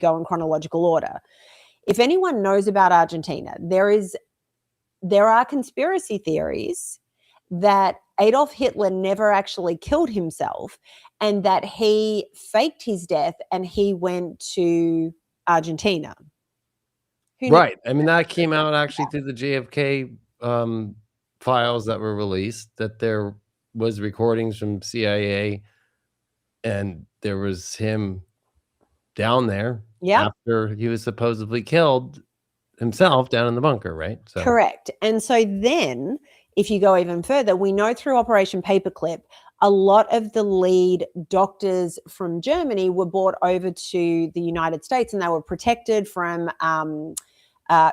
go in chronological order. If anyone knows about Argentina, there are conspiracy theories that Adolf Hitler never actually killed himself and that he faked his death and he went to Argentina. Right. I mean, that came out actually through the JFK files that were released, that there was recordings from CIA and there was him down there after he was supposedly killed himself down in the bunker, right? So. Correct. And so then if you go even further, we know through Operation Paperclip, a lot of the lead doctors from Germany were brought over to the United States and they were protected from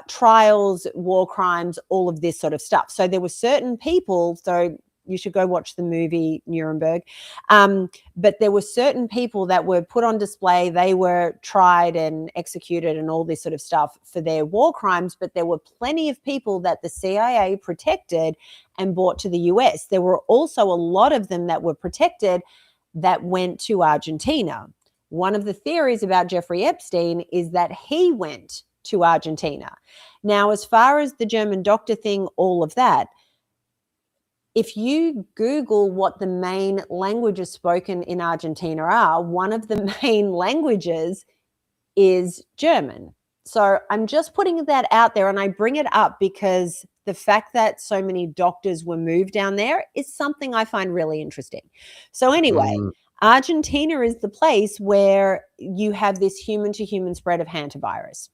trials, war crimes, all of this sort of stuff. So there were certain people, so you should go watch the movie Nuremberg, but there were certain people that were put on display. They were tried and executed and all this sort of stuff for their war crimes, but there were plenty of people that the CIA protected and brought to the US. There were also a lot of them that were protected that went to Argentina. One of the theories about Jeffrey Epstein is that he went to Argentina. Now, as far as the German doctor thing, all of that, if you Google what the main languages spoken in Argentina are, one of the main languages is German. So I'm just putting that out there, and I bring it up because the fact that so many doctors were moved down there is something I find really interesting. So anyway, Argentina is the place where you have this human-to-human spread of hantavirus.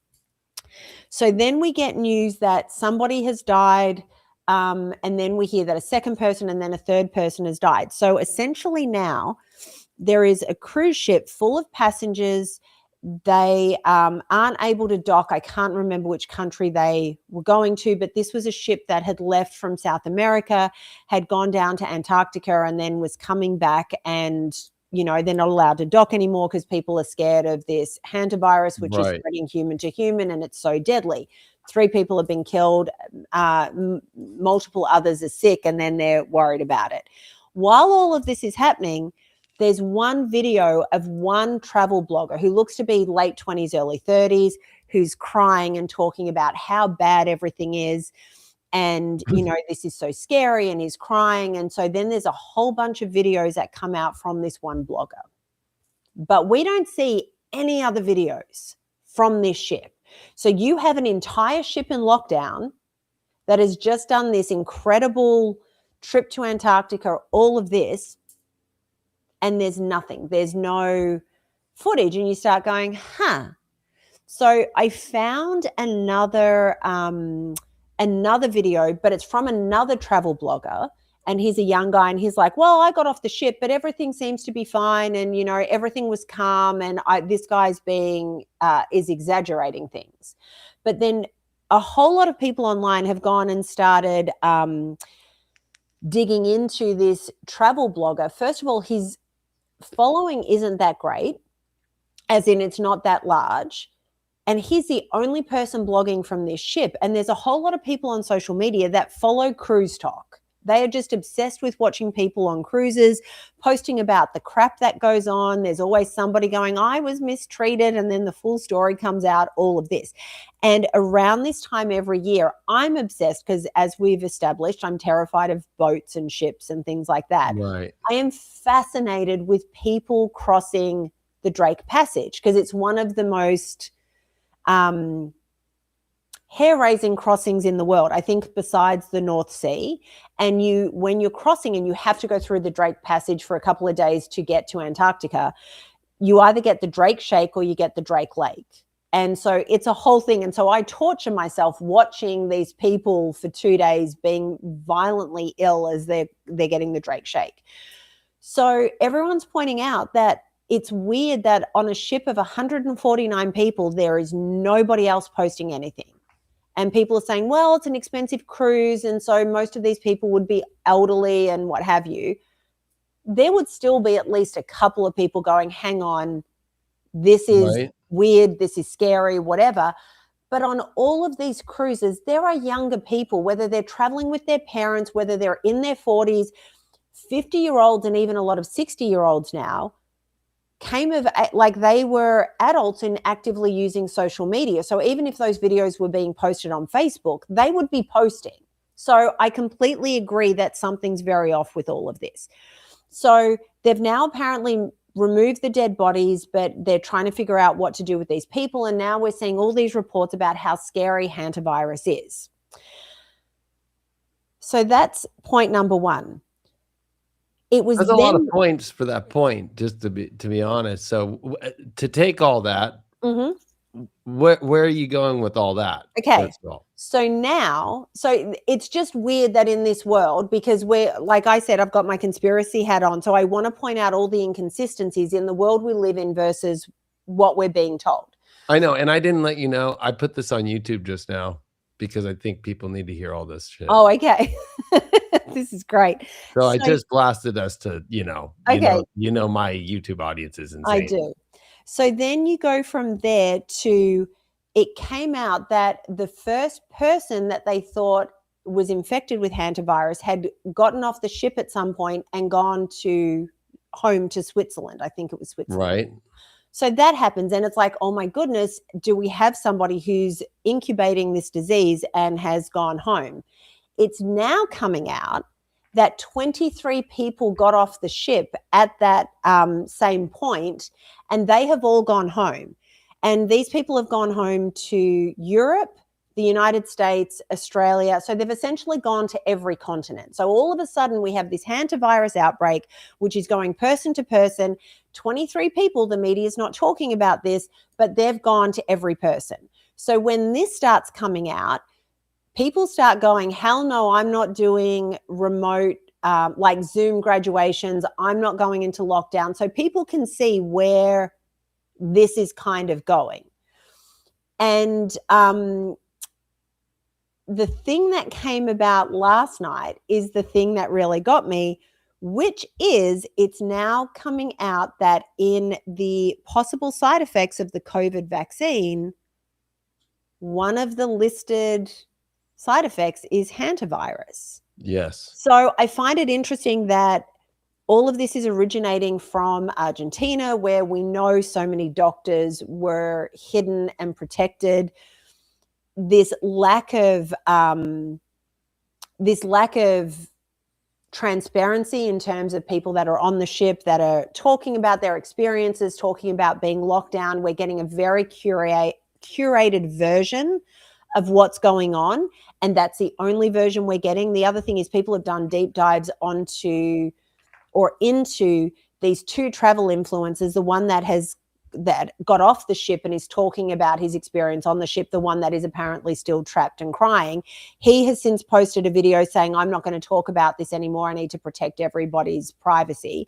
So then we get news that somebody has died, and then we hear that a second person and then a third person has died. So essentially now there is a cruise ship full of passengers. They aren't able to dock. I can't remember which country they were going to, but this was a ship that had left from South America, had gone down to Antarctica, and then was coming back, and you know, they're not allowed to dock anymore because people are scared of this hantavirus, which is spreading human to human, and it's so deadly. 3 people have been killed, multiple others are sick, and then they're worried about it. While all of this is happening, there's one video of one travel blogger who looks to be late 20s, early 30s, who's crying and talking about how bad everything is. And, you know, this is so scary, and he's crying. And so then there's a whole bunch of videos that come out from this one blogger. But we don't see any other videos from this ship. So you have an entire ship in lockdown that has just done this incredible trip to Antarctica, all of this, and there's nothing. There's no footage, and you start going, huh. So I found another video, but it's from another travel blogger, and he's a young guy, and he's like, well, I got off the ship, but everything seems to be fine, and you know, everything was calm, and this guy's is exaggerating things. But then a whole lot of people online have gone and started digging into this travel blogger. First of all, his following isn't that great, as in it's not that large. And he's the only person blogging from this ship. And there's a whole lot of people on social media that follow cruise talk. They are just obsessed with watching people on cruises, posting about the crap that goes on. There's always somebody going, I was mistreated, and then the full story comes out, all of this. And around this time every year, I'm obsessed because, as we've established, I'm terrified of boats and ships and things like that. Right. I am fascinated with people crossing the Drake Passage because it's one of the most hair-raising crossings in the world, I think, besides the North Sea. And when you're crossing and you have to go through the Drake Passage for a couple of days to get to Antarctica, you either get the Drake Shake or you get the Drake Lake. And so it's a whole thing. And so I torture myself watching these people for 2 days being violently ill as they're getting the Drake Shake. So everyone's pointing out that it's weird that on a ship of 149 people, there is nobody else posting anything. And people are saying, well, it's an expensive cruise, and so most of these people would be elderly and what have you. There would still be at least a couple of people going, hang on, this is weird, this is scary, whatever. But on all of these cruises, there are younger people, whether they're traveling with their parents, whether they're in their 40s, 50-year-olds, and even a lot of 60-year-olds now, came of, like, they were adults and actively using social media. So even if those videos were being posted on Facebook, they would be posting. So I completely agree that something's very off with all of this. So they've now apparently removed the dead bodies, but they're trying to figure out what to do with these people. And now we're seeing all these reports about how scary hantavirus is. So that's point number one. It was There's a lot of points for that point, just to be honest. So to take all that, where are you going with all that? Okay. So now, so it's just weird that in this world, because we're, like I said, I've got my conspiracy hat on. So I want to point out all the inconsistencies in the world we live in versus what we're being told. I know. And I didn't let you know, I put this on YouTube just now because I think people need to hear all this shit. Oh, okay. This is great. So I just blasted us to, you know, my YouTube audience is insane. I do. So then you go from there to, it came out that the first person that they thought was infected with hantavirus had gotten off the ship at some point and gone home to Switzerland. I think it was Switzerland. Right. So that happens, and it's like, oh my goodness, do we have somebody who's incubating this disease and has gone home? It's now coming out that 23 people got off the ship at that same point, and they have all gone home. And these people have gone home to Europe, the United States, Australia. So they've essentially gone to every continent. So all of a sudden we have this hantavirus outbreak, which is going person to person. 23 people, the media is not talking about this, but they've gone to every person. So when this starts coming out, people start going, hell no, I'm not doing remote, like Zoom graduations. I'm not going into lockdown. So people can see where this is kind of going. And the thing that came about last night is the thing that really got me, which is it's now coming out that in the possible side effects of the COVID vaccine, one of the listed side effects is hantavirus. Yes. So I find it interesting that all of this is originating from Argentina, where we know so many doctors were hidden and protected. This lack of transparency in terms of people that are on the ship that are talking about their experiences, talking about being locked down. We're getting a very curated version of what's going on, and that's the only version we're getting. The other thing is people have done deep dives into these two travel influencers, the one that got off the ship and is talking about his experience on the ship, the one that is apparently still trapped and crying. He has since posted a video saying, I'm not going to talk about this anymore. I need to protect everybody's privacy.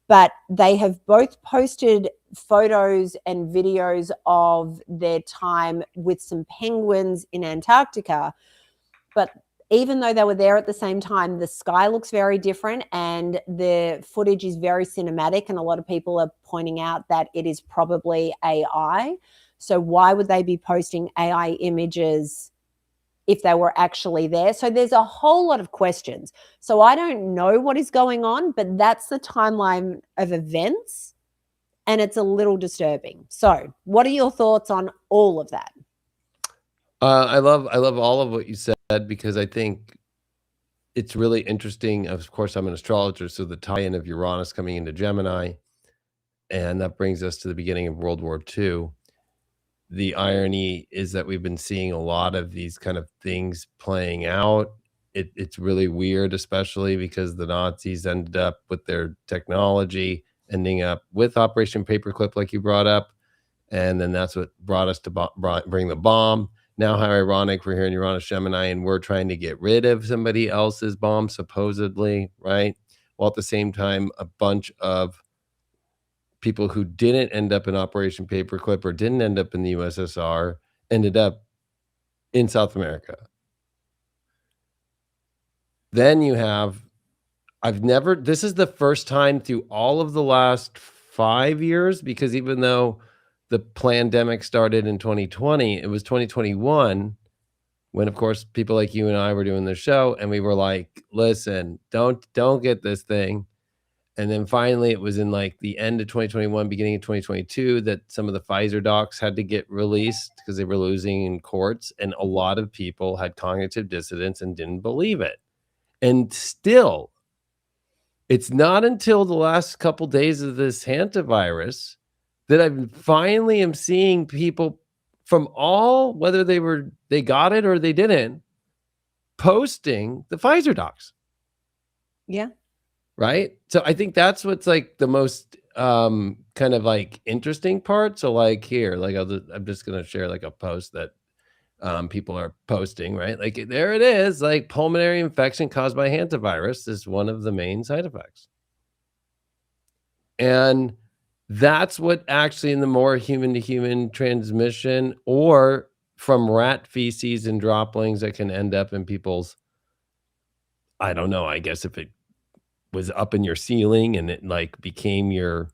But they have both posted photos and videos of their time with some penguins in Antarctica. But even though they were there at the same time, the sky looks very different and the footage is very cinematic. And a lot of people are pointing out that it is probably AI. So why would they be posting AI images if they were actually there? So there's a whole lot of questions. So I don't know what is going on, but that's the timeline of events. And it's a little disturbing. So what are your thoughts on all of that? I love all of what you said, because I think it's really interesting. Of course, I'm an astrologer, so the tie-in of Uranus coming into Gemini, and that brings us to the beginning of World War II. The irony is that we've been seeing a lot of these kind of things playing out. It's really weird, especially because the Nazis ended up with their technology ending up with Operation Paperclip, like you brought up, and then that's what brought us to bring the bomb. Now, how ironic, we're here in Uranus Gemini and we're trying to get rid of somebody else's bomb, supposedly, right? While at the same time, a bunch of people who didn't end up in Operation Paperclip or didn't end up in the USSR ended up in South America. Then you have, this is the first time through all of the last 5 years, because even though the pandemic started in 2020, it was 2021 when, of course, people like you and I were doing the show, and we were like, listen, don't get this thing. And then finally, it was in like the end of 2021, beginning of 2022, that some of the Pfizer docs had to get released because they were losing in courts. And a lot of people had cognitive dissonance and didn't believe it. And still, it's not until the last couple days of this hantavirus that I finally am seeing people from all, whether they got it or they didn't, posting the Pfizer docs. Yeah. Right? So I think that's what's like the most kind of like interesting part. So like here, like I'm just gonna share like a post that people are posting, right? Like there it is, like pulmonary infection caused by hantavirus is one of the main side effects. And that's what actually in the more human to human transmission or from rat feces and droppings that can end up in people's, I don't know, I guess if it was up in your ceiling and it like became your,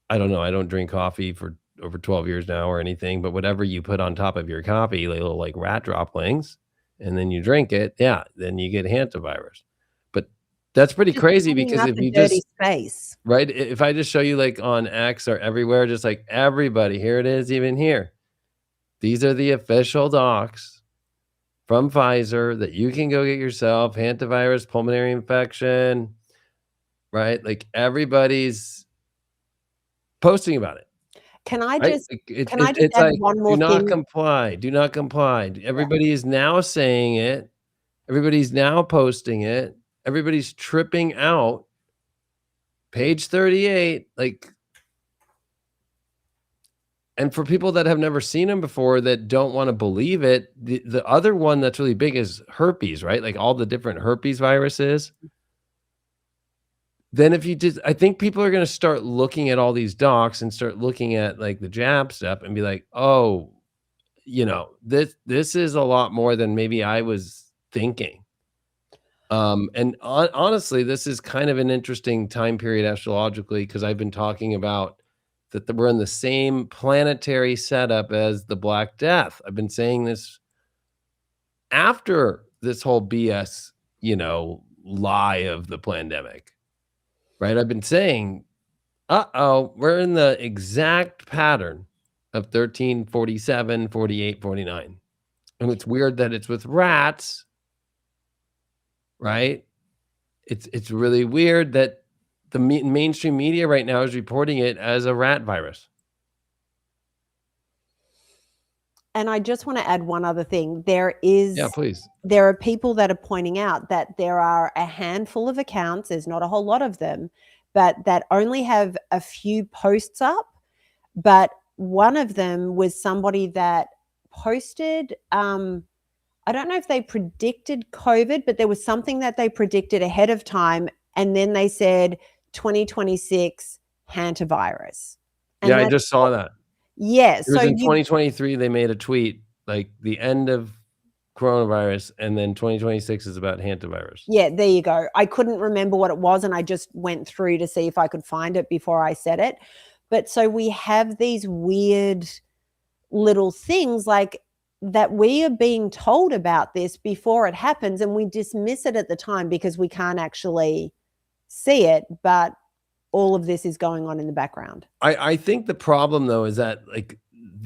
I don't know, I don't drink coffee for over 12 years now or anything, but whatever you put on top of your coffee, like little like rat droplings, and then you drink it, yeah, then you get hantavirus. But that's pretty Just crazy cleaning because up if a you dirty just space. right, if I just show you like on X or everywhere, just like everybody, here it is, even here. These are the official docs from Pfizer that you can go get yourself, hantavirus, pulmonary infection, right? Like everybody's posting about it, Can I right? just Like can I just it's add like, one do more not thing? comply, do not comply. Yeah. Everybody is now saying it. Everybody's now posting it. Everybody's tripping out. Page 38, like, and for people that have never seen them before that don't wanna believe it, the other one that's really big is herpes, right? Like all the different herpes viruses. Then if you just, I think people are gonna start looking at all these docs and start looking at, like, the jab stuff and be like, "Oh, this is a lot more than maybe I was thinking." And honestly, this is kind of an interesting time period astrologically because I've been talking about that we're in the same planetary setup as the Black Death. I've been saying this after this whole BS, lie of the pandemic, right? I've been saying, uh-oh, we're in the exact pattern of 13, 47, 48, 49. And it's weird that it's with rats, right? It's really weird that the mainstream media right now is reporting it as a rat virus. And I just want to add one other thing. Yeah, please. There are people that are pointing out that there are a handful of accounts, there's not a whole lot of them, but that only have a few posts up. But one of them was somebody that posted, I don't know if they predicted COVID, but there was something that they predicted ahead of time. And then they said 2026 hantavirus. And Yeah, I that's, just saw that. yeah. It was So in you, 2023, they made a tweet, like, the end of coronavirus, and then 2026 is about hantavirus. yeah, there you go. I couldn't remember what it was, and I just went through to see if I could find it before I said it. But so we have these weird little things like that we are being told about this before it happens, and we dismiss it at the time because we can't actually see it, but all of this is going on in the background. I think the problem though is that like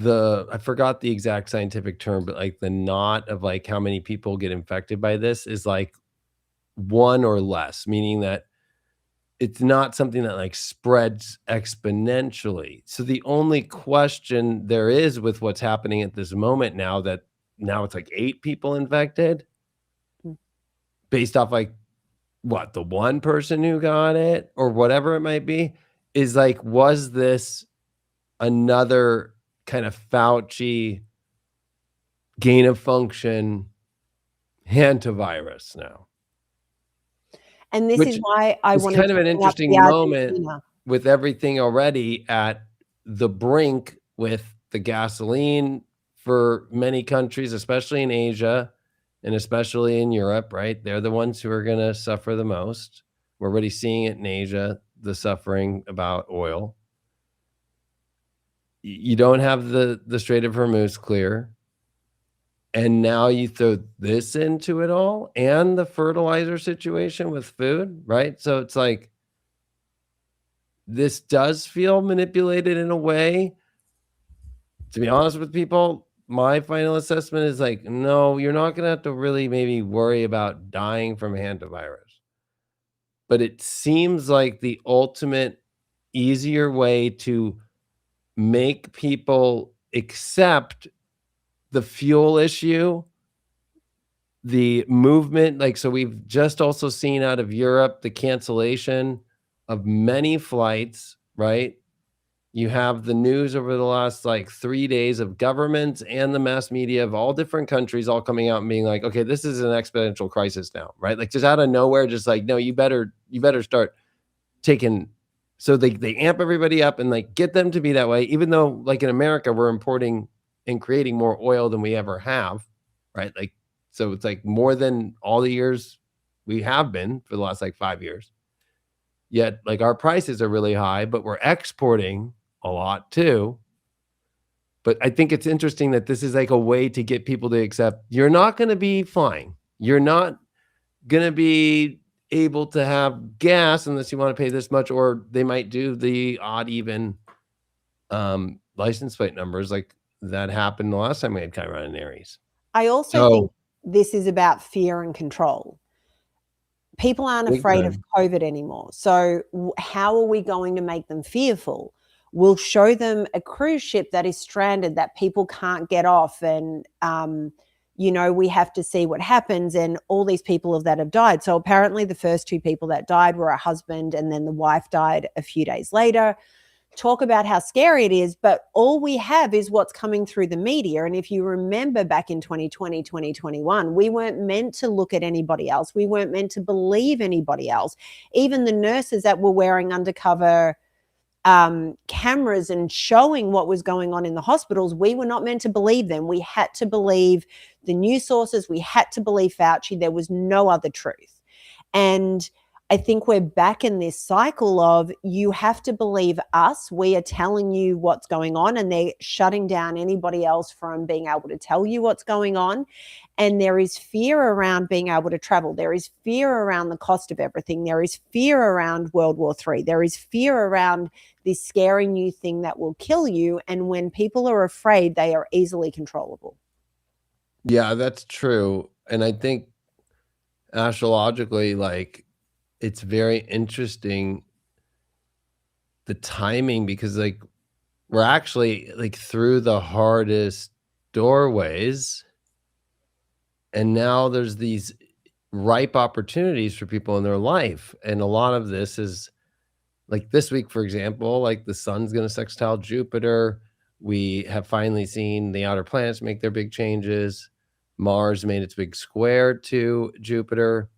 I forgot the exact scientific term, but like the knot of like how many people get infected by this is like one or less, meaning that it's not something that like spreads exponentially. So the only question there is with what's happening at this moment now that now it's like 8 people infected Mm. based off like what, the one person who got it or whatever it might be, is like, was this another kind of Fauci gain of function hantavirus now? And this is Which why I is wanted kind to of an bring up the interesting moment Argentina. with everything already at the brink with the gasoline for many countries, especially in Asia and especially in Europe, right? They're the ones who are going to suffer the most. We're already seeing it in Asia, the suffering about oil. You don't have the Strait of Hormuz clear. And now you throw this into it all and the fertilizer situation with food, right? So it's like this does feel manipulated in a way. To be honest with people, my final assessment is like, no, you're not going to have to really maybe worry about dying from hantavirus. But it seems like the ultimate easier way to make people accept the fuel issue, the movement. Like, so we've just also seen out of Europe the cancellation of many flights, right? You have the news over the last like 3 days of governments and the mass media of all different countries all coming out and being like, okay, this is an exponential crisis now, right? Like just out of nowhere, just like, no, you better start taking. So they amp everybody up and like get them to be that way, even though like in America, we're importing and creating more oil than we ever have, right? Like, so it's like more than all the years we have been for the last like 5 years. Yet like our prices are really high, but we're exporting a lot too. But I think it's interesting that this is like a way to get people to accept you're not going to be flying. You're not going to be able to have gas unless you want to pay this much, or they might do the odd even license plate numbers like that happened the last time we had Chiron and Aries. I also think this is about fear and control. People aren't afraid of COVID anymore. So how are we going to make them fearful? We'll show them a cruise ship that is stranded, that people can't get off, and we have to see what happens, and all these people that have died. So apparently the first 2 people that died were a husband, and then the wife died a few days later. Talk about how scary it is, but all we have is what's coming through the media. And if you remember back in 2020, 2021, we weren't meant to look at anybody else. We weren't meant to believe anybody else. Even the nurses that were wearing undercover cameras and showing what was going on in the hospitals, we were not meant to believe them. We had to believe the news sources. We had to believe Fauci. There was no other truth. And I think we're back in this cycle of you have to believe us. We are telling you what's going on, and they're shutting down anybody else from being able to tell you what's going on. And there is fear around being able to travel. There is fear around the cost of everything. There is fear around World War III. There is fear around this scary new thing that will kill you. And when people are afraid, they are easily controllable. Yeah, that's true. And I think astrologically, like, it's very interesting the timing, because like we're actually like through the hardest doorways, and now there's these ripe opportunities for people in their life. And a lot of this is like this week, for example, like the sun's going to sextile Jupiter. We have finally seen the outer planets make their big changes. Mars made its big square to Jupiter.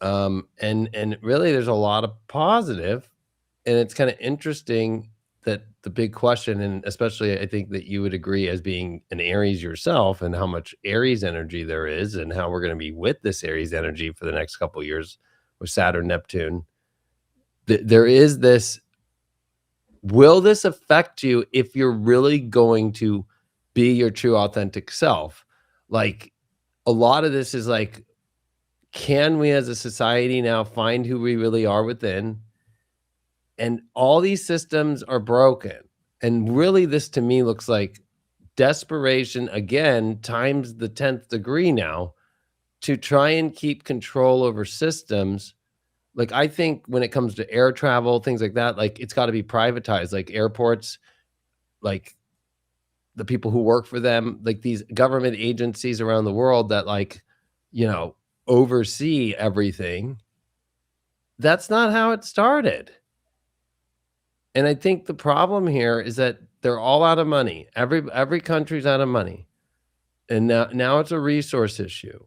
And really there's a lot of positive, and it's kind of interesting that the big question, and especially I think that you would agree as being an Aries yourself, and how much Aries energy there is, and how we're going to be with this Aries energy for the next couple of years with Saturn, Neptune. There is this, will this affect you if you're really going to be your true authentic self? Like a lot of this is like, can we as a society now find who we really are within? And all these systems are broken. And really, this to me looks like desperation again, times the 10th degree now, to try and keep control over systems. Like, I think when it comes to air travel, things like that, like it's got to be privatized, like airports, like the people who work for them, like these government agencies around the world that oversee everything. That's not how it started. And I think the problem here is that they're all out of money. Every country's out of money. And now it's a resource issue.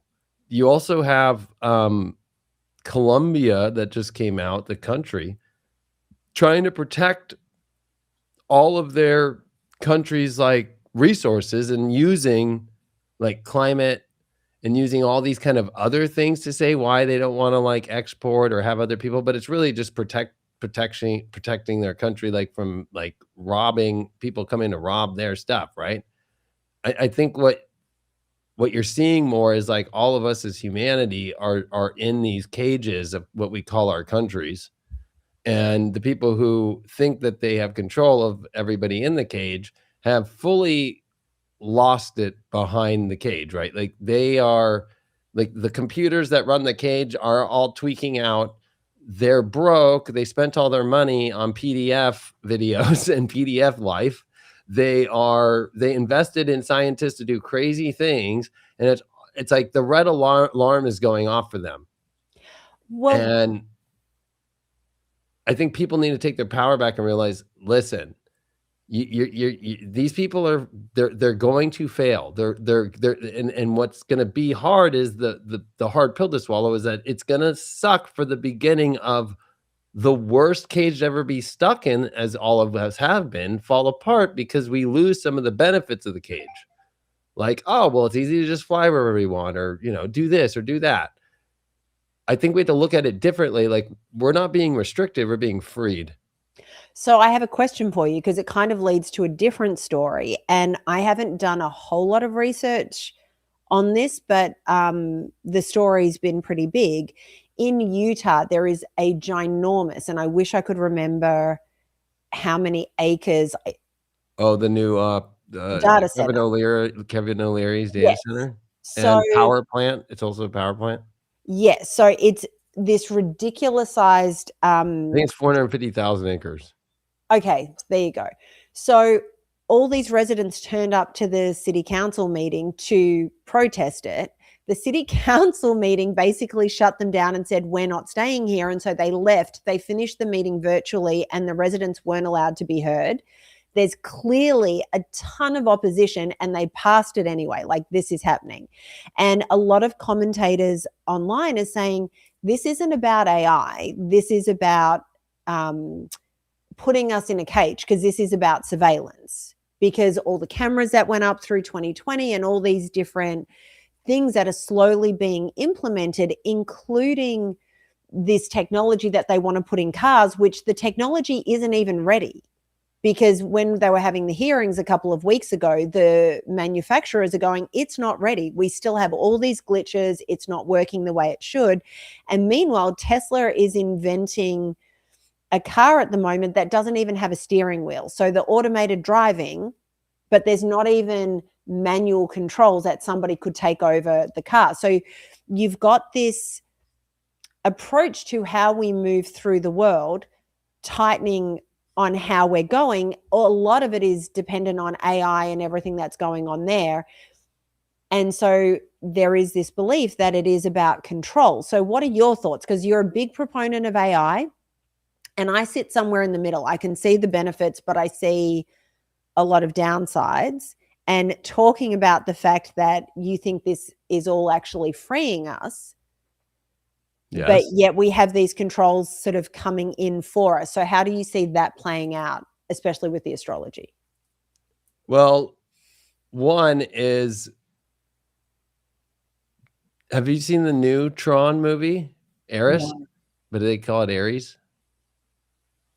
You also have Colombia that just came out, the country, trying to protect all of their country's like resources, and using like climate and using all these kind of other things to say why they don't want to like export or have other people, but it's really just protecting their country, like from like robbing people coming to rob their stuff, right? I think what you're seeing more is like all of us as humanity are in these cages of what we call our countries, And the people who think that they have control of everybody in the cage have fully lost it behind the cage, right? Like they are, like the computers that run the cage are all tweaking out. They're broke. They spent all their money on PDF videos and PDF life. They invested in scientists to do crazy things. And it's like the red alarm is going off for them. Well, and I think people need to take their power back and realize, listen, these people are they're going to fail. And what's going to be hard is the hard pill to swallow is that it's going to suck for the beginning of the worst cage to ever be stuck in, as all of us have been, fall apart because we lose some of the benefits of the cage. Like, oh, well, it's easy to just fly wherever we want, or, do this or do that. I think we have to look at it differently. Like, we're not being restricted, we're being freed. So I have a question for you, because it kind of leads to a different story. And I haven't done a whole lot of research on this, but the story's been pretty big. In Utah, there is a ginormous, and I wish I could remember how many acres. Oh, the new Data center. Kevin O'Leary's data Yes. center So, and power plant. It's also a power plant. yes. So it's this ridiculous sized. I think it's 450,000 acres. Okay, there you go. So all these residents turned up to the city council meeting to protest it. The city council meeting basically shut them down and said, we're not staying here. And so they left. They finished the meeting virtually, and the residents weren't allowed to be heard. There's clearly a ton of opposition, and they passed it anyway. Like, this is happening. And a lot of commentators online are saying, this isn't about AI. This is about putting us in a cage, because this is about surveillance, because all the cameras that went up through 2020 and all these different things that are slowly being implemented, including this technology that they want to put in cars, which the technology isn't even ready. Because when they were having the hearings a couple of weeks ago, the manufacturers are going, it's not ready. We still have all these glitches. It's not working the way it should. And meanwhile, Tesla is inventing a car at the moment that doesn't even have a steering wheel. So the automated driving, but there's not even manual controls that somebody could take over the car. So you've got this approach to how we move through the world, tightening on how we're going. A lot of it is dependent on AI and everything that's going on there. And so there is this belief that it is about control. So what are your thoughts? Because you're a big proponent of AI, and I sit somewhere in the middle. I can see the benefits, but I see a lot of downsides. And talking about the fact that you think this is all actually freeing us, Yes. but yet we have these controls sort of coming in for us. So how do you see that playing out, especially with the astrology? Well, one is, have you seen the new Tron movie, Ares? No. But do they call it Aries?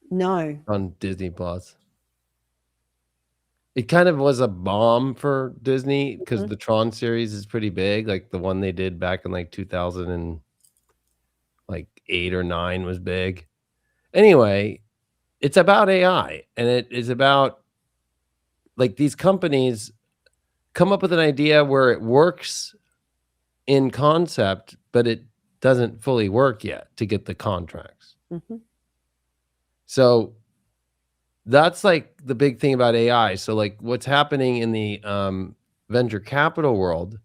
No. On Disney Plus. It kind of was a bomb for Disney because the Tron series is pretty big. Like the one they did back in like 2008 or 9 was big. Anyway, it's about AI, and it is about, like, these companies come up with an idea where it works in concept, but it doesn't fully work yet to get the contracts. So that's like the big thing about AI. So like what's happening in the venture capital world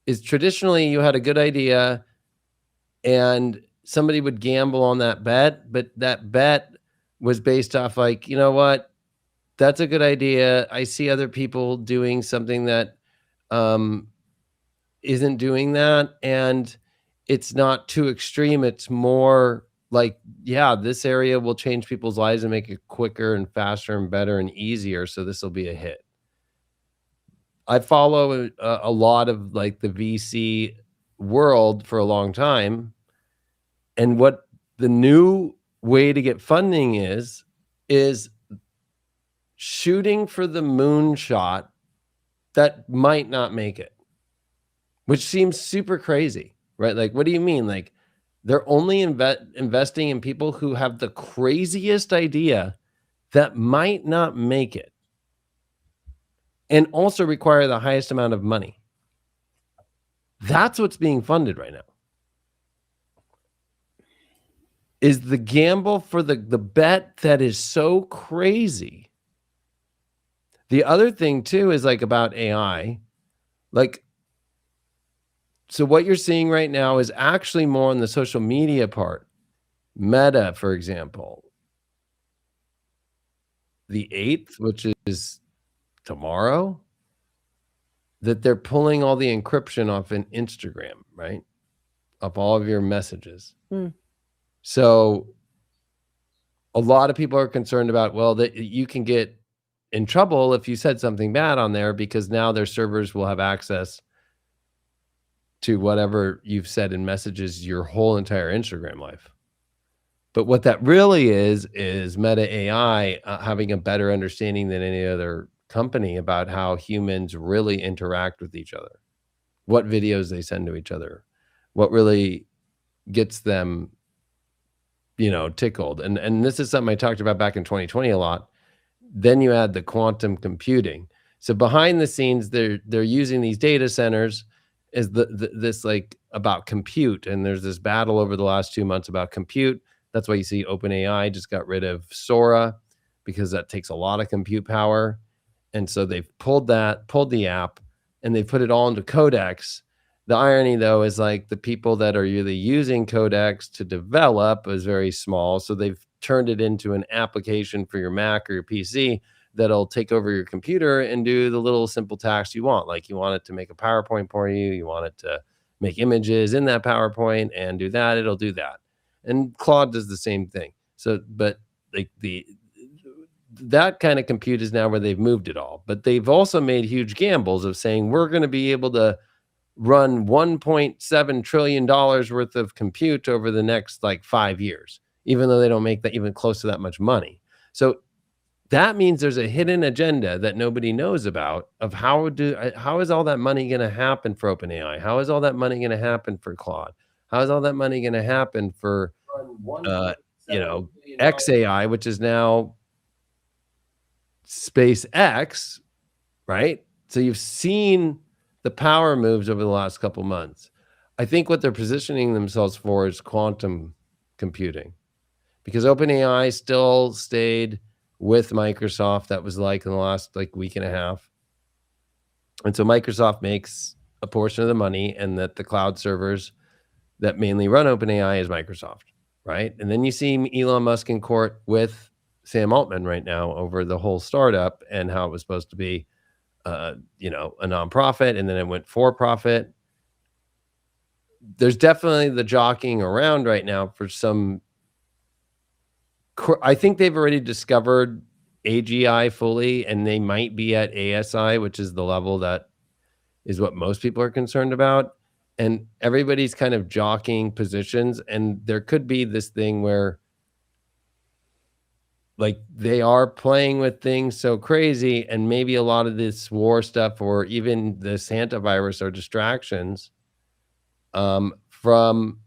is, traditionally you had a good idea and somebody would gamble on that bet, but that bet was based off like, you know what, that's a good idea. I see other people doing something that isn't doing that, and it's not too extreme. It's more like, yeah, this area will change people's lives and make it quicker and faster and better and easier, so this will be a hit. I follow a lot of like the VC world for a long time, and what the new way to get funding is shooting for the moonshot that might not make it, which seems super crazy, right? Like, what do you mean? Like, They're only investing in people who have the craziest idea that might not make it and also require the highest amount of money. That's what's being funded right now. Is the gamble for the bet that is so crazy. The other thing too is like about AI, like, so what you're seeing right now is actually more on the social media part. Meta, for example, the 8th, which is tomorrow, that they're pulling all the encryption off in Instagram, right? Of all of your messages. So a lot of people are concerned about, well, that you can get in trouble if you said something bad on there, because now their servers will have access to whatever you've said in messages your whole entire Instagram life. But what that really is Meta AI having a better understanding than any other company about how humans really interact with each other, what videos they send to each other, what really gets them, tickled. And this is something I talked about back in 2020 a lot. Then you add the quantum computing. So behind the scenes, they're using these data centers as this like about compute. And there's this battle over the last 2 months about compute. That's why you see OpenAI just got rid of Sora, because that takes a lot of compute power. And so they've pulled the app, and they put it all into Codex. The irony, though, is like the people that are really using Codex to develop is very small. So they've turned it into an application for your Mac or your PC that'll take over your computer and do the little simple tasks you want. Like you want it to make a PowerPoint for you. You want it to make images in that PowerPoint and do that. It'll do that. And Claude does the same thing. So, but like that kind of compute is now where they've moved it all. But they've also made huge gambles of saying we're going to be able to run $1.7 trillion worth of compute over the next like 5 years, even though they don't make that even close to that much money. So that means there's a hidden agenda that nobody knows about of how is all that money going to happen for OpenAI? How is all that money going to happen for Claude? How is all that money going to happen for XAI, which is now SpaceX, right? So you've seen the power moves over the last couple months. I think what they're positioning themselves for is quantum computing, because OpenAI still stayed with Microsoft. That was like in the last like week and a half. And so Microsoft makes a portion of the money, and that the cloud servers that mainly run OpenAI is Microsoft, right? And then you see Elon Musk in court with Sam Altman right now over the whole startup and how it was supposed to be a nonprofit, and then it went for profit. There's definitely the jockeying around right now for some. I think they've already discovered AGI fully, and they might be at ASI, which is the level that is what most people are concerned about. And everybody's kind of jockeying positions, and there could be this thing where like they are playing with things so crazy, and maybe a lot of this war stuff or even the Santa virus are distractions from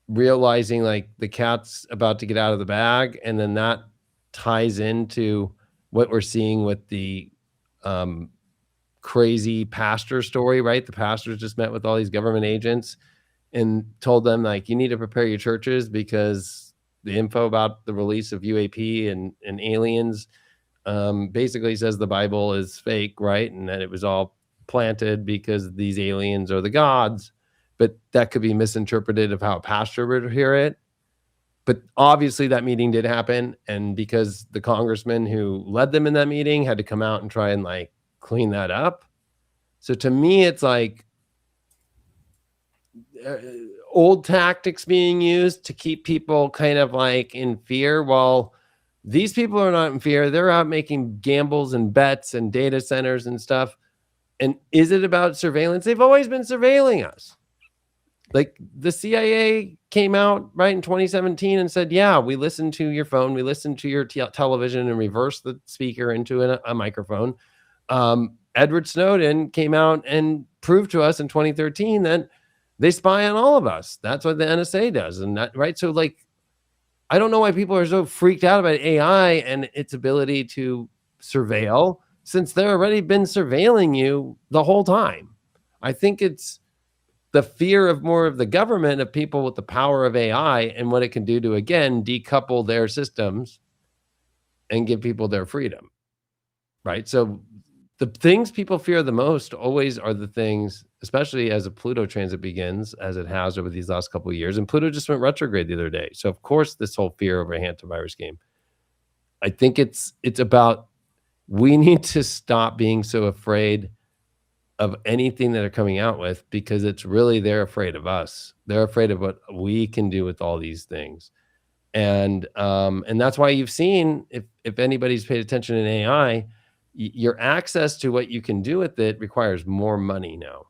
realizing like the cat's about to get out of the bag. And then that ties into what we're seeing with the crazy pastor story, right? The pastors just met with all these government agents and told them like, you need to prepare your churches because the info about the release of UAP and aliens basically says the Bible is fake, right? And that it was all planted because these aliens are the gods. But that could be misinterpreted of how a pastor would hear it. But obviously that meeting did happen. And because the congressman who led them in that meeting had to come out and try and like clean that up. So to me, it's like old tactics being used to keep people kind of like in fear. Well, these people are not in fear. They're out making gambles and bets and data centers and stuff. And is it about surveillance? They've always been surveilling us. Like the CIA came out right in 2017 and said, yeah, we listened to your phone. We listened to your television and reversed the speaker into a microphone. Edward Snowden came out and proved to us in 2013 that They spy on all of us. That's what the NSA does. And that, right? So like, I don't know why people are so freaked out about AI and its ability to surveil, since they've already been surveilling you the whole time. I think it's the fear of more of the government, of people with the power of AI and what it can do to, again, decouple their systems and give people their freedom, right? So the things people fear the most always are the things, especially as a Pluto transit begins, as it has over these last couple of years. And Pluto just went retrograde the other day. So of course, this whole fear over a hantavirus game. I think it's about, we need to stop being so afraid of anything that they're coming out with, because it's really, they're afraid of us. They're afraid of what we can do with all these things. And that's why you've seen, if anybody's paid attention in AI, your access to what you can do with it requires more money now.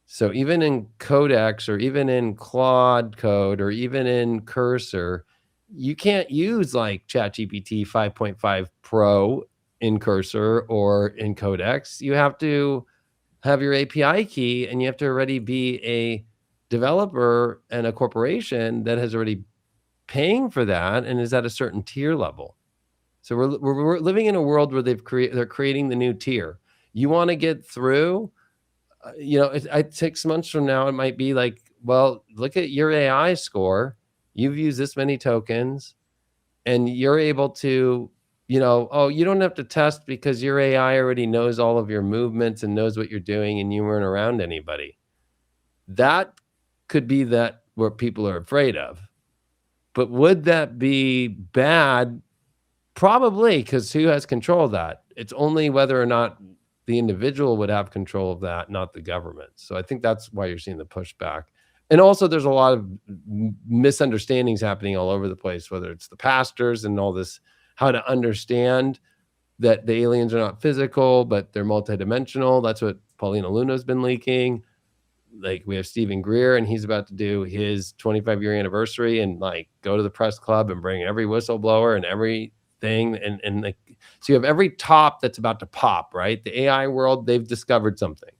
So even in Codex, or even in Claude Code, or even in Cursor, you can't use like ChatGPT 5.5 Pro in Cursor or in Codex. You have to have your API key, and you have to already be a developer and a corporation that has already paying for that and is at a certain tier level. So we're living in a world where they're creating the new tier. You want to get through, 6 months from now, it might be like, well, look at your AI score. You've used this many tokens, and you're able to, you don't have to test because your AI already knows all of your movements and knows what you're doing, and you weren't around anybody. That could be that what people are afraid of. But would that be bad? Probably, because who has control of that? It's only whether or not the individual would have control of that, not the government. So I think that's why you're seeing the pushback. And also, there's a lot of misunderstandings happening all over the place, whether it's the pastors and all this, how to understand that the aliens are not physical, but they're multidimensional. That's what Paulina Luna's been leaking. Like, we have Stephen Greer, and he's about to do his 25-year anniversary and like go to the press club and bring every whistleblower and everything. And like, so you have every top that's about to pop, right? The AI world, they've discovered something.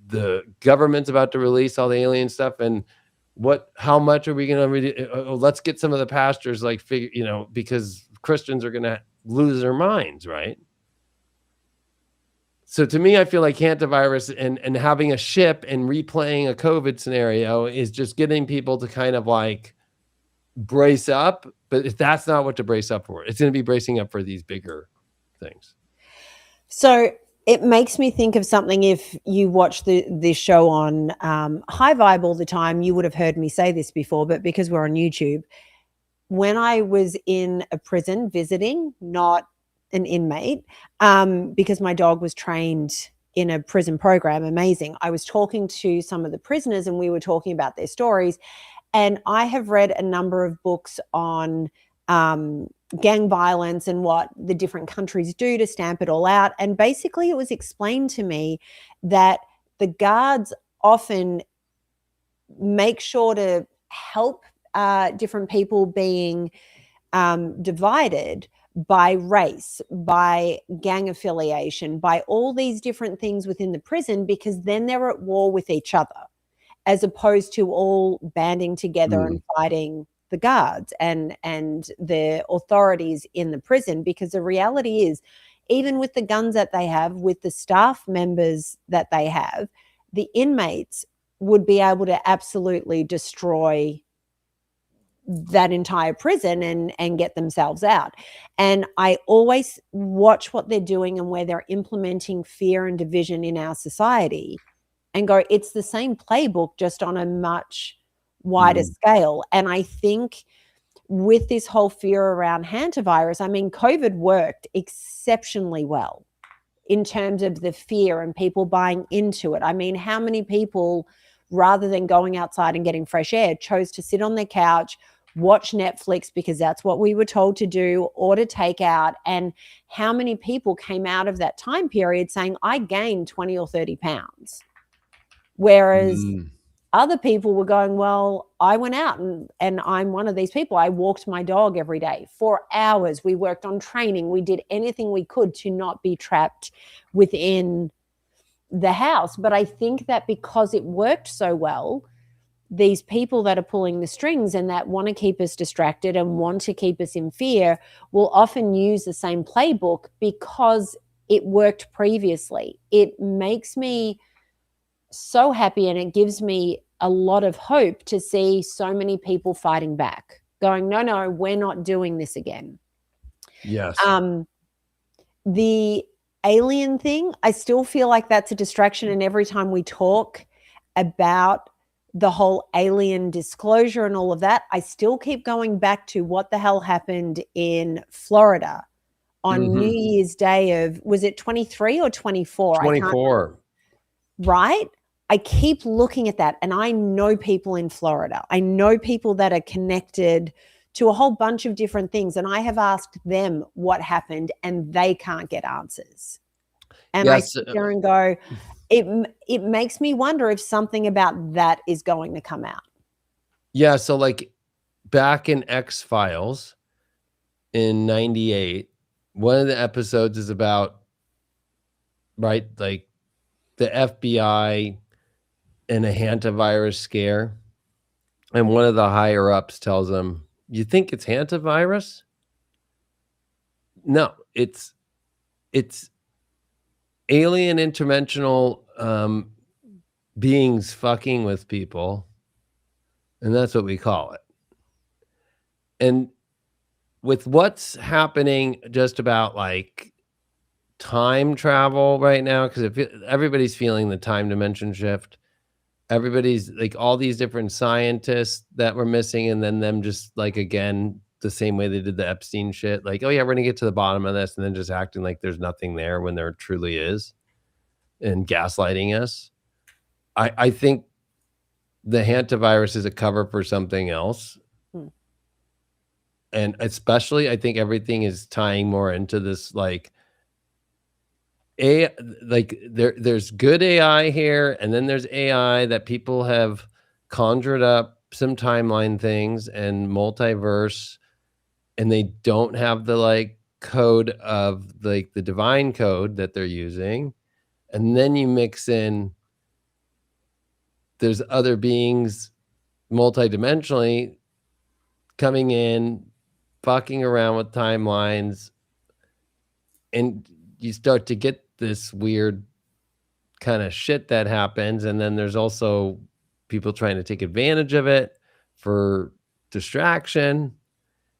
The government's about to release all the alien stuff. And how much are we going to, let's get some of the pastors, like, figure, because Christians are going to lose their minds, right? So to me, I feel like hantavirus and having a ship and replaying a COVID scenario is just getting people to kind of like brace up. But if that's not what to brace up for, it's going to be bracing up for these bigger things. So it makes me think of something. If you watch this show on High Vibe all the time, you would have heard me say this before, but because we're on YouTube, when I was in a prison visiting, not an inmate, because my dog was trained in a prison program, amazing. I was talking to some of the prisoners, and we were talking about their stories. And I have read a number of books on gang violence and what the different countries do to stamp it all out. And basically, it was explained to me that the guards often make sure to help different people being divided by race, by gang affiliation, by all these different things within the prison, because then they're at war with each other, as opposed to all banding together and fighting the guards and the authorities in the prison. Because the reality is, even with the guns that they have, with the staff members that they have, the inmates would be able to absolutely destroy that entire prison and get themselves out. And I always watch what they're doing and where they're implementing fear and division in our society, and go, it's the same playbook, just on a much wider scale. And I think with this whole fear around hantavirus, I mean, COVID worked exceptionally well in terms of the fear and people buying into it. I mean, how many people, rather than going outside and getting fresh air, chose to sit on their couch, watch Netflix because that's what we were told to do, order takeout? And how many people came out of that time period saying, I gained 20 or 30 pounds? Whereas other people were going, well, I went out and I'm one of these people. I walked my dog every day for hours. We worked on training. We did anything we could to not be trapped within the house. But I think that because it worked so well, these people that are pulling the strings and that want to keep us distracted and want to keep us in fear will often use the same playbook because it worked previously. It makes me so happy, and it gives me a lot of hope to see so many people fighting back, going, no, we're not doing this again. Yes. The alien thing, I still feel like that's a distraction. And every time we talk about the whole alien disclosure and all of that, I still keep going back to what the hell happened in Florida on New Year's Day of, was it 23 or 24? 24. Right? I keep looking at that, and I know people in Florida. I know people that are connected to a whole bunch of different things, and I have asked them what happened, and they can't get answers. And I sit there and go, it makes me wonder if something about that is going to come out. Yeah, so like back in X-Files in 98, one of the episodes is about, right, like the FBI and a hantavirus scare. And one of the higher ups tells them, "You think it's hantavirus? No, it's alien interdimensional beings fucking with people, and that's what we call it." And with what's happening just about like time travel right now, because everybody's feeling the time dimension shift. Everybody's like all these different scientists that were missing, and then them just like, again, the same way they did the Epstein shit. Like, oh yeah, we're going to get to the bottom of this, and then just acting like there's nothing there when there truly is, and gaslighting us. I think the hantavirus is a cover for something else. And especially, I think everything is tying more into this, like, there's good AI here, and then there's AI that people have conjured up some timeline things and multiverse, and they don't have the like code of like the divine code that they're using. And then you mix in there's other beings multidimensionally coming in, fucking around with timelines, and you start to get this weird kind of shit that happens. And then there's also people trying to take advantage of it for distraction.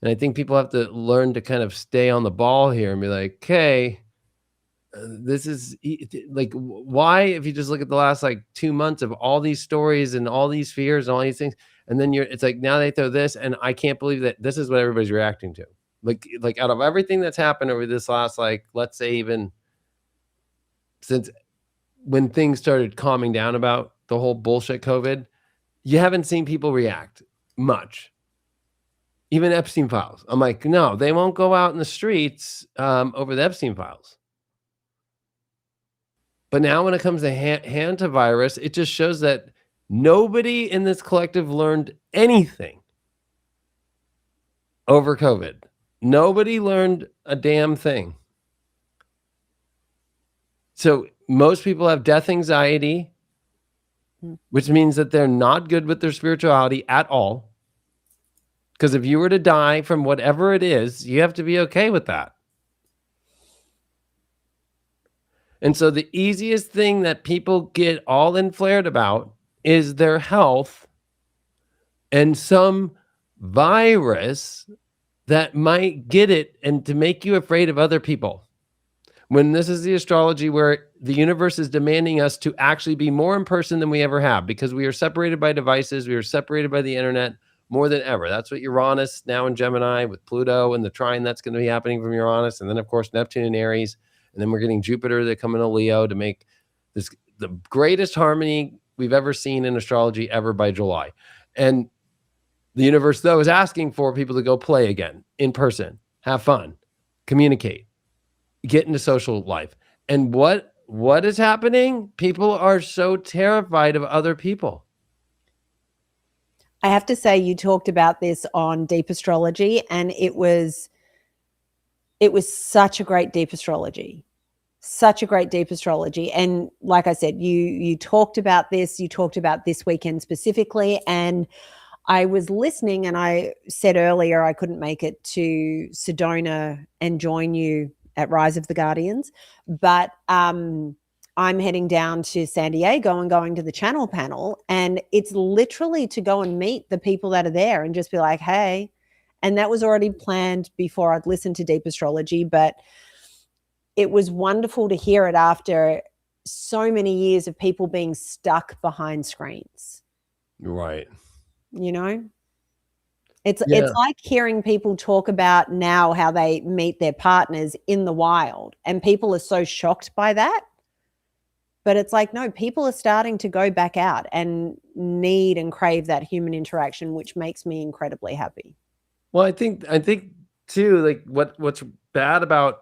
And I think people have to learn to kind of stay on the ball here and be like, okay, this is like, why, if you just look at the last like 2 months of all these stories and all these fears and all these things, and then it's like, now they throw this, and I can't believe that this is what everybody's reacting to. Like out of everything that's happened over this last, like, let's say even since when things started calming down about the whole bullshit COVID, you haven't seen people react much. Even Epstein files. I'm like, no, they won't go out in the streets over the Epstein files. But now when it comes to hantavirus, it just shows that nobody in this collective learned anything over COVID. Nobody learned a damn thing. So most people have death anxiety, which means that they're not good with their spirituality at all. Because if you were to die from whatever it is, you have to be okay with that. And so the easiest thing that people get all inflared about is their health and some virus that might get it, and to make you afraid of other people. When this is the astrology where the universe is demanding us to actually be more in person than we ever have, because we are separated by devices, we are separated by the internet more than ever. That's what Uranus now in Gemini with Pluto and the trine that's going to be happening from Uranus. And then of course, Neptune in Aries. And then we're getting Jupiter that come into Leo to make this the greatest harmony we've ever seen in astrology ever by July. And the universe, though, is asking for people to go play again in person, have fun, communicate, get into social life. And what is happening? People are so terrified of other people. I have to say, you talked about this on Deep Astrology, and it was such a great Deep Astrology. Such a great deep astrology. And like I said, you talked about this, you talked about this weekend specifically, and I was listening, and I said earlier I couldn't make it to Sedona and join you at Rise of the Guardians, but I'm heading down to San Diego and going to the channel panel, and it's literally to go and meet the people that are there and just be like, hey. And that was already planned before I'd listened to deep astrology, but it was wonderful to hear it after so many years of people being stuck behind screens. Right. You know, it's like hearing people talk about now how they meet their partners in the wild, and people are so shocked by that. But it's like, no, people are starting to go back out and need and crave that human interaction, which makes me incredibly happy. Well, I think too, like what's bad about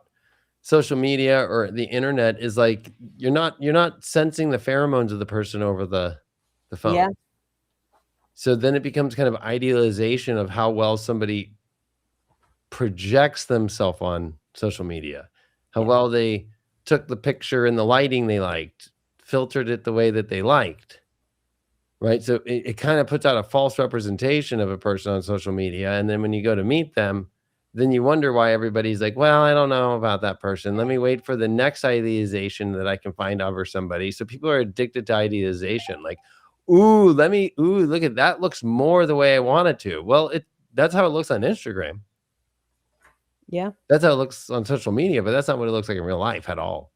social media or the internet is like you're not sensing the pheromones of the person over the phone. Yeah. So then it becomes kind of idealization of how well somebody projects themselves on social media, how well they took the picture and the lighting they liked, filtered it the way that they liked. Right. So it kind of puts out a false representation of a person on social media. And then when you go to meet them, then you wonder why everybody's like, well, I don't know about that person. Let me wait for the next idealization that I can find over somebody. So people are addicted to idealization. Like, ooh, look at that. Looks more the way I want it to. Well, that's how it looks on Instagram. Yeah. That's how it looks on social media, but that's not what it looks like in real life at all.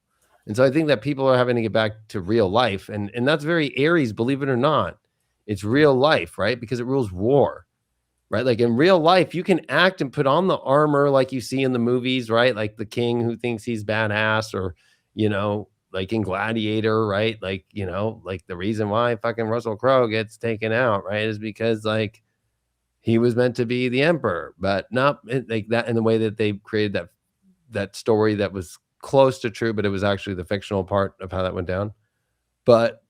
And so I think that people are having to get back to real life. And that's very Aries, believe it or not. It's real life, right? Because it rules war, right? Like in real life, you can act and put on the armor like you see in the movies, right? Like the king who thinks he's badass, or, like in Gladiator, right? Like, like the reason why fucking Russell Crowe gets taken out, right? Is because like he was meant to be the emperor, but not like that in the way that they created that story that was close to true, but it was actually the fictional part of how that went down. But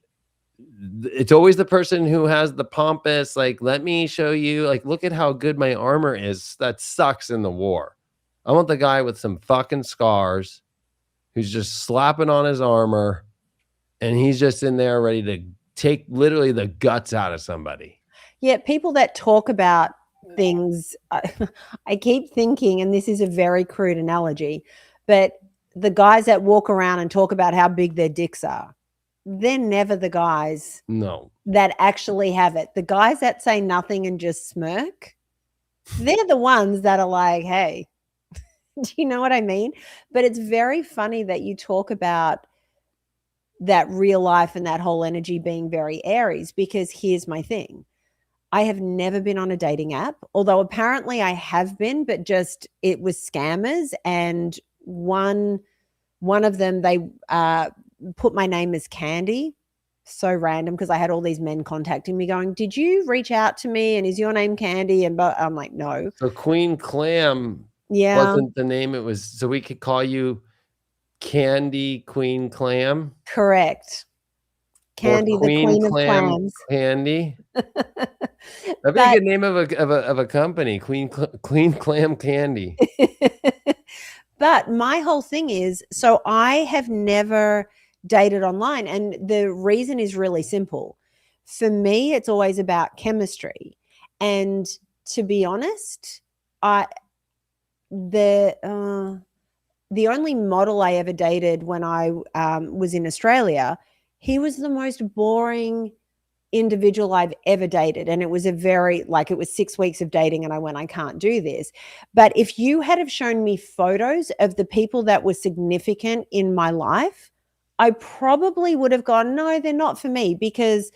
it's always the person who has the pompous, like, let me show you, like, look at how good my armor is. That sucks in the war. I want the guy with some fucking scars who's just slapping on his armor and he's just in there ready to take literally the guts out of somebody. Yeah, people that talk about things, I keep thinking, and this is a very crude analogy, but the guys that walk around and talk about how big their dicks are, they're never the guys that actually have it. The guys that say nothing and just smirk, they're the ones that are like, hey, do you know what I mean? But it's very funny that you talk about that real life and that whole energy being very Aries, because here's my thing. I have never been on a dating app, although apparently I have been, but just it was scammers. And one of them, they put my name as Candy. So random, because I had all these men contacting me going, did you reach out to me? And is your name Candy? And I'm like, no. So Queen Clam wasn't the name it was. So we could call you Candy Queen Clam? Correct. Candy, the Queen of Clams. Candy. That'd be a good name of a company, Queen Clam Candy. But my whole thing is, so I have never dated online, and the reason is really simple. For me, it's always about chemistry, and to be honest, the only model I ever dated when I was in Australia, he was the most boring individual I've ever dated. And it was it was 6 weeks of dating, and I went, I can't do this. But if you had have shown me photos of the people that were significant in my life, I probably would have gone, no, they're not for me, because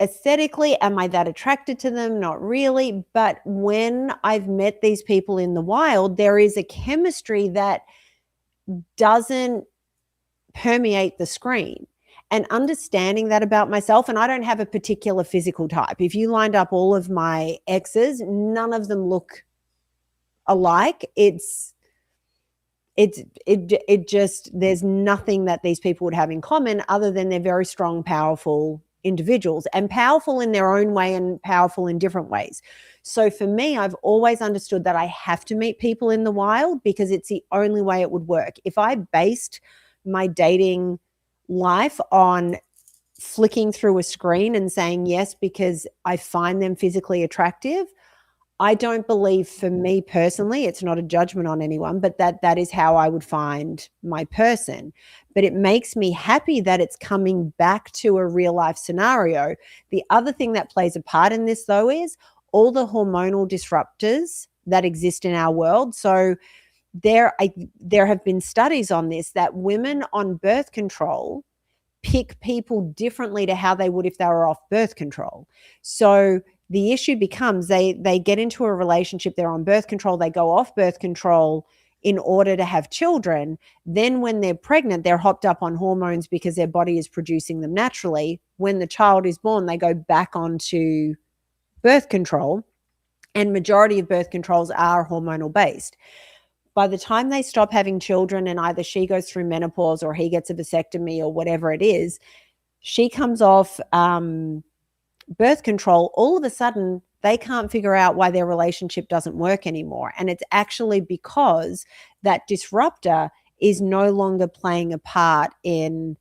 aesthetically, am I that attracted to them? Not really. But when I've met these people in the wild, there is a chemistry that doesn't permeate the screen. And understanding that about myself, and I don't have a particular physical type. If you lined up all of my exes, none of them look alike. It just, there's nothing that these people would have in common other than they're very strong, powerful individuals, and powerful in their own way and powerful in different ways. So for me, I've always understood that I have to meet people in the wild because it's the only way it would work. If I based my dating life on flicking through a screen and saying yes because I find them physically attractive, I don't believe, for me personally, it's not a judgment on anyone, but that is how I would find my person. But it makes me happy that it's coming back to a real life scenario. The other thing that plays a part in this, though, is all the hormonal disruptors that exist in our world. So there have been studies on this, that women on birth control pick people differently to how they would if they were off birth control. So the issue becomes they get into a relationship, they're on birth control, they go off birth control in order to have children. Then when they're pregnant, they're hopped up on hormones because their body is producing them naturally. When the child is born, they go back onto birth control, and majority of birth controls are hormonal based. By the time they stop having children and either she goes through menopause or he gets a vasectomy or whatever it is, she comes off birth control, all of a sudden they can't figure out why their relationship doesn't work anymore. And it's actually because that disruptor is no longer playing a part in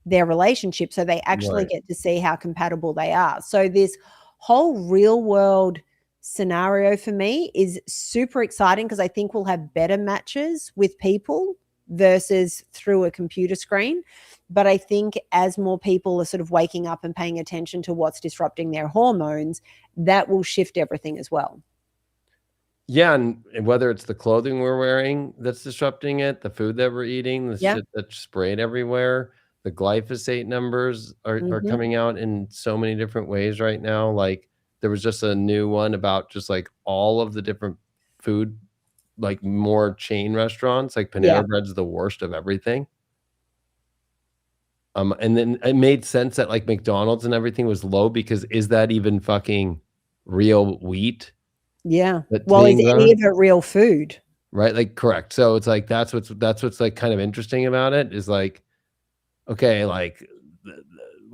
their relationship. So they actually get to see how compatible they are. So this whole real world scenario for me is super exciting because I think we'll have better matches with people versus through a computer screen. But I think as more people are sort of waking up and paying attention to what's disrupting their hormones, that will shift everything as well. Yeah, and whether it's the clothing we're wearing that's disrupting it, the food that we're eating, the shit that's sprayed everywhere, the glyphosate numbers are coming out in so many different ways right now. Like there was just a new one about just like all of the different food, like more chain restaurants, like Panera Bread's the worst of everything. And then it made sense that like McDonald's and everything was low because is that even fucking real wheat? Yeah. Well, is any of it real food? Right. Like, correct. So it's like, that's what's like kind of interesting about it is like, okay, like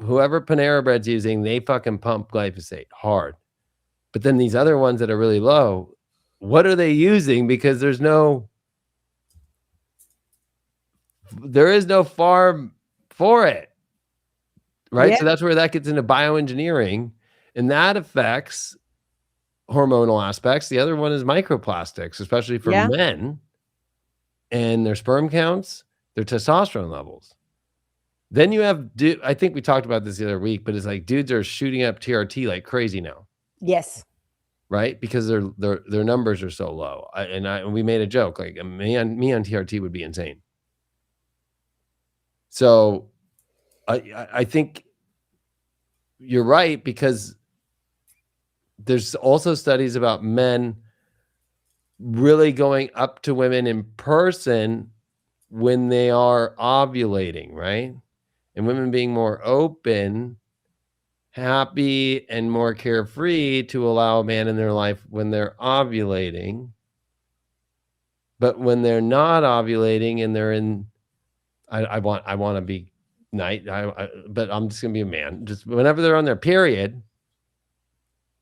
whoever Panera Bread's using, they fucking pump glyphosate hard. But then these other ones that are really low, what are they using? Because there is no farm for it. Right. So that's where that gets into bioengineering, and that affects hormonal aspects. The other one is microplastics, especially for men and their sperm counts, their testosterone levels. Then you have, I think we talked about this the other week, but it's like dudes are shooting up TRT like crazy now. Yes. Right? Because their numbers are so low. And we made a joke, like me on TRT would be insane. So I think you're right, because there's also studies about men really going up to women in person when they are ovulating, right? And women being more open, happy, and more carefree to allow a man in their life when they're ovulating. But when they're not ovulating and they're in, I want to be but I'm just gonna be a man. Just whenever they're on their period.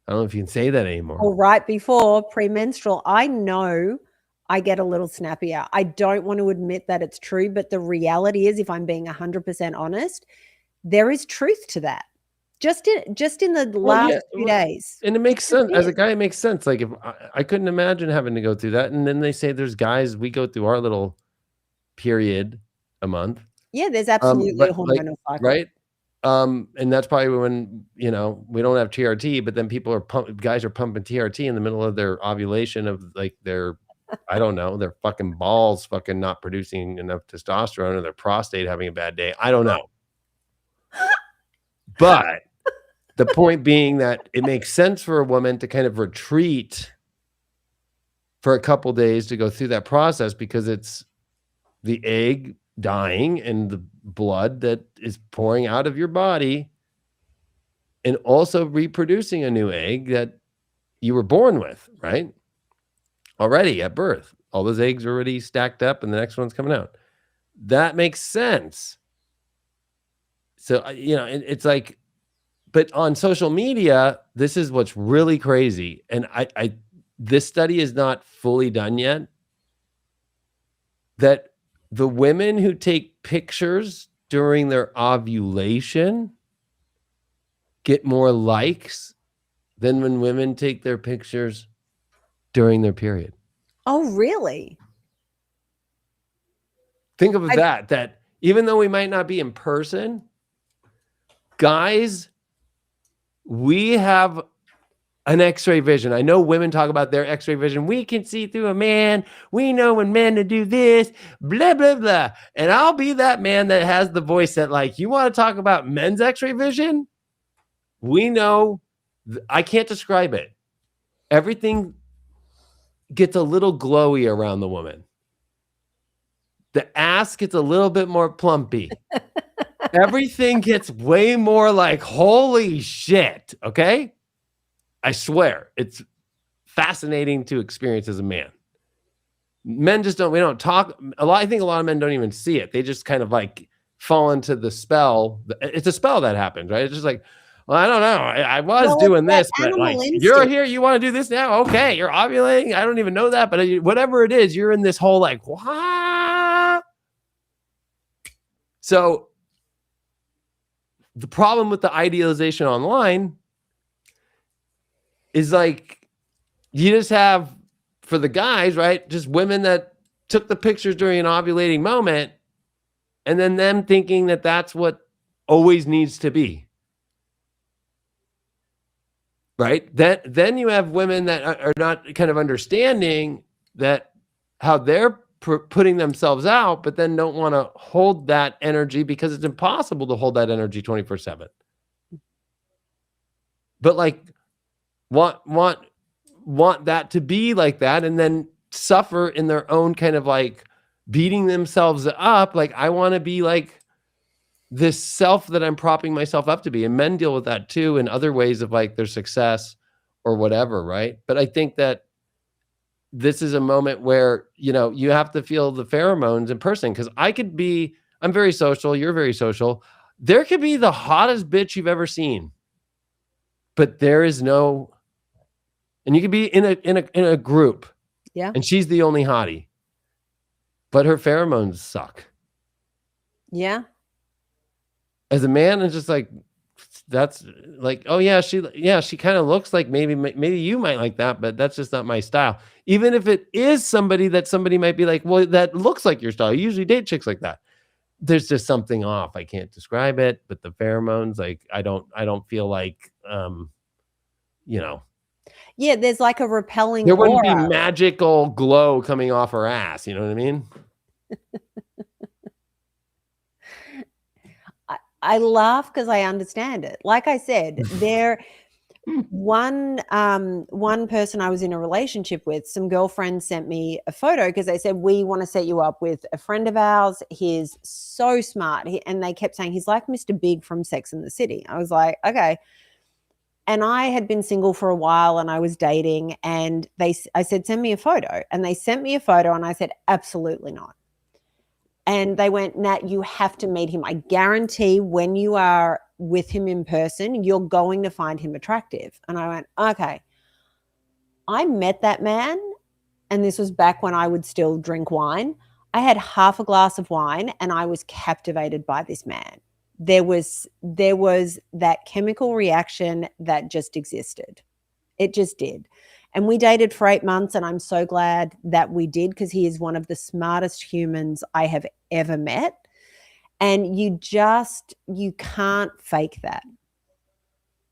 I don't know if you can say that anymore. Or right before premenstrual, I know I get a little snappier. I don't want to admit that it's true, but the reality is, if I'm being 100% honest, there is truth to that. Just in the last 2 days. And it makes sense. As a guy, it makes sense. Like if I couldn't imagine having to go through that. And then they say there's guys, we go through our little period a month. Yeah, there's absolutely a hormonal cycle. Right? And that's probably when, we don't have TRT, but then guys are pumping TRT in the middle of their ovulation of like their, I don't know, their fucking balls fucking not producing enough testosterone, or their prostate having a bad day. I don't know. But the point being that it makes sense for a woman to kind of retreat for a couple days to go through that process, because it's the egg dying and the blood that is pouring out of your body, and also reproducing a new egg that you were born with, right? Already at birth. All those eggs are already stacked up and the next one's coming out. That makes sense. So, it's like But on social media, this is what's really crazy. And this study is not fully done yet, that the women who take pictures during their ovulation get more likes than when women take their pictures during their period. Oh, really? Think of that even though we might not be in person, guys, we have an X-ray vision. I know women talk about their X-ray vision. We can see through a man. We know when men to do this, blah, blah, blah. And I'll be that man that has the voice that, like, you want to talk about men's X-ray vision? We know. I can't describe it. Everything gets a little glowy around the woman. The ass gets a little bit more plumpy. Everything gets way more like, holy shit. Okay? I swear, it's fascinating to experience as a man. Men just we don't talk I think a lot of men don't even see it. They just kind of like fall into the spell. It's a spell that happens, right? It's just like, well, I don't know. I was doing this, but like, you're here, you want to do this now? Okay, you're ovulating. I don't even know that, but whatever it is, you're in this whole like, what? So the problem with the idealization online is like, you just have, for the guys, right, just women that took the pictures during an ovulating moment, and then them thinking that that's what always needs to be. Right? Then you have women that are not kind of understanding that how they're putting themselves out, but then don't want to hold that energy because it's impossible to hold that energy 24/7. But like want that to be like that, and then suffer in their own kind of like beating themselves up. Like, I want to be like this self that I'm propping myself up to be. And men deal with that too in other ways of like their success or whatever, right? But I think that this is a moment where, you know, you have to feel the pheromones in person. Because I'm very social, you're very social. There could be the hottest bitch you've ever seen, but there is no, and you could be in a group, yeah, and she's the only hottie, but her pheromones suck. Yeah. As a man, it's just like, that's like, oh yeah, she kind of looks like maybe you might like that, but that's just not my style. Even if it is somebody that somebody might be like, well, that looks like your style. You usually date chicks like that. There's just something off. I can't describe it, but the pheromones, like, I don't feel like, you know. Yeah, there's like a repelling There wouldn't be aura. magical glow coming off her ass. You know what I mean? I laugh because I understand it. Like I said, one person I was in a relationship with, some girlfriends sent me a photo because they said, we want to set you up with a friend of ours. He's so smart. And they kept saying, he's like Mr. Big from Sex and the City. I was like, okay. And I had been single for a while and I was dating, and I said, send me a photo. And they sent me a photo and I said, absolutely not. And they went, Nat, you have to meet him. I guarantee when you are with him in person, you're going to find him attractive. And I went, okay. I met that man, and this was back when I would still drink wine. I had half a glass of wine and I was captivated by this man. There was that chemical reaction that just existed. It just did. And we dated for 8 months, and I'm so glad that we did, because he is one of the smartest humans I have ever met. And you can't fake that.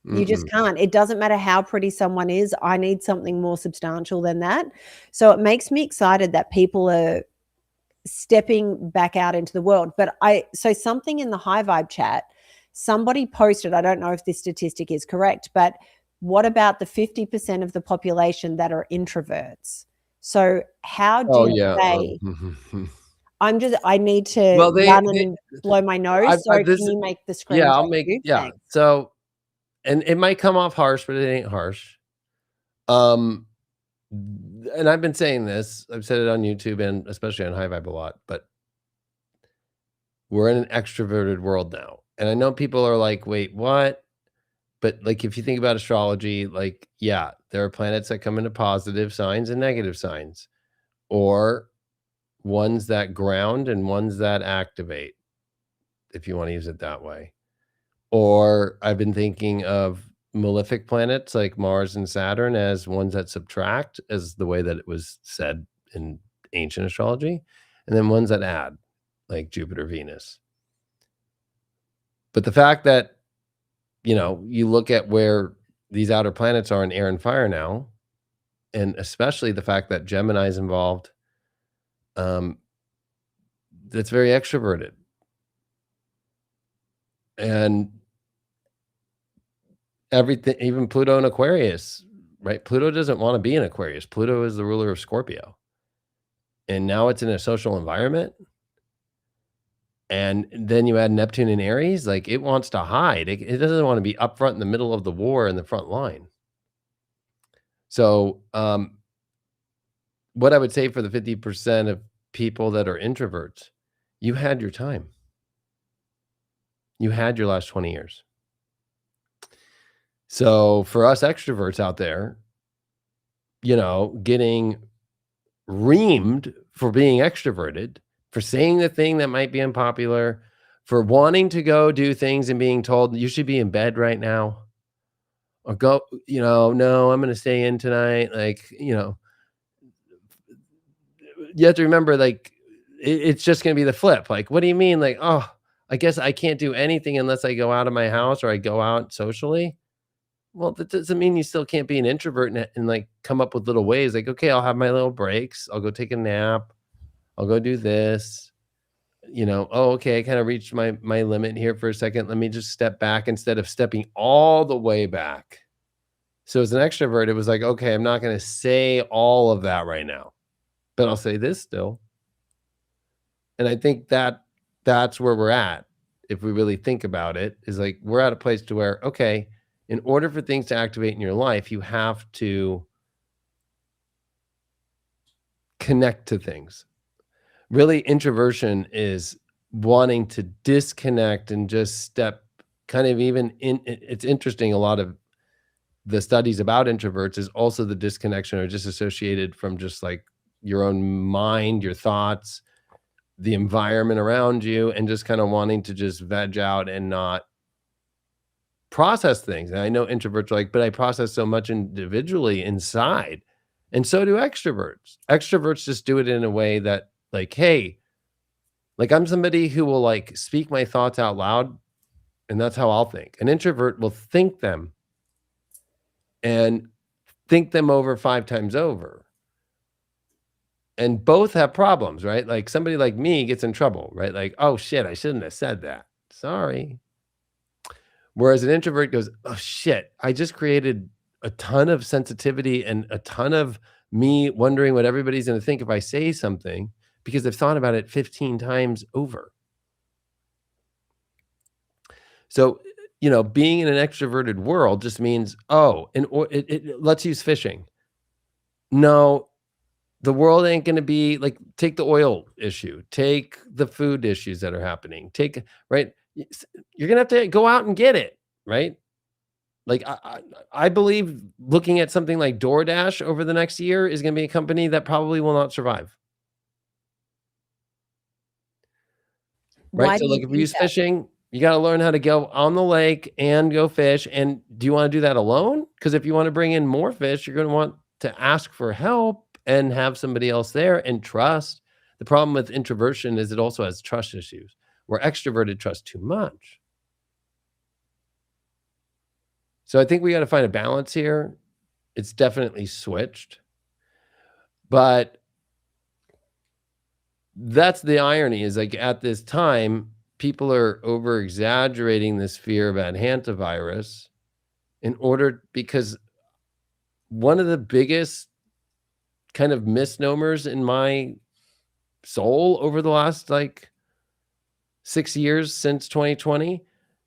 You just can't. It doesn't matter how pretty someone is. I need something more substantial than that. So it makes me excited that people are stepping back out into the world. But so something in the High Vibe chat, somebody posted, I don't know if this statistic is correct, but what about the 50% of the population that are introverts? So how do they? I need to run and blow my nose. Can you make the screen? Yeah, I'll make. Yeah. Thanks. So, and it might come off harsh, but it ain't harsh. And I've been saying this. I've said it on YouTube and especially on High Vibe a lot. But we're in an extroverted world now, and I know people are like, "Wait, what?" But like, if you think about astrology, like, yeah, there are planets that come into positive signs and negative signs, or ones that ground and ones that activate, if you want to use it that way. Or I've been thinking of malefic planets like Mars and Saturn as ones that subtract, as the way that it was said in ancient astrology, and then ones that add, like Jupiter, Venus. But the fact that, you look at where these outer planets are in air and fire now, and especially the fact that Gemini is involved, um, that's very extroverted. And everything, even Pluto in Aquarius, right? Pluto doesn't want to be in Aquarius. Pluto is the ruler of Scorpio. And now it's in a social environment. And then you add Neptune in Aries, like it wants to hide. It doesn't want to be up front in the middle of the war in the front line. So, what I would say for the 50% of people that are introverts, you had your time. You had your last 20 years. So for us extroverts out there, getting reamed for being extroverted, for saying the thing that might be unpopular, for wanting to go do things and being told you should be in bed right now, or go, no, I'm going to stay in tonight. Like, you have to remember, like, it's just going to be the flip. Like, what do you mean? Like, oh, I guess I can't do anything unless I go out of my house or I go out socially. Well, that doesn't mean you still can't be an introvert and like come up with little ways. Like, okay, I'll have my little breaks. I'll go take a nap. I'll go do this. Oh, okay, I kind of reached my limit here for a second. Let me just step back instead of stepping all the way back. So as an extrovert, it was like, okay, I'm not going to say all of that right now, but I'll say this still. And I think that's where we're at. If we really think about it, is like, we're at a place to where, okay, in order for things to activate in your life, you have to connect to things. Really, introversion is wanting to disconnect and just step kind of even in. It's interesting. A lot of the studies about introverts is also the disconnection or disassociated from just like your own mind, your thoughts, the environment around you, and just kind of wanting to just veg out and not process things. And I know introverts are like, but I process so much individually inside. And so do extroverts. Extroverts just do it in a way that, like, hey, like, I'm somebody who will like speak my thoughts out loud, and that's how I'll think. An introvert will think them and think them over 5 times over. And both have problems, right? Like, somebody like me gets in trouble, right? Like, oh shit, I shouldn't have said that. Sorry. Whereas an introvert goes, oh shit, I just created a ton of sensitivity and a ton of me wondering what everybody's going to think if I say something, because they've thought about it 15 times over. So, being in an extroverted world just means, let's use fishing. No, the world ain't going to be like, take the oil issue, take the food issues that are happening, right? You're going to have to go out and get it, right? Like, I believe looking at something like DoorDash over the next year is going to be a company that probably will not survive. Right? So, like, if we use fishing, you got to learn how to go on the lake and go fish. And do you want to do that alone? Because if you want to bring in more fish, you're going to want to ask for help and have somebody else there and trust. The problem with introversion is it also has trust issues, where extroverted trust too much. So I think we got to find a balance here. It's definitely switched. But that's the irony, is like, at this time, people are over exaggerating this fear about hantavirus because one of the biggest kind of misnomers in my soul over the last like 6 years since 2020,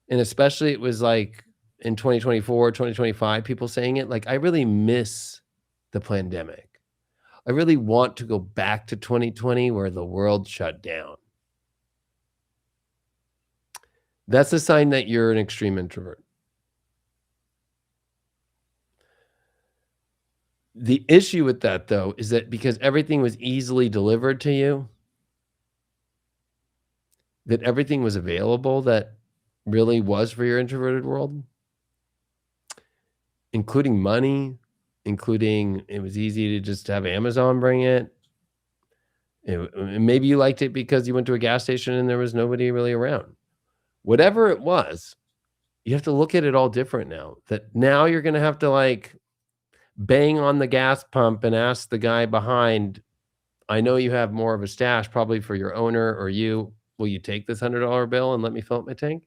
and especially it was like in 2024, 2025, people saying it, like, I really miss the pandemic. I really want to go back to 2020 where the world shut down. That's a sign that you're an extreme introvert. The issue with that, though, is that because everything was easily delivered to you, that everything was available that really was for your introverted world, including money, including it was easy to just have Amazon bring it. And maybe you liked it because you went to a gas station and there was nobody really around. Whatever it was, you have to look at it all different now. That now you're gonna have to, like, bang on the gas pump and ask the guy behind, "I know you have more of a stash probably for your owner or you. Will you take this $100 bill and let me fill up my tank?"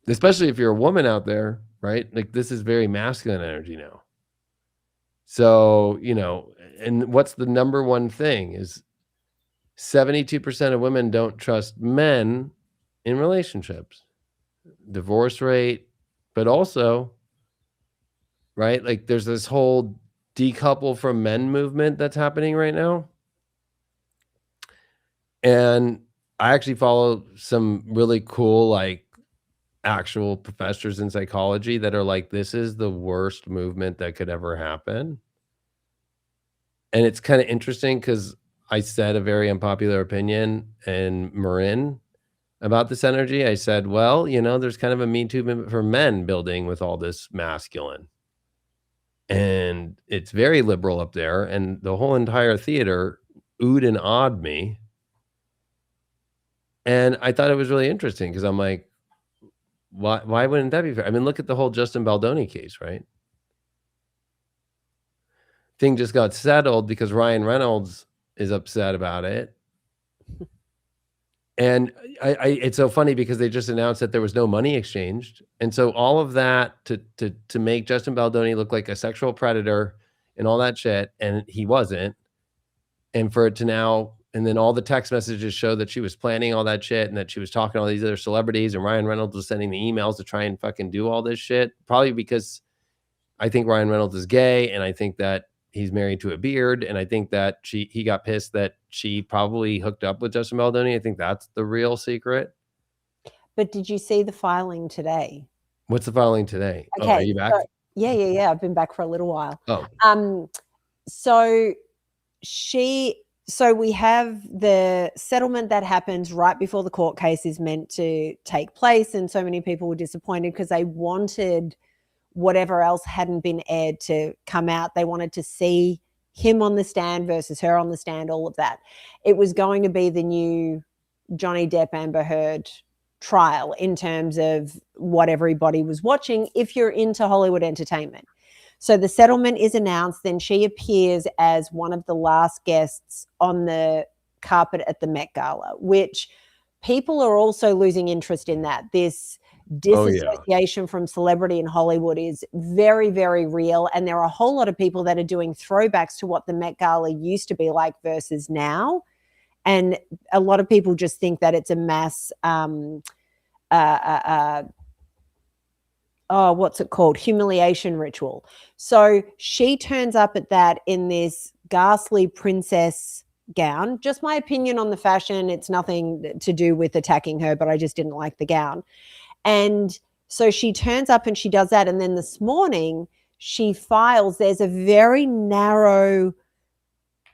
Especially if you're a woman out there, right? Like, this is very masculine energy now. So, and what's the number one thing is 72% of women don't trust men in relationships. Divorce rate, but also, right? Like, there's this whole decouple from men movement that's happening right now. And I actually follow some really cool, like, actual professors in psychology that are like, this is the worst movement that could ever happen. And it's kind of interesting because I said a very unpopular opinion in Marin about this energy. I said, well, there's kind of a Me Too movement for men building with all this masculine. And it's very liberal up there. And the whole entire theater oohed and awed me. And I thought it was really interesting because I'm like, why wouldn't that be fair? I mean, look at the whole Justin Baldoni case, right? Thing just got settled because Ryan Reynolds is upset about it. And it's so funny because they just announced that there was no money exchanged. And so all of that to make Justin Baldoni look like a sexual predator and all that shit, and he wasn't. And for it to now, and then all the text messages show that she was planning all that shit and that she was talking to all these other celebrities, and Ryan Reynolds was sending the emails to try and fucking do all this shit. Probably because I think Ryan Reynolds is gay, and I think that he's married to a beard, and I think that he got pissed that she probably hooked up with Justin Baldoni. I think that's the real secret. But did you see the filing today? What's the filing today? Okay, Oh, are you back? Yeah. I've been back for a little while. Oh. So we have the settlement that happens right before the court case is meant to take place, and so many people were disappointed because they wanted whatever else hadn't been aired to come out. They wanted to see him on the stand versus her on the stand, all of that. It was going to be the new Johnny Depp Amber Heard trial in terms of what everybody was watching if you're into Hollywood entertainment. So the settlement is announced, then she appears as one of the last guests on the carpet at the Met Gala, which people are also losing interest in that. This disassociation from celebrity in Hollywood is very, very real. And there are a whole lot of people that are doing throwbacks to what the Met Gala used to be like versus now. And a lot of people just think that it's a mass, what's it called? Humiliation ritual. So she turns up at that in this ghastly princess gown. Just my opinion on the fashion. It's nothing to do with attacking her, but I just didn't like the gown. And so she turns up and she does that. And then this morning she files, there's a very narrow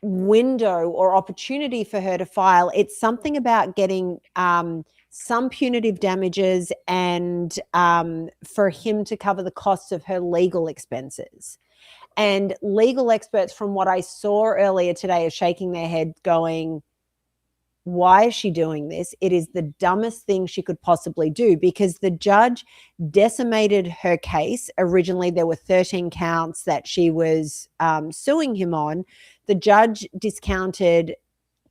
window or opportunity for her to file. It's something about getting some punitive damages and for him to cover the costs of her legal expenses. And legal experts, from what I saw earlier today, are shaking their head going, why is she doing this? It is the dumbest thing she could possibly do, because the judge decimated her case. Originally, there were 13 counts that she was suing him on. The judge discounted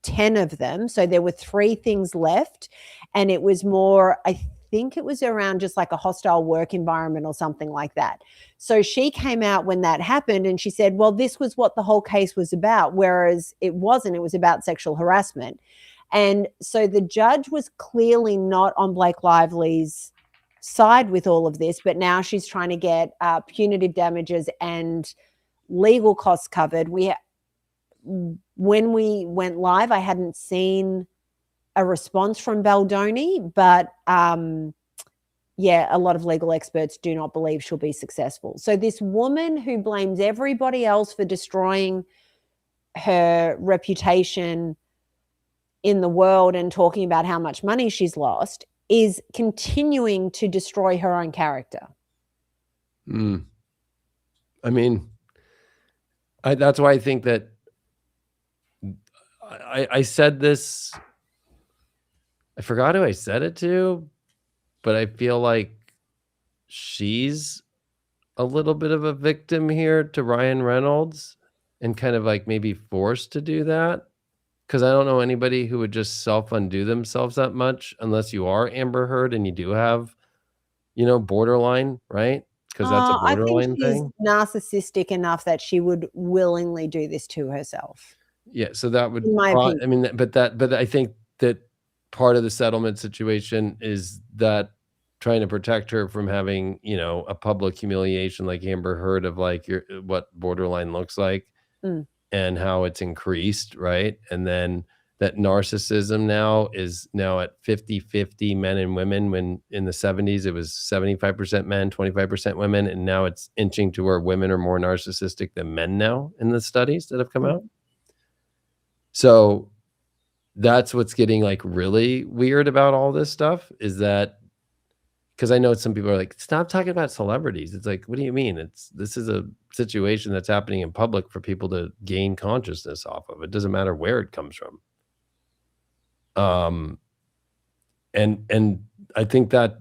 10 of them. So there were 3 things left. And it was more, I think it was around just like a hostile work environment or something like that. So she came out when that happened and she said, well, this was what the whole case was about, whereas it wasn't. It was about sexual harassment. And so the judge was clearly not on Blake Lively's side with all of this, but now she's trying to get punitive damages and legal costs covered. When we went live, I hadn't seen a response from Baldoni, but yeah, a lot of legal experts do not believe she'll be successful. So this woman who blames everybody else for destroying her reputation in the world and talking about how much money she's lost is continuing to destroy her own character. I mean, that's why I think that I said this, I forgot who I said it to, but I feel like she's a little bit of a victim here to Ryan Reynolds and kind of like maybe forced to do that. Because I don't know anybody who would just self-undo themselves that much unless you are Amber Heard and you do have, borderline, right? Because that's a I think borderline she's thing. narcissistic enough that she would willingly do this to herself, Yeah, so that would in my opinion. I mean, but I think that part of the settlement situation is that trying to protect her from having, a public humiliation like Amber Heard of like what borderline looks like and how it's increased, right? And then that narcissism now is now at 50-50 men and women, when in the 70s it was 75% men, 25% women, and now it's inching to where women are more narcissistic than men now in the studies that have come out. So that's what's getting like really weird about all this stuff, is that because I know some people are like, stop talking about celebrities. It's like, what do you mean? This is a situation that's happening in public for people to gain consciousness off of. It doesn't matter where it comes from. And I think that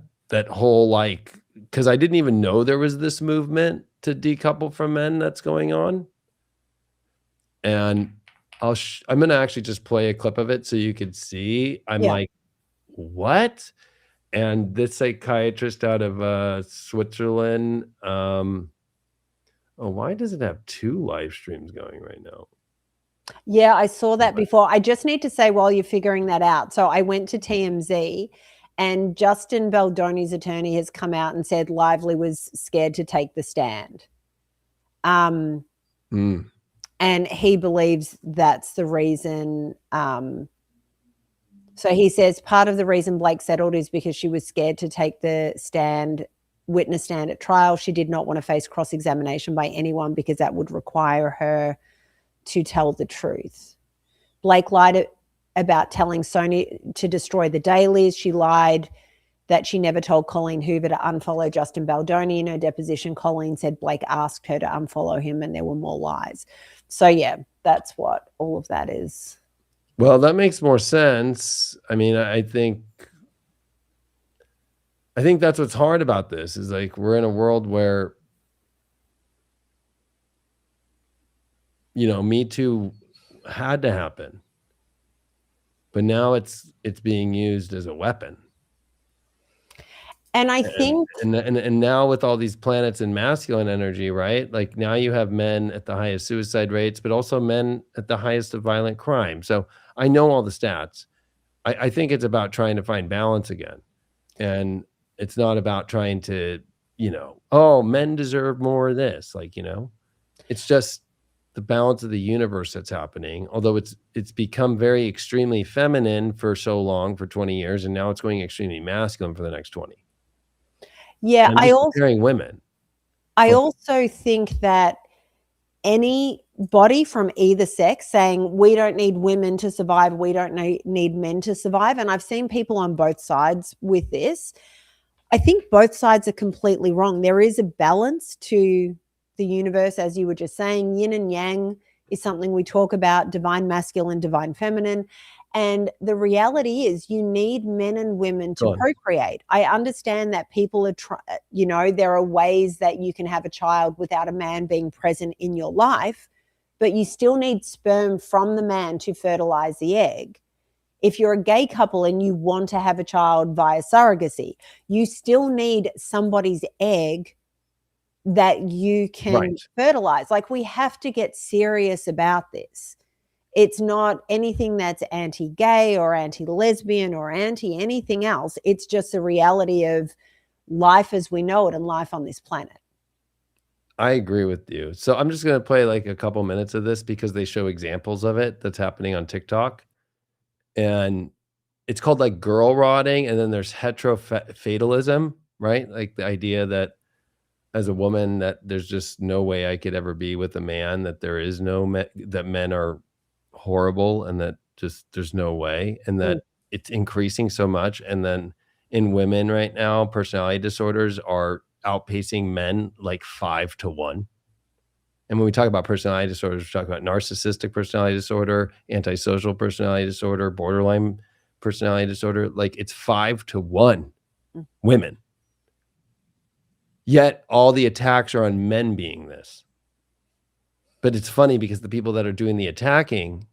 whole like, because I didn't even know there was this movement to decouple from men that's going on. And I'm gonna actually just play a clip of it so you could see. I'm like, what? And this psychiatrist out of Switzerland. Why does it have 2 live streams going right now? Yeah, I saw that before. I just need to say while you're figuring that out. So I went to TMZ and Justin Baldoni's attorney has come out and said Lively was scared to take the stand. And he believes that's the reason. So he says part of the reason Blake settled is because she was scared to take the witness stand at trial. She did not want to face cross-examination by anyone because that would require her to tell the truth. Blake lied about telling Sony to destroy the dailies. She lied that she never told Colleen Hoover to unfollow Justin Baldoni. In her deposition, Colleen said Blake asked her to unfollow him and there were more lies. So yeah, that's what all of that is. Well, that makes more sense. I mean, I think that's what's hard about this, is like we're in a world where, Me Too had to happen, but now it's being used as a weapon. And I think and now with all these planets in masculine energy, right? Like now you have men at the highest suicide rates, but also men at the highest of violent crime. So I know all the stats. I think it's about trying to find balance again. And it's not about trying to, men deserve more of this. Like, it's just the balance of the universe that's happening. Although it's become very extremely feminine for so long, for 20 years, and now it's going extremely masculine for the next 20. Yeah, I also think that anybody from either sex saying we don't need women to survive, we don't need men to survive, and I've seen people on both sides with this. I think both sides are completely wrong. There is a balance to the universe, as you were just saying. Yin and yang is something we talk about, divine masculine, divine feminine. And the reality is you need men and women to procreate. I understand that people are there are ways that you can have a child without a man being present in your life, but you still need sperm from the man to fertilize the egg. If you're a gay couple and you want to have a child via surrogacy, you still need somebody's egg that you can fertilize. Like, we have to get serious about this. It's not anything that's anti-gay or anti-lesbian or anti-anything else. It's just the reality of life as we know it and life on this planet. I agree with you. So I'm just going to play like a couple minutes of this because they show examples of it that's happening on TikTok. And it's called like girl rotting, and then there's heterofatalism, right? Like the idea that as a woman that there's just no way I could ever be with a man, that there is no that men are horrible, and that just there's no way, and that it's increasing so much. And then in women right now, personality disorders are outpacing men like 5 to 1. And when we talk about personality disorders, we're talking about narcissistic personality disorder, antisocial personality disorder, borderline personality disorder. Like it's 5 to 1 women. Yet all the attacks are on men being this. But it's funny because the people that are doing the attacking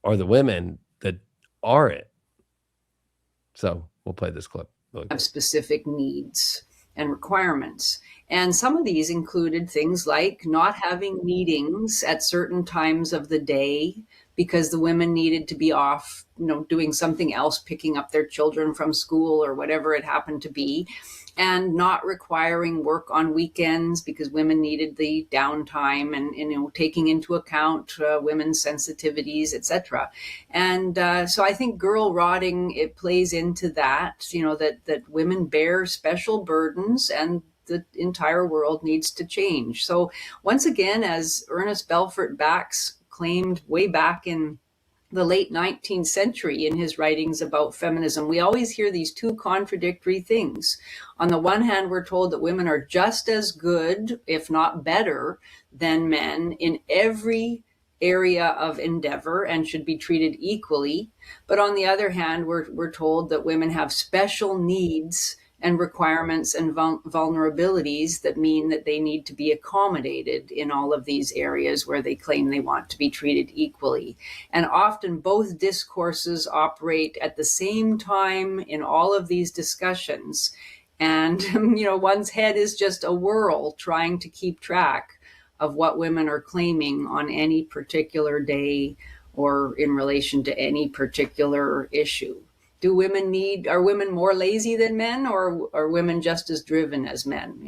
are the women that are it. So we'll play this clip. Really have specific needs and requirements. And some of these included things like not having meetings at certain times of the day because the women needed to be off, doing something else, picking up their children from school or whatever it happened to be, and not requiring work on weekends because women needed the downtime and taking into account women's sensitivities, etc. And so I think girl rotting, it plays into that, that women bear special burdens and the entire world needs to change. So once again, as Ernest Belfort Bax claimed way back in the late 19th century in his writings about feminism, we always hear these two contradictory things. On the one hand, we're told that women are just as good, if not better, than men in every area of endeavor and should be treated equally. But on the other hand, we're told that women have special needs and requirements and vulnerabilities that mean that they need to be accommodated in all of these areas where they claim they want to be treated equally. And often both discourses operate at the same time in all of these discussions. And, one's head is just a whirl trying to keep track of what women are claiming on any particular day or in relation to any particular issue. Are women more lazy than men, or are women just as driven as men?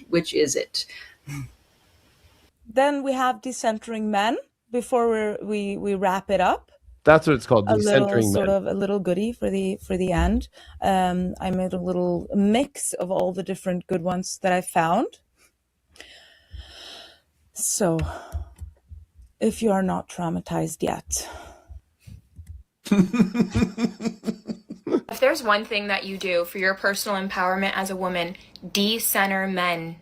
Which is it? Then we have decentering men before we wrap it up. That's what it's called, decentering men. A little goodie for the end. I made a little mix of all the different good ones that I found. So, if you are not traumatized yet. If there's one thing that you do for your personal empowerment as a woman, de-center men.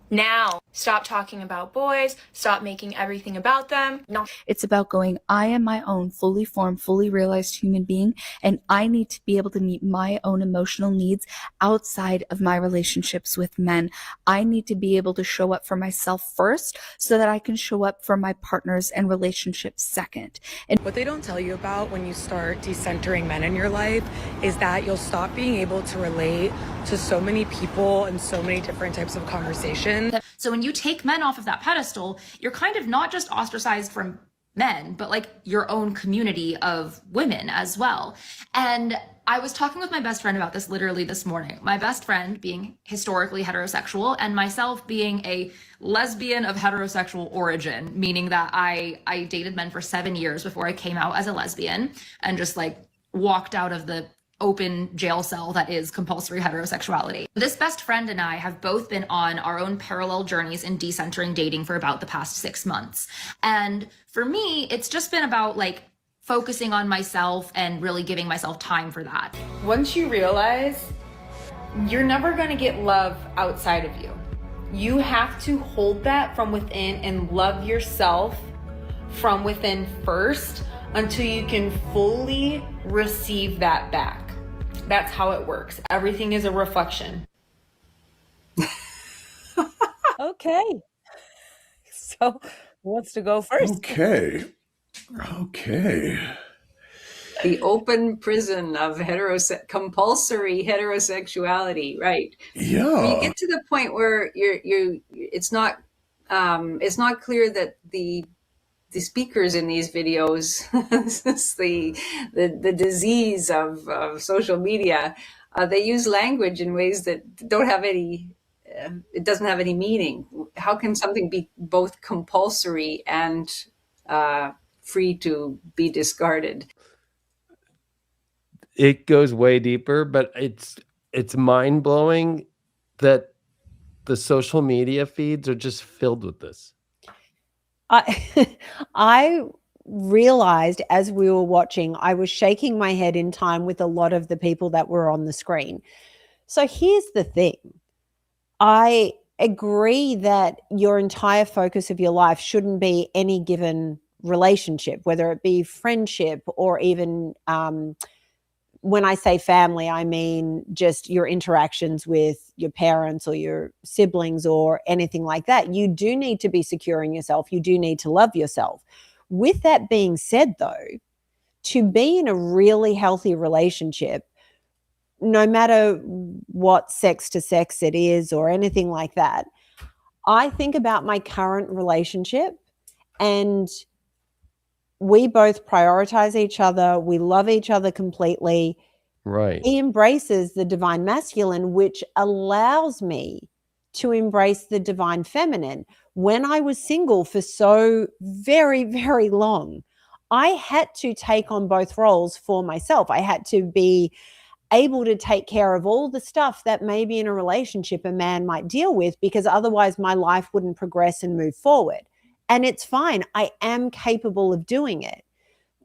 Now, stop talking about boys, stop making everything about them. No. It's about going, I am my own fully formed, fully realized human being, and I need to be able to meet my own emotional needs outside of my relationships with men. I need to be able to show up for myself first so that I can show up for my partners and relationships second. And what they don't tell you about when you start decentering men in your life is that you'll stop being able to relate to so many people and so many different types of conversation. So when you take men off of that pedestal, you're kind of not just ostracized from men, but like your own community of women as well. And I was talking with my best friend about this literally this morning. My best friend being historically heterosexual and myself being a lesbian of heterosexual origin, meaning that I dated men for 7 years before I came out as a lesbian and just like walked out of the open jail cell that is compulsory heterosexuality. This best friend and I have both been on our own parallel journeys in decentering dating for about the past 6 months. And for me, it's just been about like focusing on myself and really giving myself time for that. Once you realize you're never going to get love outside of you, you have to hold that from within and love yourself from within first until you can fully receive that back. That's how it works. Everything is a reflection. Okay. So, who wants to go first? Okay. The open prison of compulsory heterosexuality, right? Yeah. When you get to the point where it's not clear that the speakers in these videos, this is the disease of social media. They use language in ways that don't have any. It doesn't have any meaning. How can something be both compulsory and free to be discarded? it goes way deeper, but it's mind-blowing that the social media feeds are just filled with this. I realized as we were watching, I was shaking my head in time with a lot of the people that were on the screen. So here's the thing. I agree that your entire focus of your life shouldn't be any given relationship, whether it be friendship or even when I say family, I mean just your interactions with your parents or your siblings or anything like that. You do need to be secure in yourself. You do need to love yourself. With that being said, though, to be in a really healthy relationship, no matter what sex to sex it is or anything like that, I think about my current relationship and we both prioritize each other. We love each other completely. Right. He embraces the divine masculine, which allows me to embrace the divine feminine. When I was single for so very, very long, I had to take on both roles for myself. I had to be able to take care of all the stuff that maybe in a relationship a man might deal with, because otherwise my life wouldn't progress and move forward. And it's fine. I am capable of doing it.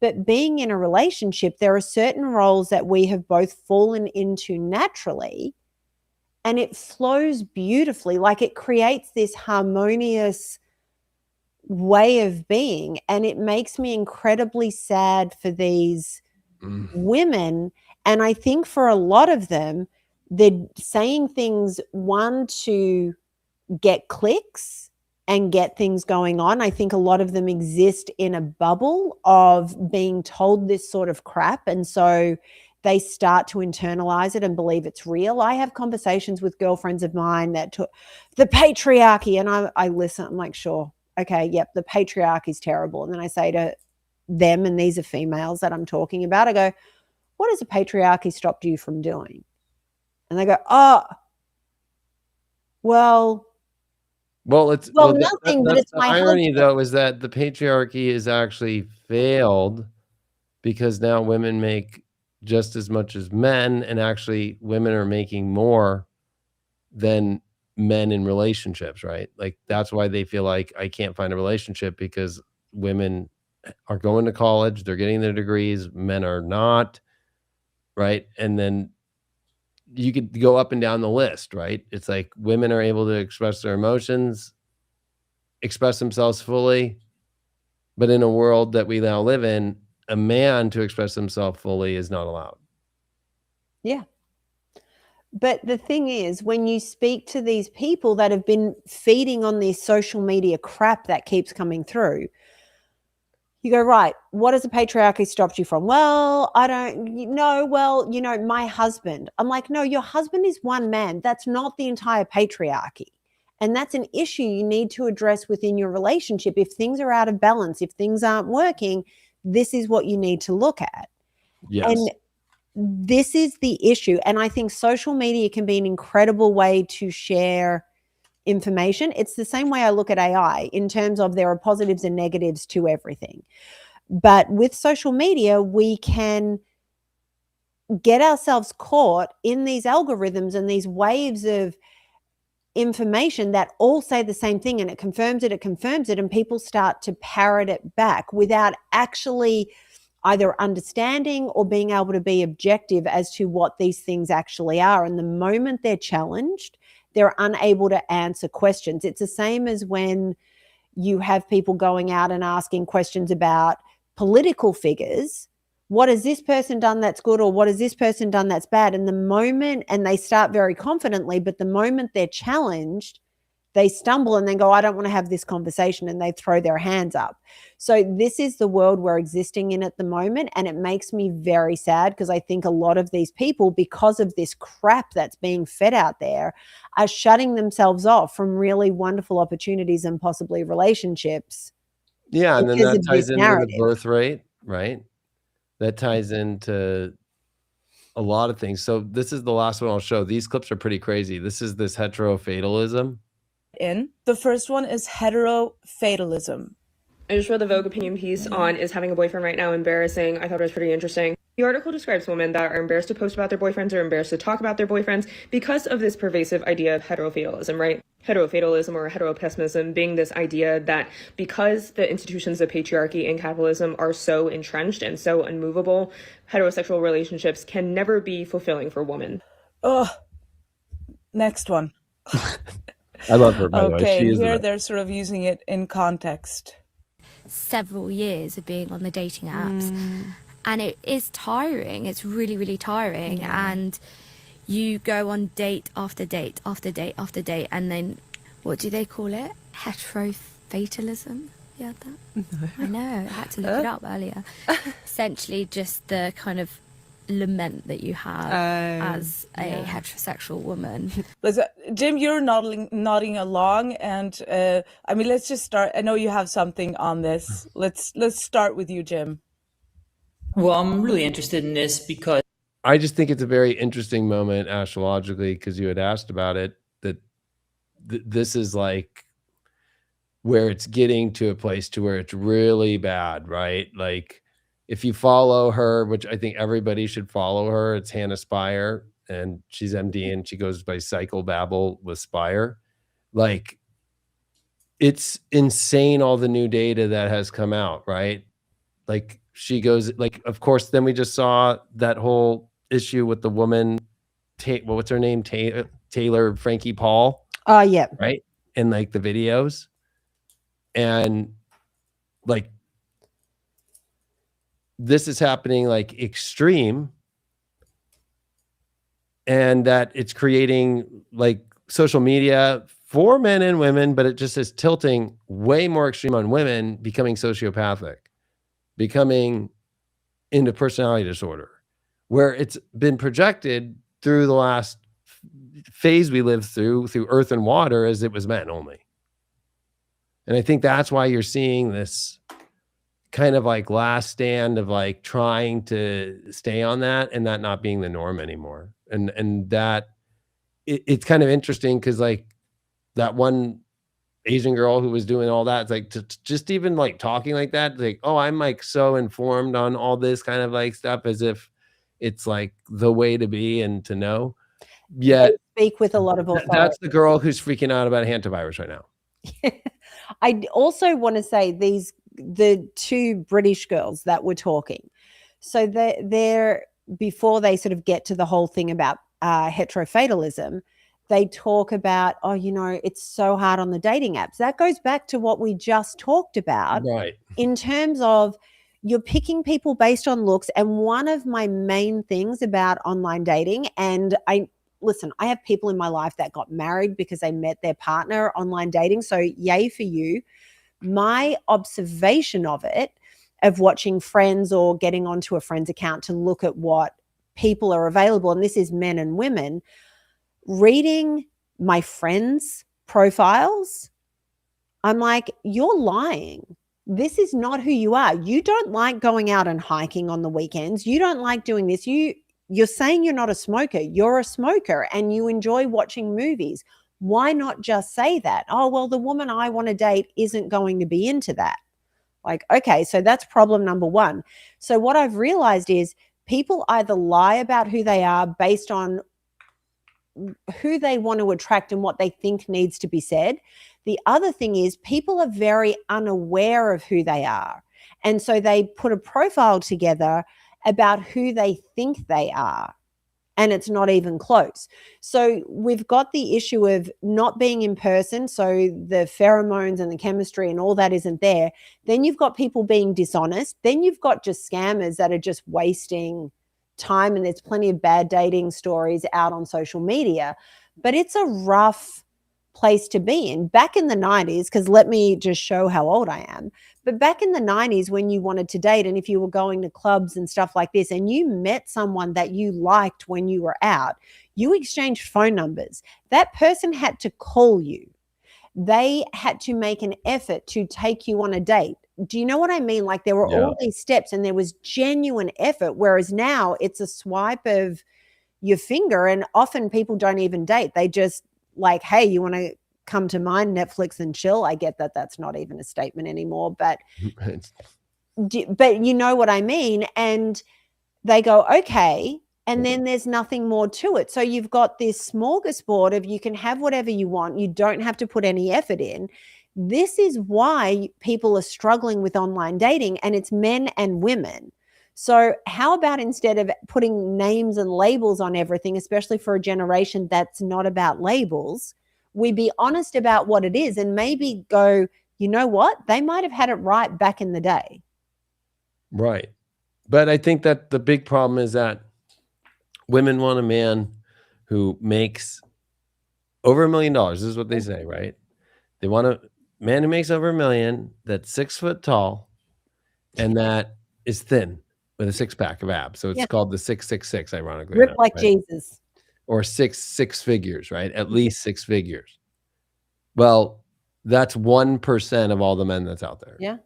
But being in a relationship, there are certain roles that we have both fallen into naturally, and it flows beautifully. Like it creates this harmonious way of being. And it makes me incredibly sad for these women. And I think for a lot of them, they're saying things, one, to get clicks and get things going on. I think a lot of them exist in a bubble of being told this sort of crap. And so they start to internalize it and believe it's real. I have conversations with girlfriends of mine that took the patriarchy, and I listen. I'm like, sure. Okay. Yep. The patriarchy is terrible. And then I say to them, and these are females that I'm talking about, I go, what has the patriarchy stopped you from doing? And they go, oh, well, nothing, but it's the my irony, husband. though, is that the patriarchy is actually failed because now women make just as much as men, and actually women are making more than men in relationships, right? Like that's why they feel like I can't find a relationship, because women are going to college, they're getting their degrees, men are not, right? And then you could go up and down the list, right? It's like women are able to express their emotions, express themselves fully, but in a world that we now live in, a man to express himself fully is not allowed. Yeah. But the thing is, when you speak to these people that have been feeding on this social media crap that keeps coming through, you go, right, what has the patriarchy stopped you from? Well, I don't know. Well, my husband. I'm like, no, your husband is one man. That's not the entire patriarchy. And that's an issue you need to address within your relationship. If things are out of balance, if things aren't working, this is what you need to look at. Yes. And this is the issue. And I think social media can be an incredible way to share information. It's the same way I look at AI in terms of there are positives and negatives to everything. But with social media, we can get ourselves caught in these algorithms and these waves of information that all say the same thing, and it confirms it, and people start to parrot it back without actually either understanding or being able to be objective as to what these things actually are. And the moment they're challenged, they're unable to answer questions. It's the same as when you have people going out and asking questions about political figures. What has this person done that's good, or what has this person done that's bad? And the moment, and they start very confidently, but the moment they're challenged, they stumble and then go, I don't want to have this conversation, and they throw their hands up. So this is the world we're existing in at the moment, and it makes me very sad, because I think a lot of these people, because of this crap that's being fed out there, are shutting themselves off from really wonderful opportunities and possibly relationships. Yeah, and then because that of ties this into narrative. the birth rate, right? That ties into a lot of things. So this is the last one I'll show. These clips are pretty crazy. This is this heterofatalism. The first one is heterofatalism. I just read the Vogue opinion piece on Is Having a Boyfriend Right Now Embarrassing? I thought it was pretty interesting. The article describes women that are embarrassed to post about their boyfriends or embarrassed to talk about their boyfriends because of this pervasive idea of heterofatalism, right? Heterofatalism or heteropessimism being this idea that because the institutions of patriarchy and capitalism are so entrenched and so unmovable, heterosexual relationships can never be fulfilling for women. Oh, next one. I love her, by the way. Okay, She is here the they're sort of using it in context. Several years of being on the dating apps, and it is tiring. It's really, really tiring. And you go on date after date after date after date, and then what do they call it? Heterofatalism. Yeah, that. I know. I had to look it up earlier. Essentially, just the kind of lament that you have as a heterosexual woman. Jim, you're nodding along, and I mean, let's just start. I know you have something on this. Let's start with you, Jim. Well, I'm really interested in this because I just think it's a very interesting moment astrologically, because you had asked about it, that this is like where it's getting to a place to where it's really bad, right? Like if you follow her, which I think everybody should follow her, it's Hannah Spire, and she's MD and she goes by Cycle Babble with Spire. Like it's insane, all the new data that has come out, right? Like she goes, like, of course, then we just saw that whole issue with the woman, what's her name? Taylor Frankie Paul. Oh, yeah. Right. And like the videos. And like, this is happening like extreme. And that it's creating like social media for men and women, but it just is tilting way more extreme on women, becoming sociopathic, becoming into personality disorder, where it's been projected through the last phase we lived through earth and water, as it was men only. And I think that's why you're seeing this kind of like last stand of like trying to stay on that and that not being the norm anymore. And that it's kind of interesting because like that one Asian girl who was doing all that, it's like just even like talking like that, like, oh, I'm like so informed on all this kind of like stuff, as if it's like the way to be and to know. Yet they speak with a lot of authority. That's the girl who's freaking out about hantavirus right now. I also want to say the two British girls that were talking. So they're before they sort of get to the whole thing about heterofatalism, they talk about, oh, you know, it's so hard on the dating apps. That goes back to what we just talked about, right? In terms of you're picking people based on looks. And one of my main things about online dating, and I have people in my life that got married because they met their partner online dating. So yay for you. My observation of it, of watching friends or getting onto a friend's account to look at what people are available, and this is men and women, reading my friends' profiles, I'm like, you're lying. This is not who you are. You don't like going out and hiking on the weekends. You don't like doing this. You're saying you're not a smoker. You're a smoker and you enjoy watching movies. Why not just say that? Oh, well, the woman I want to date isn't going to be into that. Like, okay, so that's problem number one. So what I've realized is people either lie about who they are based on who they want to attract and what they think needs to be said. The other thing is people are very unaware of who they are. And so they put a profile together about who they think they are. And it's not even close. So we've got the issue of not being in person. So the pheromones and the chemistry and all that isn't there. Then you've got people being dishonest. Then you've got just scammers that are just wasting time. And there's plenty of bad dating stories out on social media. But it's a rough place to be in. Back in the 90s, because let me just show how old I am. But back in the 90s, when you wanted to date, and if you were going to clubs and stuff like this, and you met someone that you liked when you were out, you exchanged phone numbers. That person had to call you. They had to make an effort to take you on a date. Do you know what I mean? Like there were all these steps and there was genuine effort. Whereas now it's a swipe of your finger, and often people don't even date. They just like, hey, you want to come to mine, Netflix and chill. I get that that's not even a statement anymore, but you know what I mean? And they go, okay, and then there's nothing more to it. So you've got this smorgasbord of you can have whatever you want. You don't have to put any effort in. This is why people are struggling with online dating, and it's men and women. So how about instead of putting names and labels on everything, especially for a generation that's not about labels, we be honest about what it is and maybe go, you know what? They might have had it right back in the day. Right. But I think that the big problem is that women want a man who makes over $1 million. This is what they say, right? They want a man who makes over $1 million, that's 6 foot tall, and that is thin with a six-pack of abs. So it's called the 666, ironically. Rip like Jesus. Or six figures, right? At least 6 figures. Well, that's 1% of all the men that's out there. Yeah.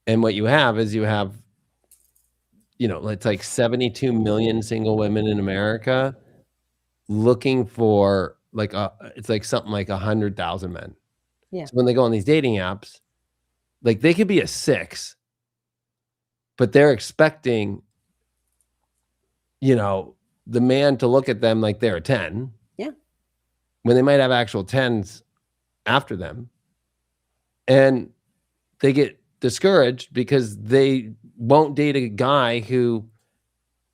And what you have is it's like 72 million single women in America looking for it's like something like 100,000 men. Yeah. So when they go on these dating apps, like they could be a 6, but they're expecting, the man to look at them like they're a 10. Yeah. When they might have actual 10s after them. And they get discouraged because they won't date a guy who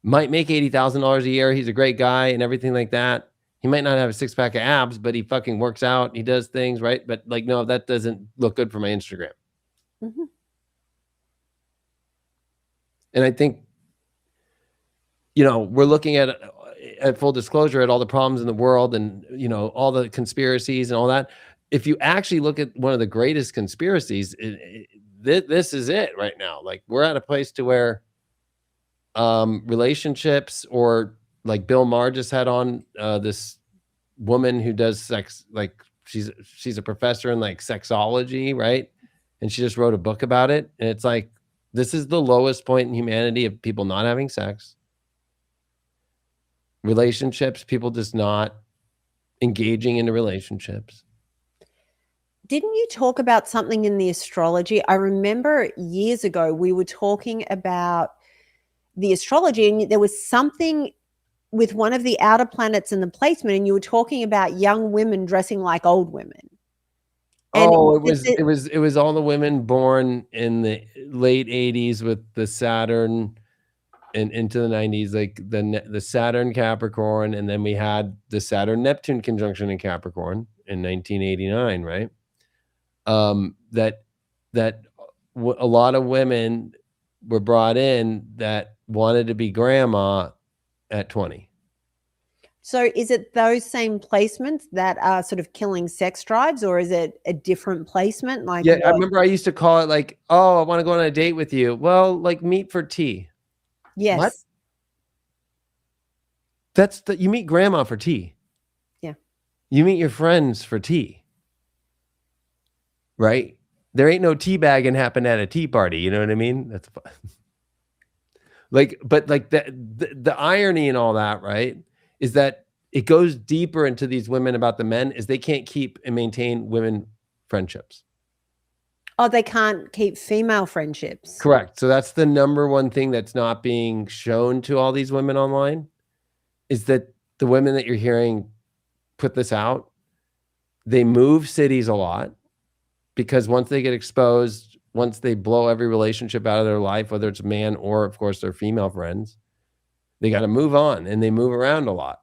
might make $80,000 a year. He's a great guy and everything like that. He might not have a 6-pack of abs, but he fucking works out. He does things, right? But no, that doesn't look good for my Instagram. Mm-hmm. And I think, we're looking at full disclosure at all the problems in the world and, all the conspiracies and all that. If you actually look at one of the greatest conspiracies, this is it right now. Like we're at a place to where relationships, or like Bill Maher just had on this woman who does sex, like she's a professor in like sexology, right? And she just wrote a book about it. And it's like, this is the lowest point in humanity of people not having sex. Relationships, people just not engaging into relationships. Didn't you talk about something in the astrology? I remember years ago we were talking about the astrology, and there was something with one of the outer planets in the placement, and you were talking about young women dressing like old women. And it was all the women born in the late 80s with the Saturn and into the 90s, like the Saturn Capricorn, and then we had the Saturn Neptune conjunction in Capricorn in 1989, right? That a lot of women were brought in that wanted to be grandma at 20. So is it those same placements that are sort of killing sex drives, or is it a different placement? Like, yeah, I remember I used to call it like, oh, I want to go on a date with you. Well, like meet for tea. Yes. What? You meet grandma for tea. Yeah. You meet your friends for tea. Right? There ain't no tea bagging happen at a tea party. You know what I mean? That's fun. But the irony in all that, right, is that it goes deeper into these women about the men, is they can't keep and maintain women friendships. Oh, they can't keep female friendships. Correct. So that's the number one thing that's not being shown to all these women online, is that the women that you're hearing put this out, they move cities a lot, because once they get exposed, once they blow every relationship out of their life, whether it's a man or, of course, their female friends, they got to move on, and they move around a lot.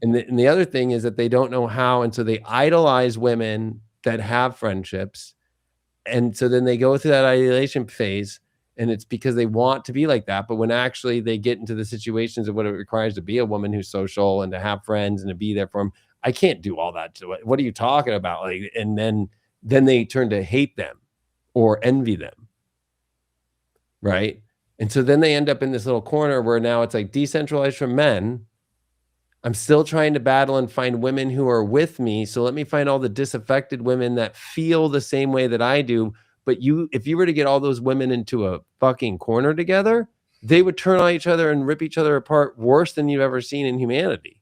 And the other thing is that they don't know how, and so they idolize women that have friendships. And so then they go through that ideation phase, and it's because they want to be like that. But when actually they get into the situations of what it requires to be a woman who's social and to have friends and to be there for them, I can't do all that. What are you talking about? Like, and then they turn to hate them or envy them. Right. And so then they end up in this little corner where now it's like decentralized from men. I'm still trying to battle and find women who are with me. So let me find all the disaffected women that feel the same way that I do. But if you were to get all those women into a fucking corner together, they would turn on each other and rip each other apart worse than you've ever seen in humanity.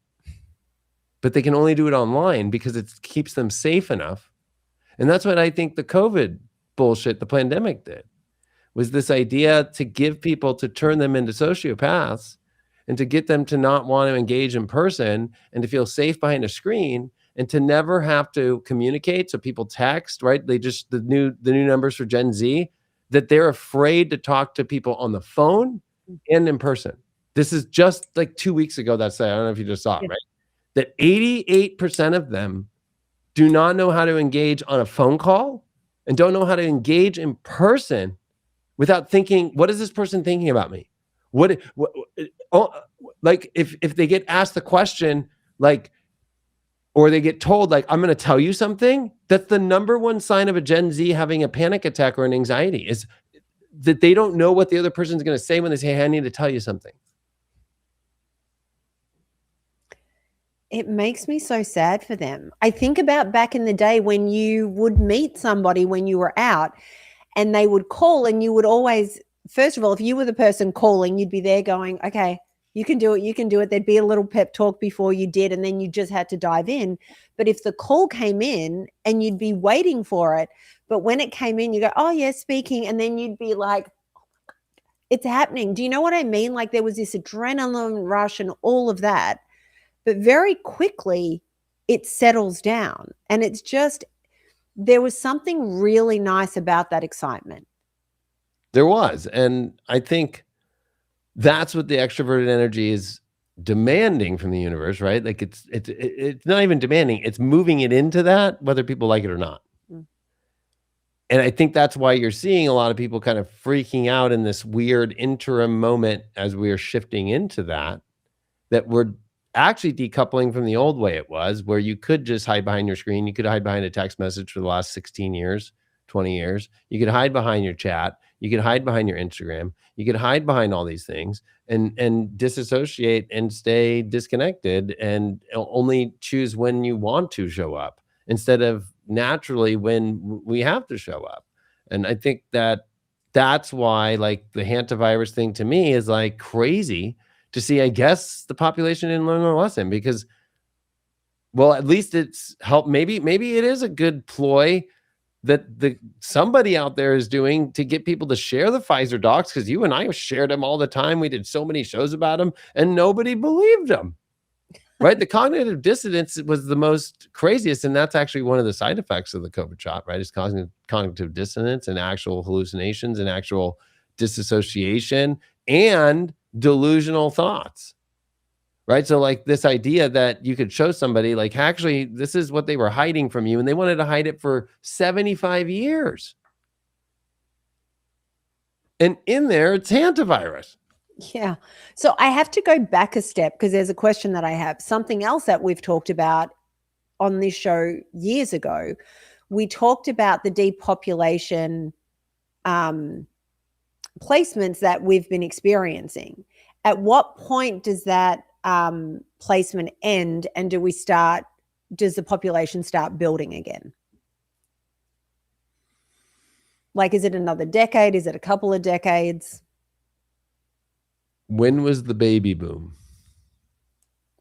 But they can only do it online because it keeps them safe enough. And that's what I think the COVID bullshit, the pandemic did, was this idea to give people, to turn them into sociopaths and to get them to not want to engage in person and to feel safe behind a screen and to never have to communicate. So people text, right? They just, the new numbers for Gen Z, that they're afraid to talk to people on the phone and in person. This is just like 2 weeks ago. I don't know if you just saw it, right? That 88% of them do not know how to engage on a phone call and don't know how to engage in person without thinking, what is this person thinking about me? Like if they get asked the question, like, or they get told, like, I'm going to tell you something, that's the number one sign of a Gen Z having a panic attack or an anxiety, is that they don't know what the other person's going to say when they say, hey, I need to tell you something. It makes me so sad for them. I think about back in the day when you would meet somebody when you were out and they would call, and you would always, first of all, if you were the person calling, you'd be there going, okay, you can do it, you can do it. There'd be a little pep talk before you did, and then you just had to dive in. But if the call came in and you'd be waiting for it, but when it came in, you go, oh yeah, speaking. And then you'd be like, it's happening. Do you know what I mean? Like there was this adrenaline rush and all of that. But very quickly, it settles down. And it's just, there was something really nice about that excitement. There was. And I think that's what the extroverted energy is demanding from the universe, right? Like it's not even demanding, it's moving it into that, whether people like it or not. And I think that's why you're seeing a lot of people kind of freaking out in this weird interim moment as we're shifting into that we're actually decoupling from the old way it was, where you could just hide behind your screen. You could hide behind a text message for the last 16 years, 20 years. You could hide behind your chat. You could hide behind your Instagram. You could hide behind all these things and disassociate and stay disconnected and only choose when you want to show up instead of naturally when we have to show up. And I think that's why, like, the hantavirus thing to me is like crazy to see. I guess the population didn't learn their lesson because, well, at least it's helped. Maybe it is a good ploy that somebody out there is doing to get people to share the Pfizer docs, because you and I shared them all the time. We did so many shows about them and nobody believed them, right? The cognitive dissonance was the most craziest, and that's actually one of the side effects of the COVID shot, right? Is cognitive dissonance and actual hallucinations and actual disassociation and delusional thoughts, right? So like this idea that you could show somebody, like, actually this is what they were hiding from you, and they wanted to hide it for 75 years. And in there, it's hantavirus. Yeah. So I have to go back a step because there's a question that I have. Something else that we've talked about on this show years ago, we talked about the depopulation placements that we've been experiencing. At what point does that placement end, and does the population start building again? Like, is it another decade? Is it a couple of decades? When was the baby boom?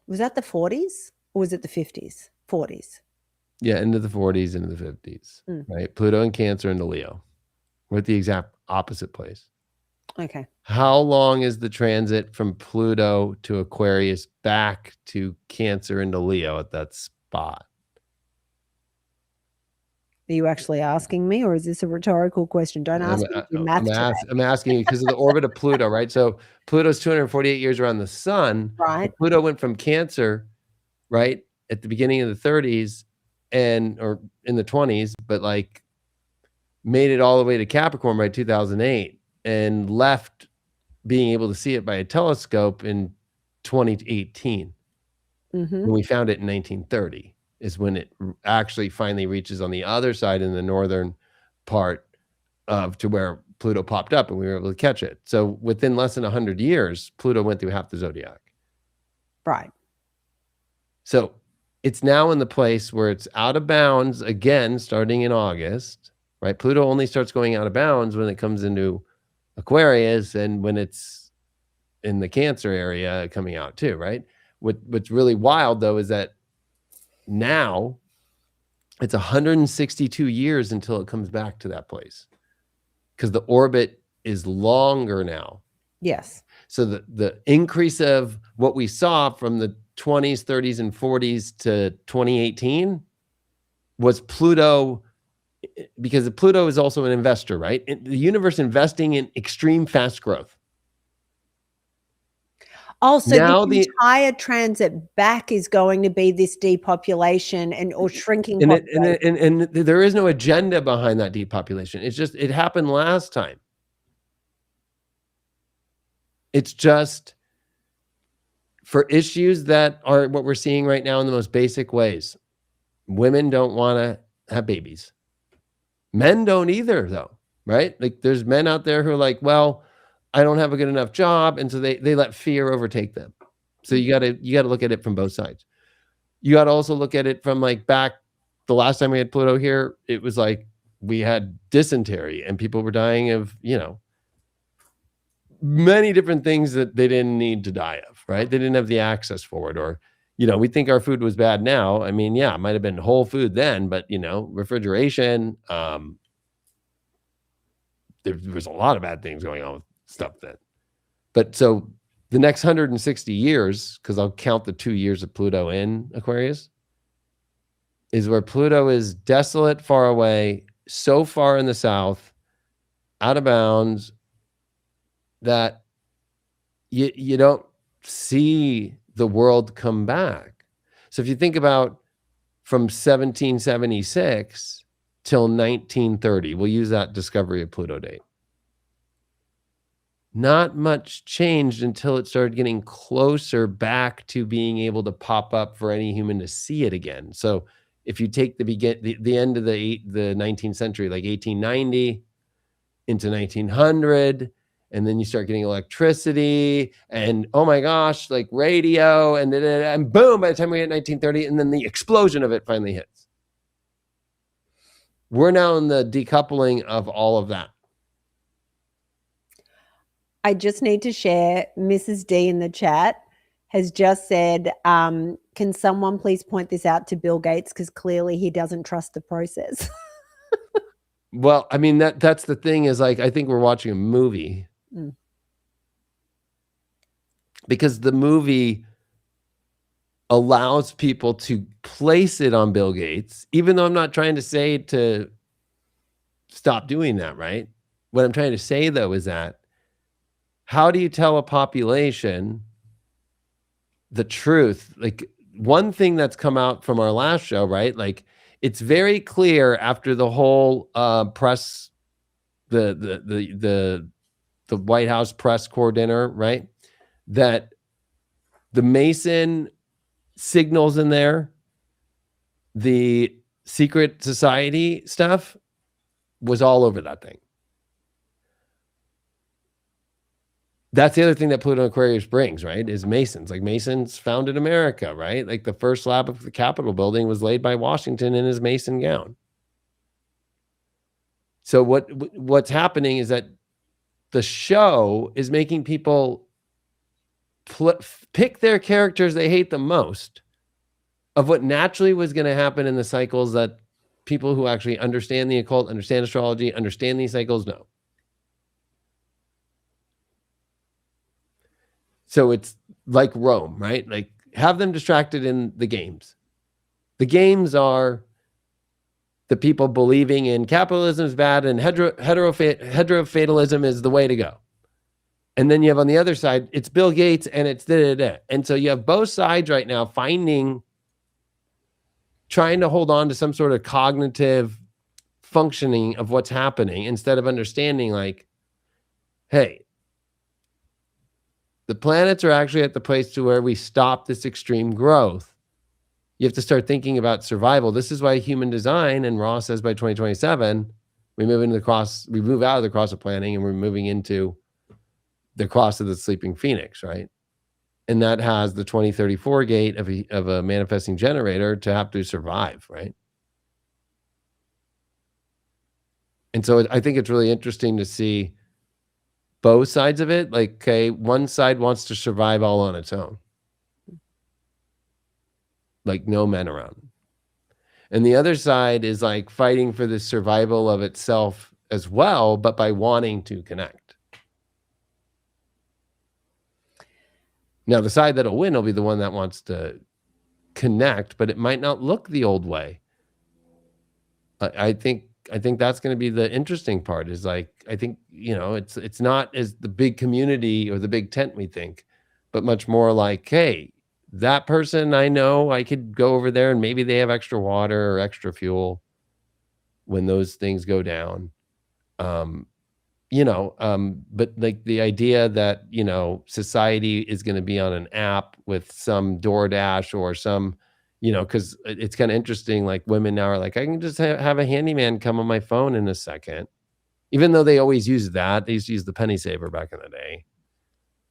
Was that the 40s or was it the 50s? 40s. Yeah, into the 40s, into the 50s, right? Pluto and Cancer into Leo. We're at the exact opposite place. Okay. How long is the transit from Pluto to Aquarius back to Cancer into Leo at that spot? Are you actually asking me, or is this a rhetorical question? Don't ask me to do math. I'm asking you because of the orbit of Pluto, right? So Pluto's 248 years around the sun. Right. Pluto went from Cancer, right, at the beginning of the 30s or in the 20s, but like made it all the way to Capricorn by 2008 and left being able to see it by a telescope in 2018. When we found it in 1930 is when it actually finally reaches on the other side in the northern part to where Pluto popped up and we were able to catch it. So within less than 100 years, Pluto went through half the zodiac. Right. So it's now in the place where it's out of bounds again, starting in August, right? Pluto only starts going out of bounds when it comes into Aquarius and when it's in the Cancer area coming out too, right? What's really wild though is that now it's 162 years until it comes back to that place, because the orbit is longer now. Yes. So the increase of what we saw from the 20s, 30s, and 40s to 2018 was Pluto, because Pluto is also an investor, right? The universe investing in extreme fast growth. Also, Now the entire transit back is going to be this depopulation or shrinking population. And there is no agenda behind that depopulation. It's just, it happened last time. It's just for issues that are what we're seeing right now in the most basic ways. Women don't want to have babies. Men don't either, though, right? Like there's men out there who are like, well, I don't have a good enough job, and so they let fear overtake them. So you got to look at it from both sides. You got to also look at it from like back the last time we had Pluto here, it was like we had dysentery and people were dying of, many different things that they didn't need to die of, right? They didn't have the access for it, or we think our food was bad now. I mean, yeah, it might have been whole food then, but refrigeration, there was a lot of bad things going on with stuff then. But so the next 160 years, because I'll count the 2 years of Pluto in Aquarius, is where Pluto is desolate, far away, so far in the south, out of bounds, that you don't see the world come back. So if you think about from 1776 till 1930, we'll use that discovery of Pluto date. Not much changed until it started getting closer back to being able to pop up for any human to see it again. So if you take the end of the 19th century, like 1890 into 1900, and then you start getting electricity and, oh my gosh, like radio, and boom, by the time we hit 1930, and then the explosion of it finally hits. We're now in the decoupling of all of that. I just need to share, Mrs. D in the chat has just said, can someone please point this out to Bill Gates, because clearly he doesn't trust the process. Well, I mean, that's the thing is, like, I think we're watching a movie. Because the movie allows people to place it on Bill Gates, even though I'm not trying to say to stop doing that, right? What I'm trying to say, though, is that how do you tell a population the truth? Like, one thing that's come out from our last show, right? Like, it's very clear after the whole press, the White House press corps dinner, right? That the Mason signals in there, the secret society stuff was all over that thing. That's the other thing that Pluto Aquarius brings, right? Is Masons. Like, Masons founded America, right? Like, the first slab of the Capitol building was laid by Washington in his Mason gown. So what's happening is that the show is making people pick their characters they hate the most of what naturally was going to happen in the cycles that people who actually understand the occult, understand astrology, understand these cycles know. So it's like Rome, right? Like, have them distracted in the games. The games are the people believing in capitalism is bad and heterofatalism is the way to go. And then you have on the other side, it's Bill Gates and it's da-da-da. And so you have both sides right now trying to hold on to some sort of cognitive functioning of what's happening instead of understanding, like, hey, the planets are actually at the place to where we stop this extreme growth. You have to start thinking about survival. This is why human design, and Ross says by 2027, we move out of the cross of planning and we're moving into the cross of the sleeping phoenix, right? And that has the 2034 gate of a manifesting generator to have to survive, right? And so I think it's really interesting to see both sides of it. Like, okay, one side wants to survive all on its own, like no men around. And the other side is like fighting for the survival of itself as well, but by wanting to connect. Now, the side that'll win will be the one that wants to connect, but it might not look the old way. I think that's going to be the interesting part. Is like, I think, it's not as the big community or the big tent we think, but much more like, hey, that person I know, I could go over there and maybe they have extra water or extra fuel when those things go down. But like the idea that, society is going to be on an app with some DoorDash or some, because it's kind of interesting. Like women now are like, I can just have a handyman come on my phone in a second, even though they always use that. They used to use the penny saver back in the day.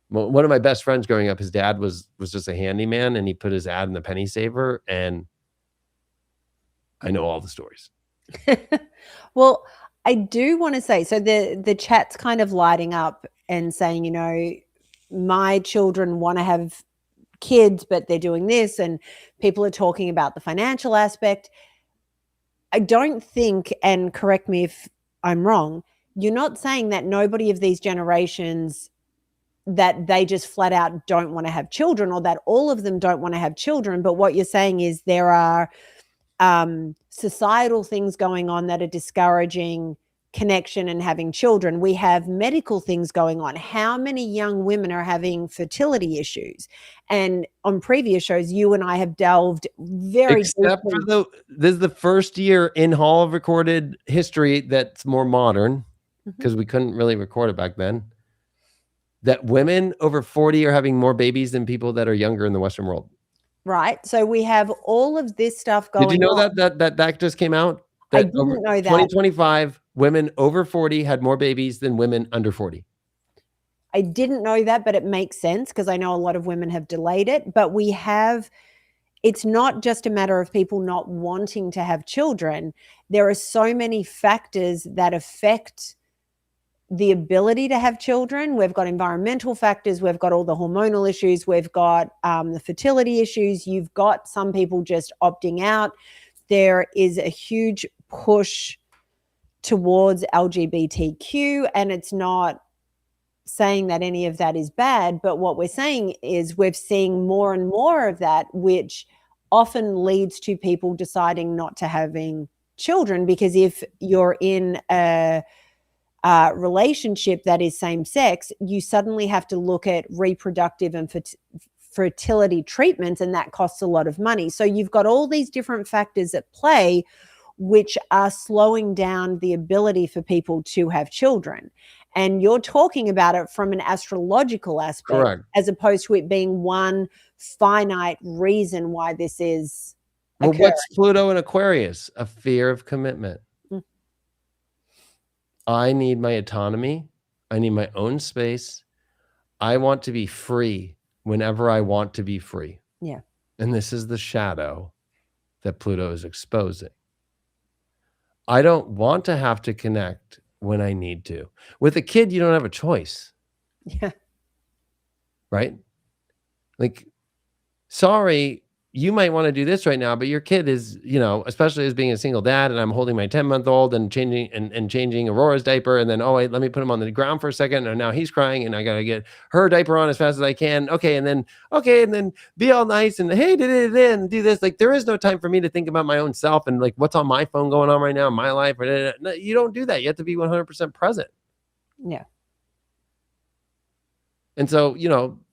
One of my best friends growing up, his dad was just a handyman, and he put his ad in the penny saver, and I know all the stories. Well, I do want to say, so the chat's kind of lighting up and saying, my children want to have kids, but they're doing this, and people are talking about the financial aspect. I don't think, and correct me if I'm wrong, you're not saying that nobody of these generations, that they just flat out don't want to have children, or that all of them don't want to have children. But what you're saying is there are societal things going on that are discouraging connection and having children. We have medical things going on. How many young women are having fertility issues? And on previous shows, you and I have delved very except deeply. for this is the first year in Hall of Recorded History that's more modern, because we couldn't really record it back then, that women over 40 are having more babies than people that are younger in the Western world. Right. So we have all of this stuff going on. Did you know that just came out? I didn't know that. 2025, women over 40 had more babies than women under 40. I didn't know that, but it makes sense because I know a lot of women have delayed it. But it's not just a matter of people not wanting to have children. There are so many factors that affect the ability to have children. We've got environmental factors. We've got all the hormonal issues. We've got the fertility issues. You've got some people just opting out. There is a huge push towards LGBTQ, and it's not saying that any of that is bad, but what we're saying is we're seeing more and more of that, which often leads to people deciding not to having children, because if you're in a relationship that is same sex, you suddenly have to look at reproductive and fertility treatments, and that costs a lot of money. So you've got all these different factors at play which are slowing down the ability for people to have children. And you're talking about it from an astrological aspect. Correct. As opposed to it being one finite reason why this is occurring. Well, what's Pluto in Aquarius? A fear of commitment. I need my autonomy. I need my own space. I want to be free whenever I want to be free. Yeah. And this is the shadow that Pluto is exposing. I don't want to have to connect when I need to. With a kid, you don't have a choice. Yeah. Right? Like, sorry, you might want to do this right now, but your kid is, especially as being a single dad, and I'm holding my 10-month-old and changing Aurora's diaper, and then, oh wait, let me put him on the ground for a second, and now he's crying, and I gotta get her diaper on as fast as I can. And then be all nice and hey, and do this. Like, there is no time for me to think about my own self and like what's on my phone going on right now in my life. No, you don't do that. You have to be 100% present. Yeah. And so,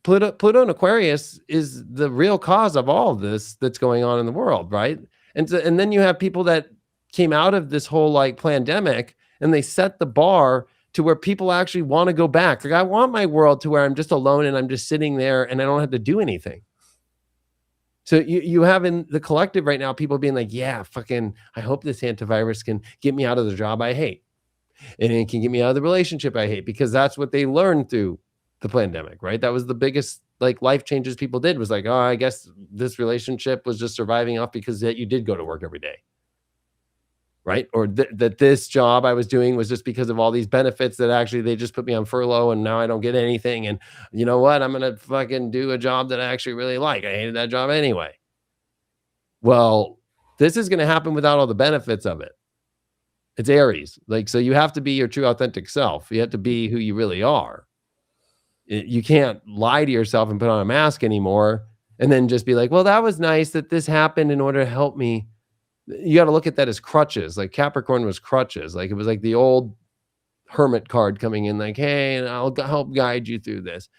Pluto in Aquarius is the real cause of all of this that's going on in the world, right? And then you have people that came out of this whole like pandemic, and they set the bar to where people actually want to go back. Like, I want my world to where I'm just alone and I'm just sitting there and I don't have to do anything. So you have in the collective right now people being like, yeah, fucking, I hope this antivirus can get me out of the job I hate, and it can get me out of the relationship I hate, because that's what they learned through the pandemic, right? That was the biggest like life changes people did, was like, oh, I guess this relationship was just surviving off because that you did go to work every day, right? Or that this job I was doing was just because of all these benefits that actually they just put me on furlough and now I don't get anything. And you know what? I'm going to fucking do a job that I actually really like. I hated that job anyway. Well, this is going to happen without all the benefits of it. It's Aries. Like, so you have to be your true authentic self. You have to be who you really are. You can't lie to yourself and put on a mask anymore and then just be like, well, that was nice that this happened in order to help me. You got to look at that as crutches. Like Capricorn was crutches. Like it was like the old hermit card coming in like, hey, and I'll help guide you through this.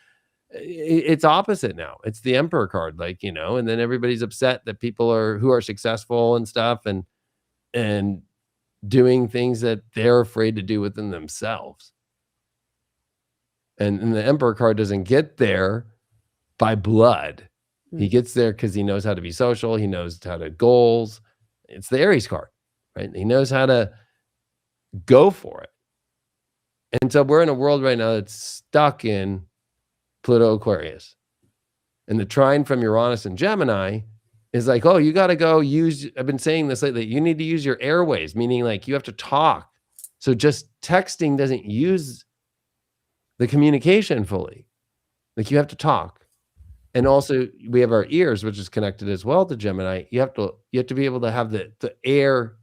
It's opposite now. It's the Emperor card, like, you know, and then everybody's upset that people who are successful and stuff and doing things that they're afraid to do within themselves. And the Emperor card doesn't get there by blood. He gets there because he knows how to be social. He knows how to goals. It's the Aries card, right? He knows how to go for it. And so we're in a world right now that's stuck in Pluto Aquarius. And the trine from Uranus and Gemini is like, oh, you got to go use, I've been saying this lately, you need to use your airways, meaning like you have to talk. So just texting doesn't use the communication fully. Like you have to talk. And also we have our ears, which is connected as well to Gemini. You have to be able to have the air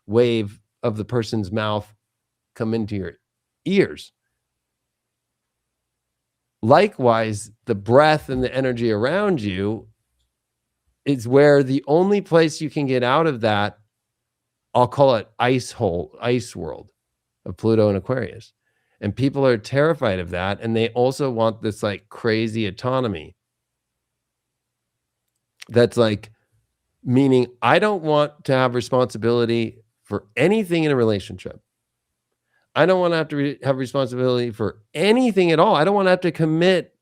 wave of the person's mouth come into your ears. Likewise, the breath and the energy around you is where the only place you can get out of that, I'll call it ice world of Pluto and Aquarius. And people are terrified of that. And they also want this like crazy autonomy. That's like, meaning I don't want to have responsibility for anything in a relationship. I don't want to have to have responsibility for anything at all. I don't want to have to commit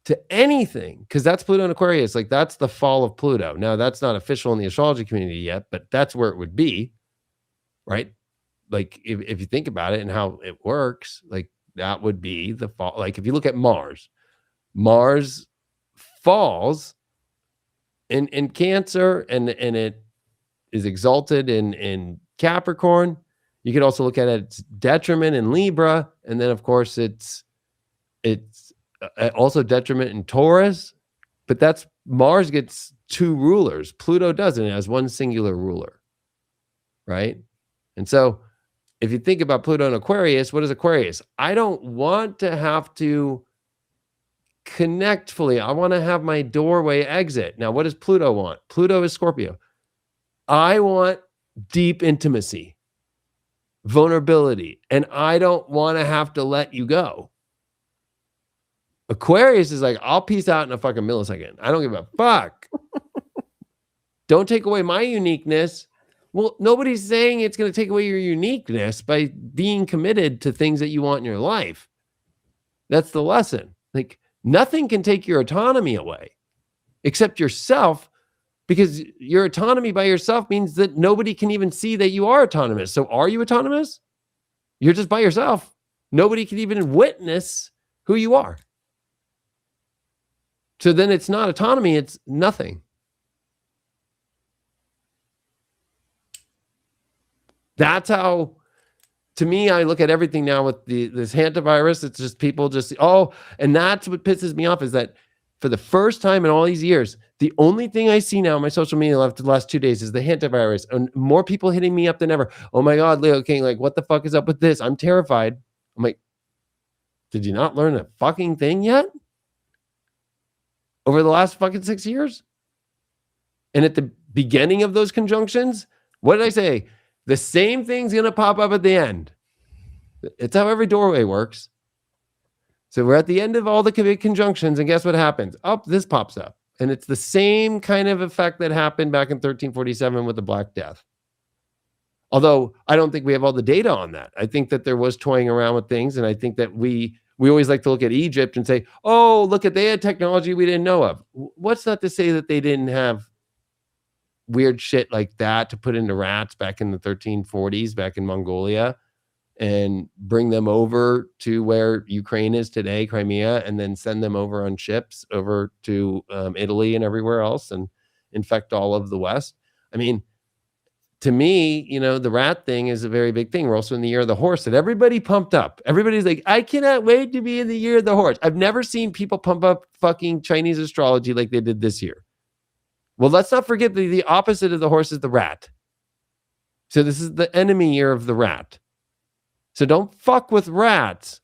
to anything because that's Pluto and Aquarius. Like that's the fall of Pluto. Now that's not official in the astrology community yet, but that's where it would be, right? Like if you think about it and how it works, like that would be the fall. Like if you look at Mars falls in Cancer and it is exalted in Capricorn. You could also look at its detriment in Libra, and then of course it's also detriment in Taurus. But that's Mars gets two rulers. Pluto doesn't. It has one singular ruler, right? And so if you think about Pluto and Aquarius, what is Aquarius? I don't want to have to connect fully. I want to have my doorway exit. Now, what does Pluto want? Pluto is Scorpio. I want deep intimacy, vulnerability, and I don't want to have to let you go. Aquarius is like, I'll peace out in a fucking millisecond. I don't give a fuck. Don't take away my uniqueness. Well, nobody's saying it's going to take away your uniqueness by being committed to things that you want in your life. That's the lesson. Like, nothing can take your autonomy away except yourself, because your autonomy by yourself means that nobody can even see that you are autonomous. So are you autonomous? You're just by yourself. Nobody can even witness who you are. So then it's not autonomy, it's nothing. That's how, to me, I look at everything now with this hantavirus. It's just people just, and that's what pisses me off is that for the first time in all these years, the only thing I see now on my social media the last 2 days is the hantavirus, and more people hitting me up than ever. Oh my God, Leo King, like, what the fuck is up with this? I'm terrified. I'm like, did you not learn a fucking thing yet? Over the last fucking 6 years? And at the beginning of those conjunctions, what did I say? The same thing's going to pop up at the end. It's how every doorway works. So we're at the end of all the conjunctions, and guess what happens? This pops up. And it's the same kind of effect that happened back in 1347 with the Black Death. Although I don't think we have all the data on that. I think that there was toying around with things, and I think that we always like to look at Egypt and say, oh, look at, they had technology we didn't know of. What's not to say that they didn't have weird shit like that to put into rats back in the 1340s, back in Mongolia, and bring them over to where Ukraine is today, Crimea, and then send them over on ships over to Italy and everywhere else and infect all of the West. I mean, to me, the rat thing is a very big thing. We're also in the year of the horse, and everybody pumped up. Everybody's like, I cannot wait to be in the year of the horse. I've never seen people pump up fucking Chinese astrology like they did this year. Well, let's not forget the opposite of the horse is the rat. So this is the enemy year of the rat. So don't fuck with rats.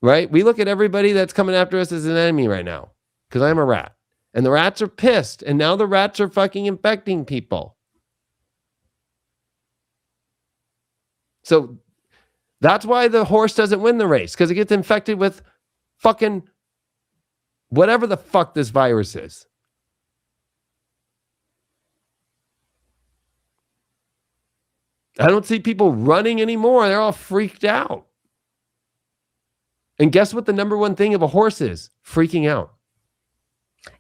right? We look at everybody that's coming after us as an enemy right now because I'm a rat. And the rats are pissed. And now the rats are fucking infecting people. So that's why the horse doesn't win the race, because it gets infected with fucking whatever the fuck this virus is. I don't see people running anymore. They're all freaked out. And guess what the number one thing of a horse is? Freaking out.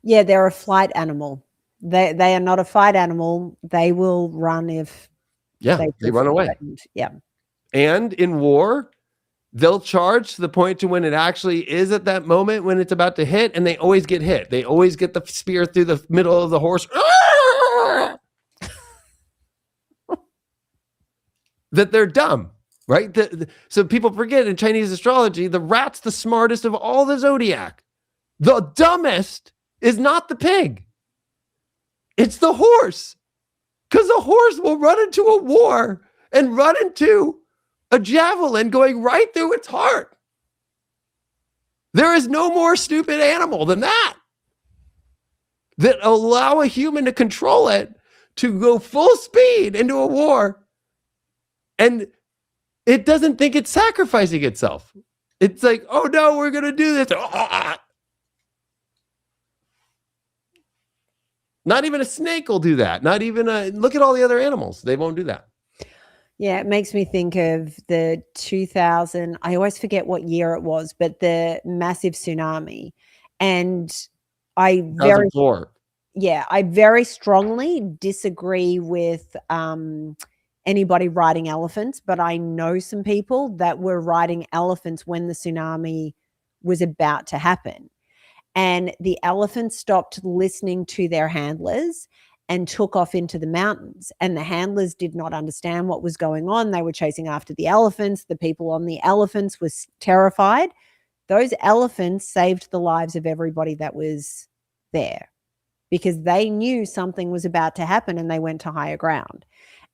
Yeah, they're a flight animal. They are not a fight animal. They will run if they run away. Threatened. Yeah. And in war, they'll charge to the point to when it actually is at that moment when it's about to hit, and they always get hit. They always get the spear through the middle of the horse. That they're dumb, right? So people forget in Chinese astrology, the rat's the smartest of all the zodiac. The dumbest is not the pig. It's the horse. Because the horse will run into a war and run into a javelin going right through its heart. There is no more stupid animal than that allow a human to control it, to go full speed into a war, and it doesn't think it's sacrificing itself. It's like, oh no, we're going to do this. Not even a snake will do that. Not even look at all the other animals. They won't do that. Yeah, it makes me think of the 2000, I always forget what year it was, but the massive tsunami. And I very strongly disagree with anybody riding elephants, but I know some people that were riding elephants when the tsunami was about to happen. And the elephants stopped listening to their handlers and took off into the mountains. And the handlers did not understand what was going on. They were chasing after the elephants. The people on the elephants was terrified. Those elephants saved the lives of everybody that was there because they knew something was about to happen and they went to higher ground.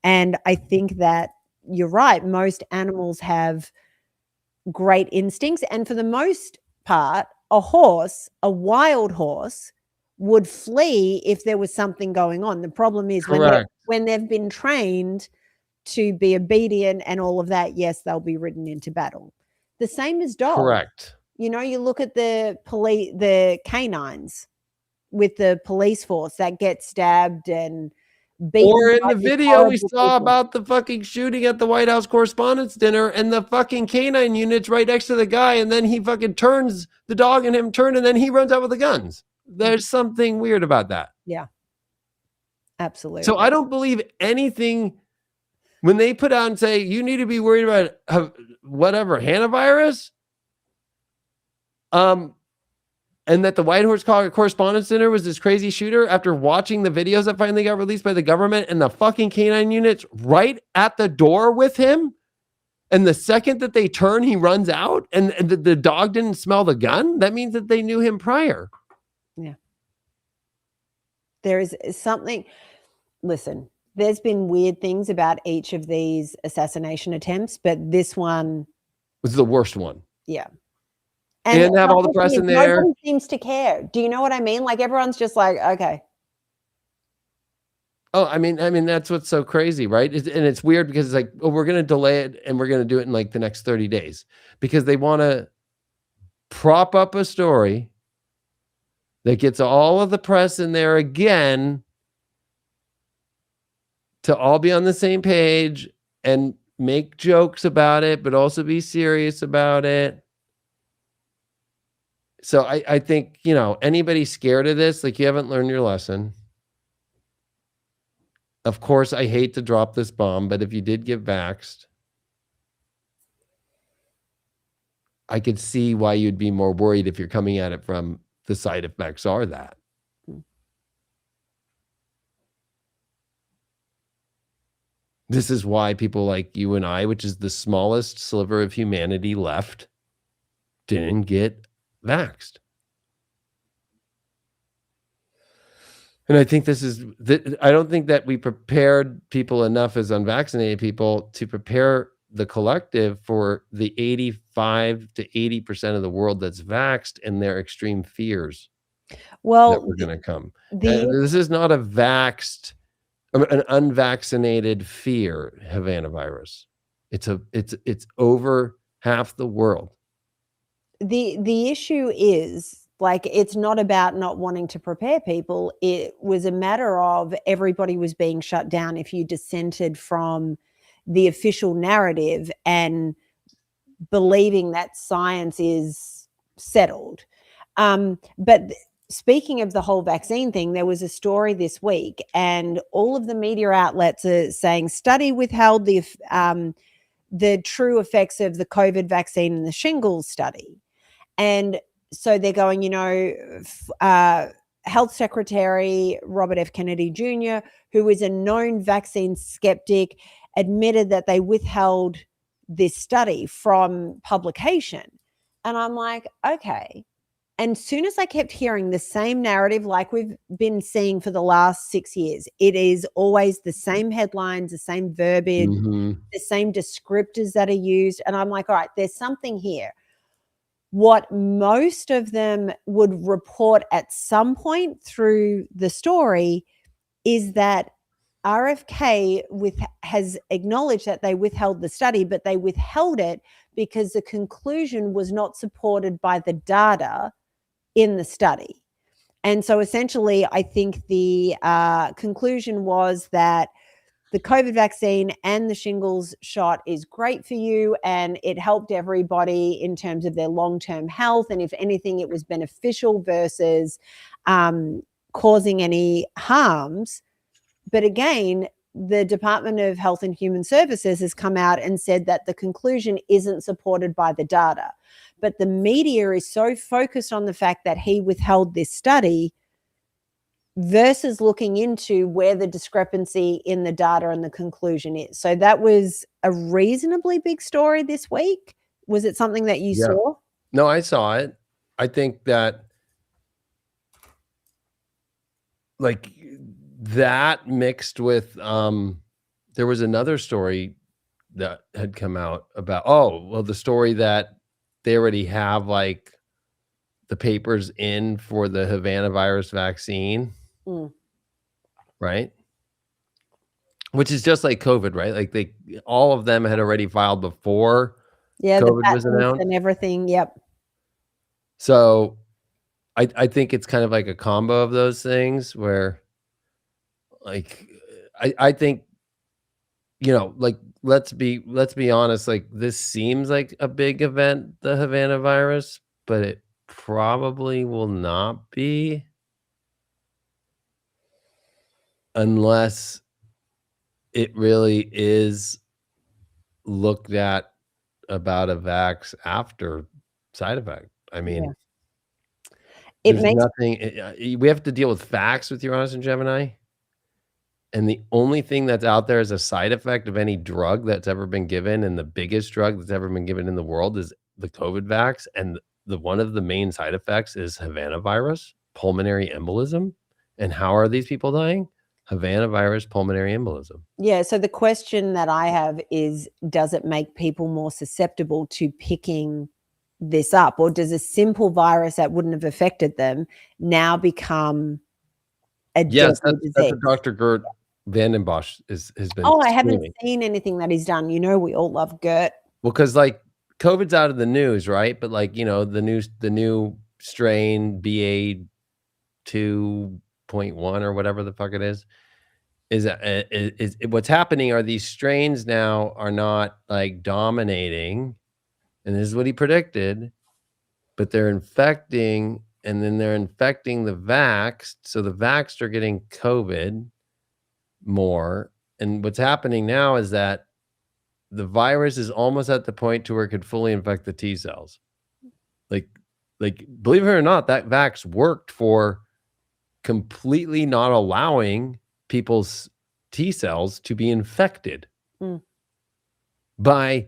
And I think that you're right. Most animals have great instincts. And for the most part, a wild horse, would flee if there was something going on. The problem is when they've been trained to be obedient and all of that, yes, they'll be ridden into battle. The same as dogs. Correct. You know, you look at the canines with the police force that get stabbed and beaten. Or in the video we saw about the fucking shooting at the White House Correspondents' Dinner and the fucking canine unit's right next to the guy, and then he fucking turns, the dog and him turn, and then he runs out with the guns. There's something weird about that. Yeah, absolutely. So I don't believe anything when they put out and say, you need to be worried about whatever, hantavirus. And that the White House Correspondents' Dinner was this crazy shooter after watching the videos that finally got released by the government and the fucking canine units right at the door with him. And the second that they turn, he runs out and the dog didn't smell the gun. That means that they knew him prior. Yeah. There is something, listen, there's been weird things about each of these assassination attempts, but this one was the worst one. Yeah. And have all the press in there. Nobody seems to care. Do you know what I mean? Like everyone's just like, okay. Oh, I mean, that's what's so crazy, right? And it's weird because it's like, oh, we're going to delay it and we're going to do it in like the next 30 days because they want to prop up a story that gets all of the press in there again to all be on the same page and make jokes about it, but also be serious about it. So I think, you know, anybody scared of this, like you haven't learned your lesson. Of course, I hate to drop this bomb, but if you did get vaxxed, I could see why you'd be more worried if you're coming at it from the side effects are that. This is why people like you and I, which is the smallest sliver of humanity left, didn't get vaxxed. And I think I don't think that we prepared people enough as unvaccinated people to prepare the collective for the 85 to 80% of the world that's vaxxed and their extreme fears that Well, were going to come. the This is not a vaxxed, an unvaccinated fear, Havana virus. It's over half the world. the issue is, like, it's not about not wanting to prepare people. It was a matter of everybody was being shut down if you dissented from the official narrative and believing that science is settled. But speaking of the whole vaccine thing, there was a story this week, and all of the media outlets are saying study withheld the true effects of the COVID vaccine and the shingles study. And so they're going, Health Secretary Robert F. Kennedy Jr., who is a known vaccine skeptic, admitted that they withheld this study from publication. And I'm like, okay. And soon as I kept hearing the same narrative, like we've been seeing for the last 6 years, it is always the same headlines, the same verbiage, the same descriptors that are used. And I'm like, all right, there's something here. What most of them would report at some point through the story is that RFK has acknowledged that they withheld the study, but they withheld it because the conclusion was not supported by the data in the study. And so essentially, I think the conclusion was that the COVID vaccine and the shingles shot is great for you, and it helped everybody in terms of their long-term health. And if anything, it was beneficial versus causing any harms. But again, the Department of Health and Human Services has come out and said that the conclusion isn't supported by the data. But the media is so focused on the fact that he withheld this study versus looking into where the discrepancy in the data and the conclusion is. So that was a reasonably big story this week. Was it something that you saw? No, I saw it. I think that, like, that mixed with there was another story that had come out about the story that they already have, like, the papers in for the Havana virus vaccine, right? Which is just like COVID, right? Like all of them had already filed before COVID was announced and everything. Yep. So I think it's kind of like a combo of those things where, like, I think, like, let's be honest, like, this seems like a big event, the Havana virus, but it probably will not be unless it really is looked at about a vax after side effect. I mean, there's nothing. We have to deal with facts with Uranus and Gemini. And the only thing that's out there as a side effect of any drug that's ever been given, and the biggest drug that's ever been given in the world, is the COVID vax. And one of the main side effects is Havana virus, pulmonary embolism. And how are these people dying? Havana virus, pulmonary embolism. Yeah. So the question that I have is, does it make people more susceptible to picking this up? Or does a simple virus that wouldn't have affected them now become a Yes, deadly that's disease? what Dr. Gert Vandenbosch has been. I haven't seen anything that he's done. We all love Gert. Well, because, like, COVID's out of the news, right? But, like, the new strain BA 2.1 or whatever the fuck it is what's happening are these strains now are not, like, dominating, and this is what he predicted, but they're infecting, and then they're infecting the vaxxed, so the vaxxed are getting COVID more. And what's happening now is that the virus is almost at the point to where it could fully infect the T cells. Like believe it or not, that vax worked for completely not allowing people's T cells to be infected by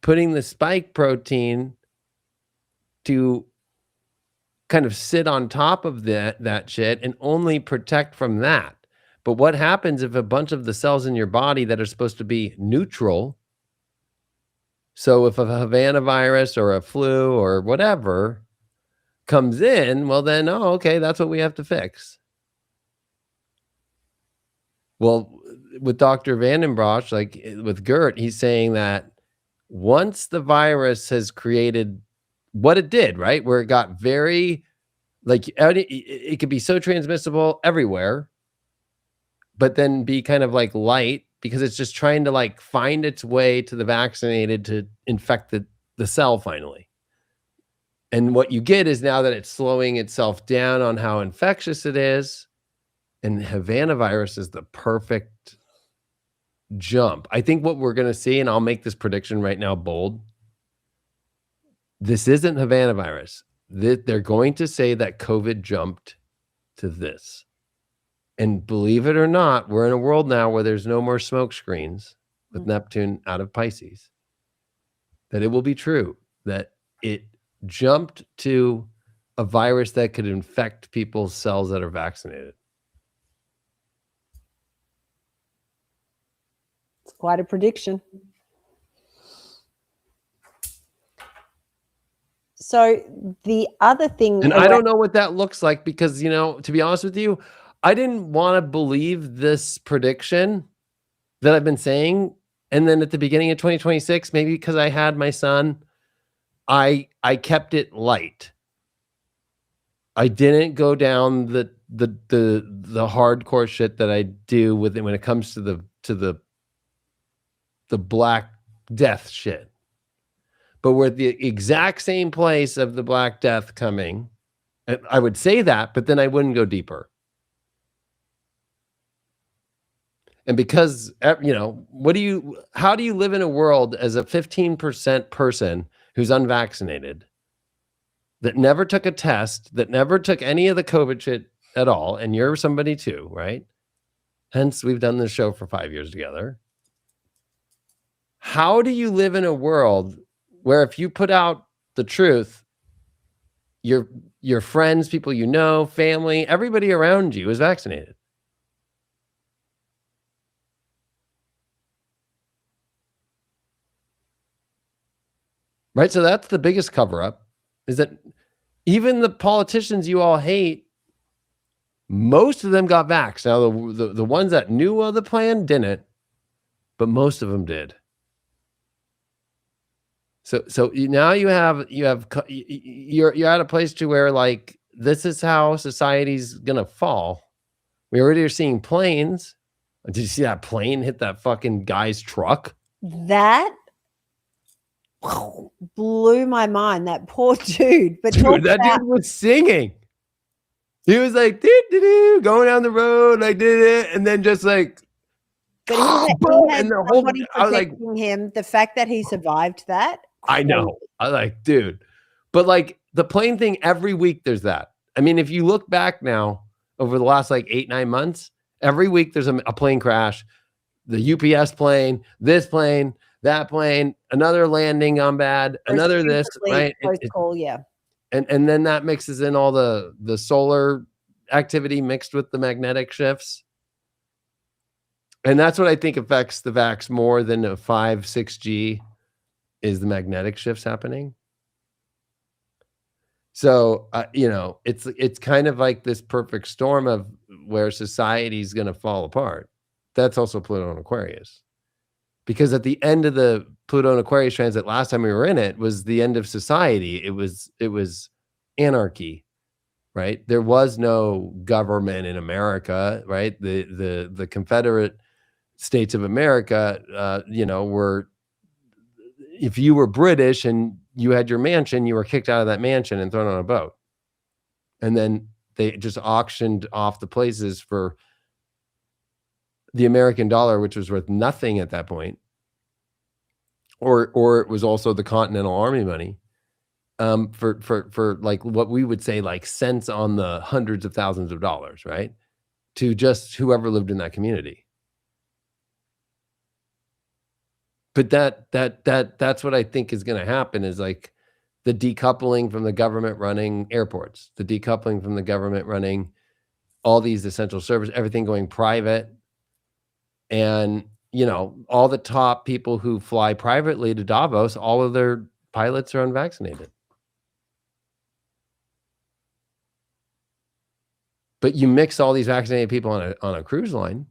putting the spike protein to kind of sit on top of that shit and only protect from that. But what happens if a bunch of the cells in your body that are supposed to be neutral So if a Havana virus or a flu or whatever comes in, well then, oh, okay, that's what we have to fix. Well, with Dr. Vandenbrosch, like with Gert, he's saying that once the virus has created what it did, right, where it got very, like, it could be so transmissible everywhere, but then be kind of like light because it's just trying to like find its way to the vaccinated to infect the cell finally. And what you get is now that it's slowing itself down on how infectious it is. And Havana virus is the perfect jump. I think what we're going to see, and I'll make this prediction right now bold, this isn't Havana virus. They're going to say that COVID jumped to this. And believe it or not, we're in a world now where there's no more smoke screens with Neptune out of Pisces. That it will be true that it jumped to a virus that could infect people's cells that are vaccinated. It's quite a prediction. So the other thing, and I don't know what that looks like because, you know, to be honest with you, I didn't want to believe this prediction that I've been saying. And then at the beginning of 2026, maybe because I had my son, I kept it light. I didn't go down the hardcore shit that I do with it when it comes to the Black Death shit. But we're at the exact same place of the Black Death coming. I would say that, but then I wouldn't go deeper. And because, you know, how do you live in a world as a 15% person who's unvaccinated, that never took a test, that never took any of the COVID shit at all, and you're somebody too, right? Hence, we've done this show for 5 years together. How do you live in a world where if you put out the truth, your friends, people you know, family, everybody around you is vaccinated? Right? So that's the biggest cover-up, is that even the politicians you all hate, most of them got vaxxed. Now, the ones that knew of the plan didn't, but most of them did. So now you're at a place to where, like, this is how society's gonna fall. We already are seeing planes. Did you see that plane hit that fucking guy's truck? That blew my mind. That poor dude. But dude, that dude was singing. He was like going down the road, like did it, and then just like. But he had and the whole, somebody I was like, protecting him. The fact that he survived that. I know. I like, dude. But like the plane thing, every week there's that. I mean, if you look back now over the last like 8-9 months, every week there's a plane crash. The UPS plane, this plane, that plane, another landing on bad, another this, right? Yeah. And then that mixes in all the solar activity mixed with the magnetic shifts. And that's what I think affects the vax more than a 5-6G is the magnetic shifts happening. So, you know, it's kind of like this perfect storm of where society's going to fall apart. That's also Pluto and Aquarius. Because at the end of the Pluto and Aquarius transit, last time we were in it, was the end of society. It was anarchy, right? There was no government in America, right? The Confederate States of America, you know, were, if you were British and you had your mansion, you were kicked out of that mansion and thrown on a boat. And then they just auctioned off the places for the American dollar, which was worth nothing at that point. Or it was also the Continental Army money, for like what we would say like cents on the hundreds of thousands of dollars, right? To just whoever lived in that community. But that's what I think is going to happen, is like the decoupling from the government running airports, the decoupling from the government running all these essential services, everything going private. And, you know, all the top people who fly privately to Davos, all of their pilots are unvaccinated. But you mix all these vaccinated people on a cruise line.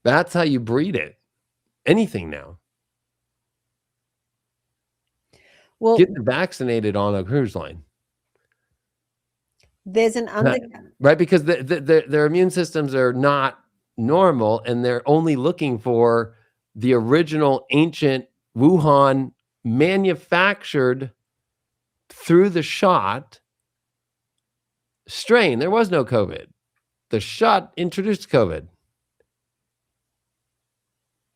That's how you breed it. Anything now. Well, get vaccinated on a cruise line. There's an right, because their immune systems are not normal, and they're only looking for the original ancient Wuhan manufactured through the shot strain. There was no COVID. The shot introduced COVID.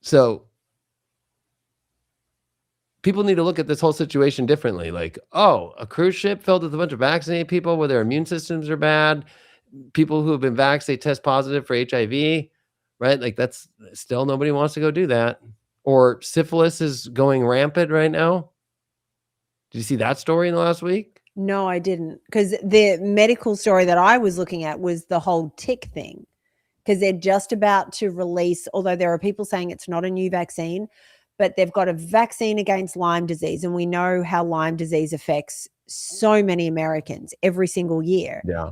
So people need to look at this whole situation differently. Like, oh, a cruise ship filled with a bunch of vaccinated people where their immune systems are bad. People who have been vaccinated test positive for HIV, right? Like, that's still, nobody wants to go do that. Or syphilis is going rampant right now. Did you see that story in the last week? No, I didn't. Because the medical story that I was looking at was the whole tick thing. Because they're just about to release, although there are people saying it's not a new vaccine, but they've got a vaccine against Lyme disease. And we know how Lyme disease affects so many Americans every single year. Yeah.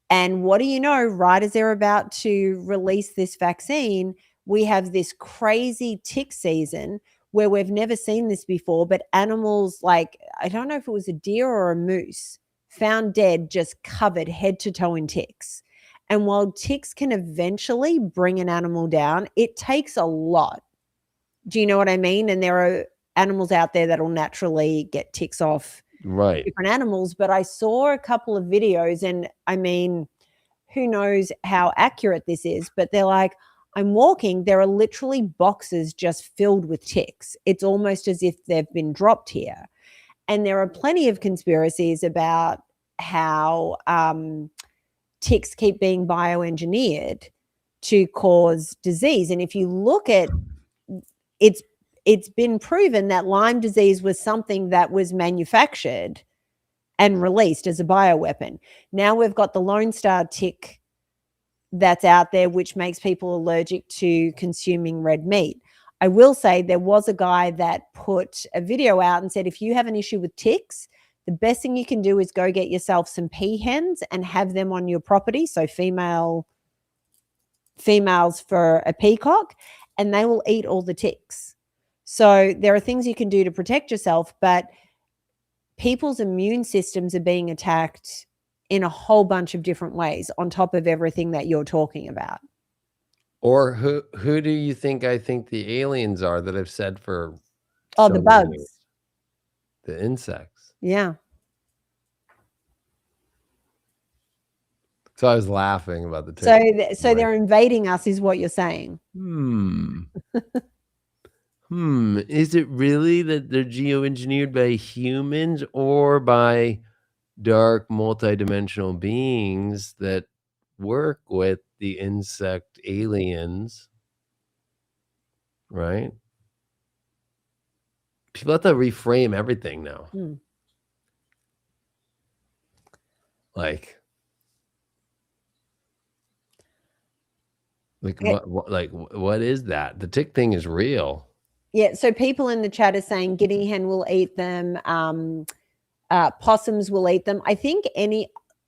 And what do you know, right as they're about to release this vaccine, we have this crazy tick season where we've never seen this before, but animals like, I don't know if it was a deer or a moose, found dead, just covered head to toe in ticks. And while ticks can eventually bring an animal down, it takes a lot. Do you know what I mean? And there are animals out there that will naturally get ticks off different animals. But I saw a couple of videos, and I mean, who knows how accurate this is, but they're like, I'm walking, there are literally boxes just filled with ticks. It's almost as if they've been dropped here. And there are plenty of conspiracies about how ticks keep being bioengineered to cause disease. And if you look at it's been proven that Lyme disease was something that was manufactured and released as a bioweapon. Now we've got the Lone Star tick that's out there, which makes people allergic to consuming red meat. I will say there was a guy that put a video out and said, if you have an issue with ticks, the best thing you can do is go get yourself some peahens and have them on your property. So females for a peacock, and they will eat all the ticks. So there are things you can do to protect yourself, but people's immune systems are being attacked in a whole bunch of different ways on top of everything that you're talking about. Or who do you think I think the aliens are that I've said for the bugs. Years? The insects. Yeah. So I was laughing about the ticks. So they're invading us is what you're saying. Is it really that they're geoengineered by humans or by dark multidimensional beings that work with the insect aliens? Right? People have to reframe everything now. Like what is that? The tick thing is real. Yeah, so people in the chat are saying guinea hen will eat them, possums will eat them.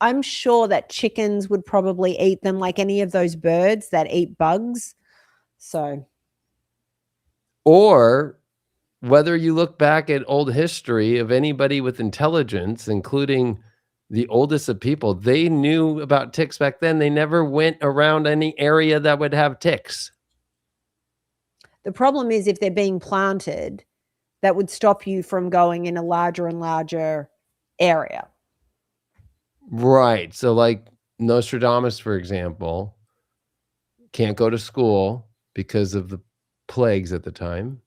I'm sure that chickens would probably eat them, like any of those birds that eat bugs. So, or whether you look back at old history of anybody with intelligence, including the oldest of people, they knew about ticks back then. They never went around any area that would have ticks. The problem is if they're being planted, that would stop you from going in a larger and larger area. Right. So like Nostradamus, for example, can't go to school because of the plagues at the time.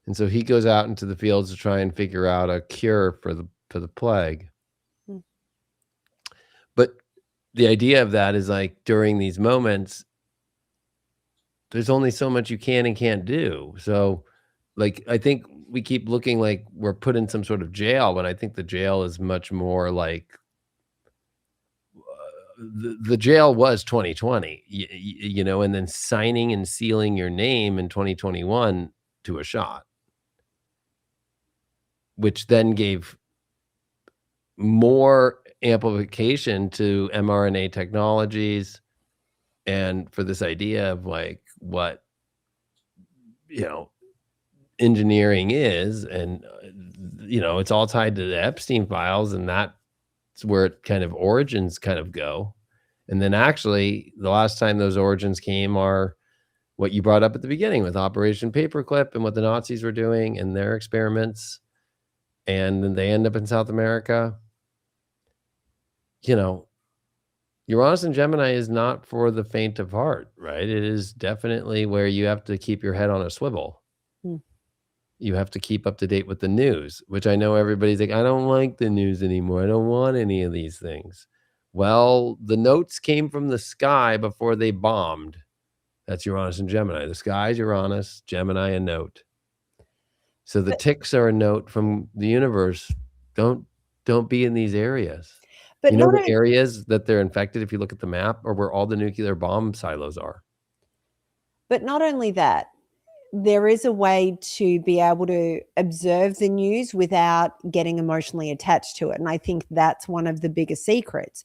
And so he goes out into the fields to try and figure out a cure for the plague. But the idea of that is like during these moments, there's only so much you can and can't do. So like, I think we keep looking like we're put in some sort of jail when I think the jail is much more like the jail was 2020, you know, and then signing and sealing your name in 2021 to a shot, which then gave more amplification to mRNA technologies and for this idea of like what, you know, engineering is. And, you know, it's all tied to the Epstein files, and that's where it kind of origins kind of go. And then actually the last time those origins came are what you brought up at the beginning with Operation Paperclip and what the Nazis were doing and their experiments. And then they end up in South America. You know, Uranus and Gemini is not for the faint of heart, right? It is definitely where you have to keep your head on a swivel. You have to keep up to date with the news, which I know everybody's like, I don't like the news anymore. I don't want any of these things. Well, the notes came from the sky before they bombed. That's Uranus and Gemini. The sky is Uranus, Gemini, a note. So the ticks are a note from the universe. Don't be in these areas. But you know not the areas that they're infected, if you look at the map, are where all the nuclear bomb silos are. But not only that, there is a way to be able to observe the news without getting emotionally attached to it. And I think that's one of the biggest secrets.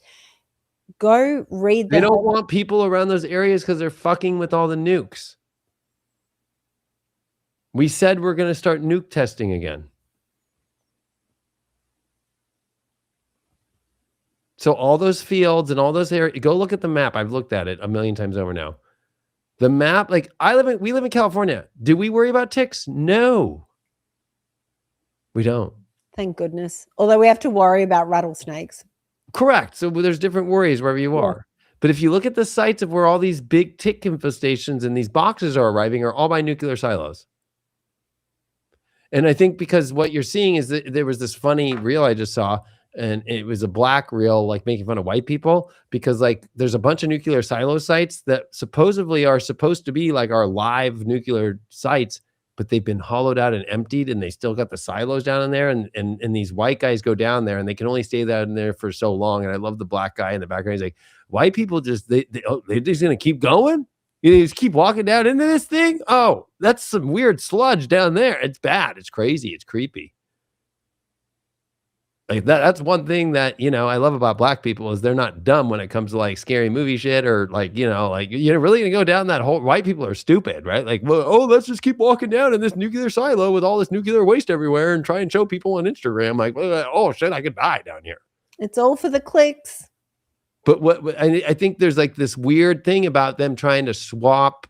Go read the They don't want people around those areas because they're fucking with all the nukes. We said we're going to start nuke testing again. So all those fields and all those areas, go look at the map. I've looked at it a million times over now. The map, like we live in California. Do we worry about ticks? No, we don't. Thank goodness. Although we have to worry about rattlesnakes. Correct. So there's different worries wherever you are. But if you look at the sites of where all these big tick infestations and these boxes are arriving are all by nuclear silos. And I think because what you're seeing is that there was this funny reel I just saw, and it was a black reel, like making fun of white people, because like there's a bunch of nuclear silo sites that supposedly are supposed to be like our live nuclear sites, but they've been hollowed out and emptied, and they still got the silos down in there. And these white guys go down there and they can only stay down there for so long. And I love the black guy in the background. He's like, white people just, they're just going to keep going. You just keep walking down into this thing. Oh, that's some weird sludge down there. It's bad. It's crazy. It's creepy. Like that's one thing that, you know, I love about black people is they're not dumb when it comes to like scary movie shit or like, you know, like you're really going to go down that whole, white people are stupid, right? Like, well, oh, let's just keep walking down in this nuclear silo with all this nuclear waste everywhere and try and show people on Instagram like, oh shit, I could die down here. It's all for the clicks. But what I think there's like this weird thing about them trying to swap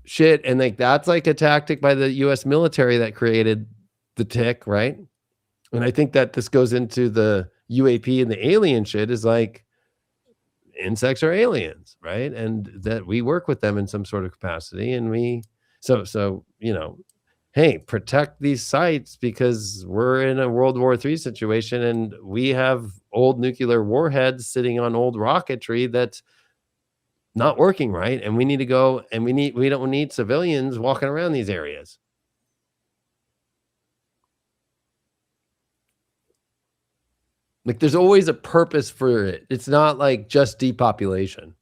shit. And like, that's like a tactic by the US military that created the tick, right? And I think that this goes into the UAP and the alien shit is like insects are aliens, right? And that we work with them in some sort of capacity. And we, so, you know, hey, protect these sites because we're in a World War III situation and we have old nuclear warheads sitting on old rocketry that's not working right. And we need to go and we don't need civilians walking around these areas. Like there's always a purpose for it. It's not like just depopulation.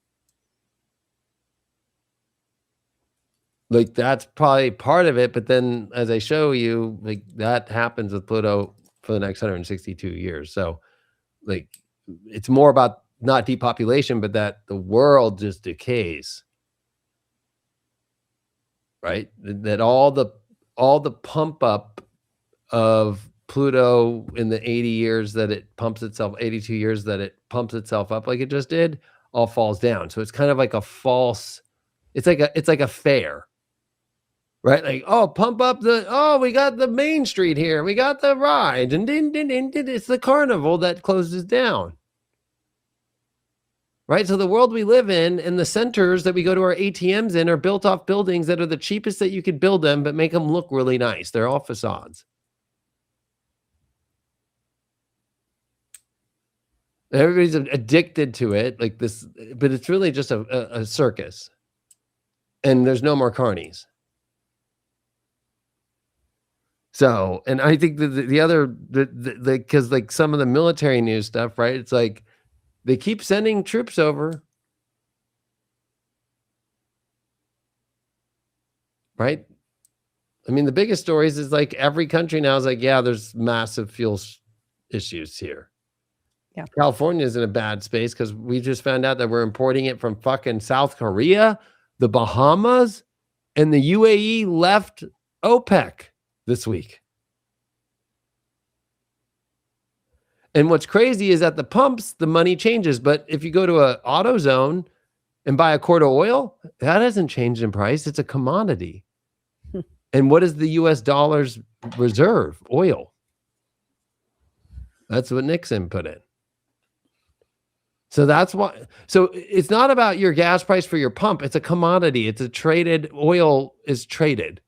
Like that's probably part of it. But then as I show you, like that happens with Pluto for the next 162 years. So like it's more about not depopulation, but that the world just decays. Right? That all the pump up of Pluto in the 80 years that it pumps itself, 82 years that it pumps itself up like it just did, all falls down. So it's kind of like a false, it's like a fair, right? Like, oh, pump up we got the Main Street here. We got the rides and it's the carnival that closes down. Right? So the world we live in and the centers that we go to our ATMs in are built off buildings that are the cheapest that you could build them, but make them look really nice. They're all facades. Everybody's addicted to it like this, but it's really just a circus. And there's no more carnies. So, and I think the other, because like some of the military news stuff, right? It's like They keep sending troops over. Right? I mean, the biggest stories is like every country now is like, yeah, there's massive fuel issues here. Yeah. California is in a bad space because we just found out that we're importing it from fucking South Korea, the Bahamas, and the UAE left OPEC this week. And what's crazy is at the pumps, the money changes. But if you go to an AutoZone and buy a quart of oil, that hasn't changed in price. It's a commodity. And what is the US dollar's reserve? Oil. That's what Nixon put in. So that's why. So it's not about your gas price for your pump. It's a commodity. It's a traded, oil is traded.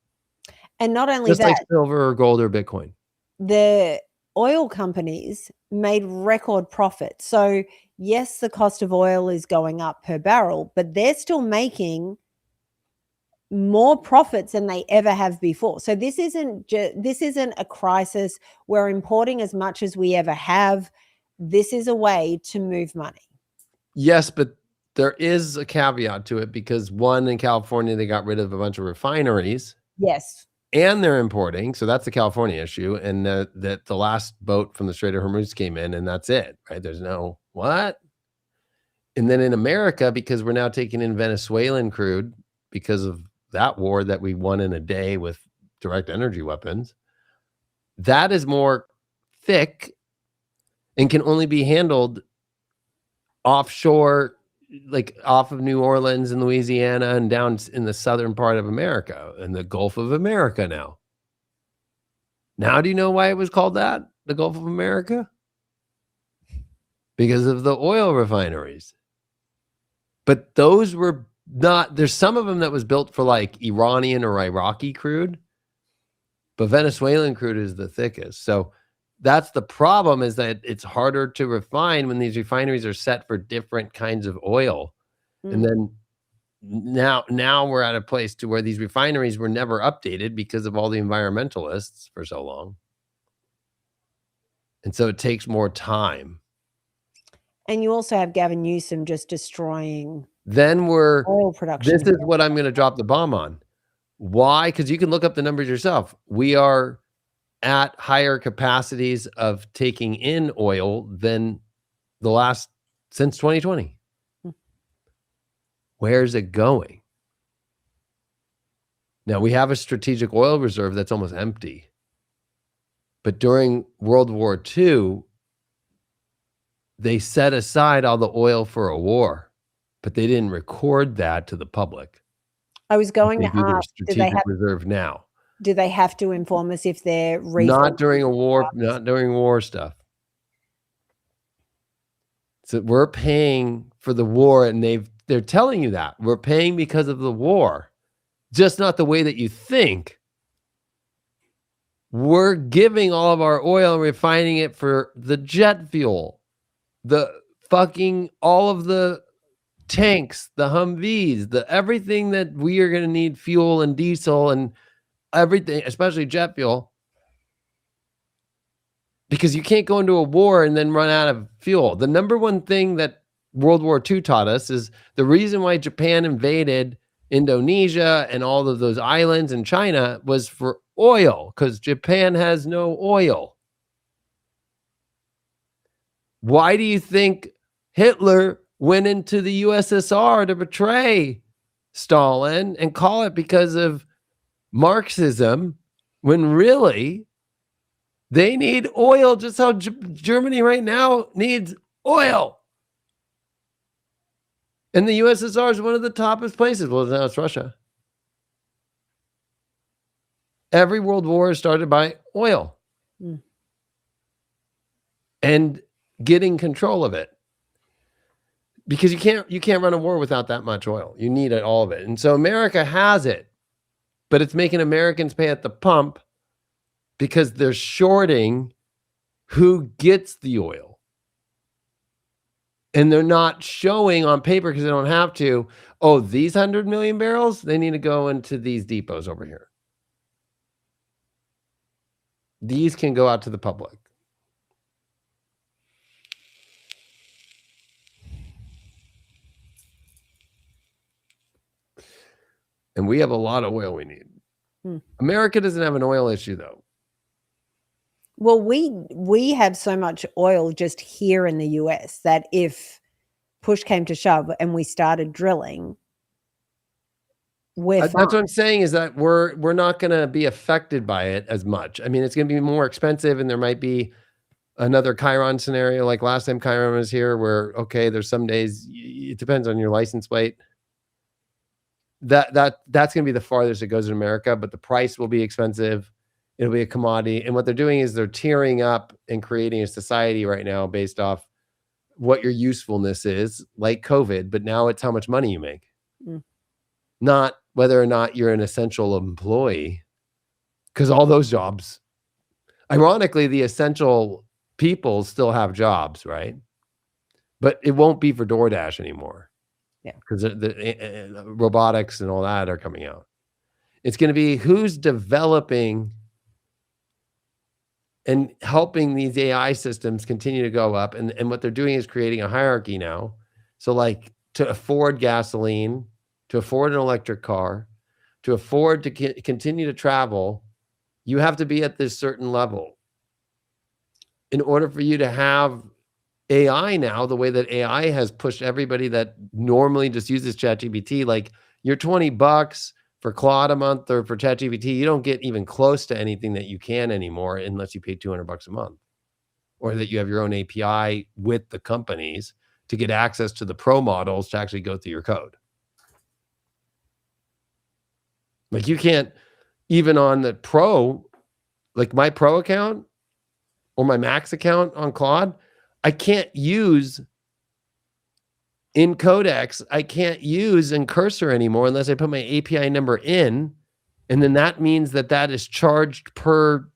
And not only Just that, like silver or gold or Bitcoin. the oil companies made record profits. So yes, the cost of oil is going up per barrel, but they're still making more profits than they ever have before. So this isn't a crisis. We're importing as much as we ever have. This is a way to move money. Yes, but there is a caveat to it because one, in California, they got rid of a bunch of refineries. Yes. And they're importing. So that's the California issue. And that the last boat from the Strait of Hormuz came in and that's it, right? There's no what? And then in America, because we're now taking in Venezuelan crude because of that war that we won in a day with direct energy weapons, that is more thick and can only be handled offshore, like off of New Orleans and Louisiana and down in the southern part of America and the Gulf of America now. Now, do you know why it was called that? The Gulf of America? Because of the oil refineries. But those were not, there's some of them that was built for like Iranian or Iraqi crude, but Venezuelan crude is the thickest. So that's the problem, is that it's harder to refine when these refineries are set for different kinds of oil. And then now we're at a place to where these refineries were never updated because of all the environmentalists for so long. And so it takes more time. And you also have Gavin Newsom just destroying Then oil production. This is what I'm going to drop the bomb on. Why? Because you can look up the numbers yourself. We are at higher capacities of taking in oil than since 2020. Where's it going? Now, we have a strategic oil reserve that's almost empty. But during World War II, they set aside all the oil for a war, but they didn't record that to the public. I was going to ask, strategic reserve now. Do they have to inform us if they're not during a war, not during war stuff? So we're paying for the war, and they're telling you that we're paying because of the war, just not the way that you think. We're giving all of our oil and refining it for the jet fuel, all of the tanks, the Humvees, everything that we are going to need fuel and diesel and everything, especially jet fuel, because you can't go into a war and then run out of fuel. The number one thing that World War II taught us is the reason why Japan invaded Indonesia and all of those islands in China was for oil, because Japan has no oil. Why do you think Hitler went into the USSR to betray Stalin and call it because of Marxism, when really they need oil, just how Germany right now needs oil? And the USSR is one of the toppest places. Well, now it's Russia. Every world war is started by oil and getting control of it, because you can't run a war without that much oil. You need all of it. And so America has it, but it's making Americans pay at the pump because they're shorting who gets the oil. And they're not showing on paper, because they don't have to, these 100 million barrels, they need to go into these depots over here. These can go out to the public. And we have a lot of oil we need. Hmm. America doesn't have an oil issue, though. Well, we have so much oil just here in the US that if push came to shove and we started drilling, That's what I'm saying, is that we're not going to be affected by it as much. I mean, it's going to be more expensive, and there might be another Chiron scenario like last time Chiron was here, where, okay, there's some days, it depends on your license plate. That's going to be the farthest it goes in America, but the price will be expensive. It'll be a commodity. And what they're doing is they're tearing up and creating a society right now based off what your usefulness is, like COVID, but now it's how much money you make. Not whether or not you're an essential employee, because all those jobs, ironically, the essential people still have jobs, right? But it won't be for DoorDash anymore. Yeah, because the robotics and all that are coming out. It's going to be who's developing and helping these AI systems continue to go up. And what they're doing is creating a hierarchy now. So like, to afford gasoline, to afford an electric car, to afford to continue to travel, you have to be at this certain level. In order for you to have AI now, the way that AI has pushed everybody that normally just uses ChatGPT, like you're $20 for Claude a month or for ChatGPT, you don't get even close to anything that you can anymore unless you pay $200 a month, or that you have your own API with the companies to get access to the pro models to actually go through your code. Like you can't, even on the pro, like my pro account or my max account on Claude, I can't use in Codex, I can't use in Cursor anymore unless I put my API number in. And then that means that that is charged per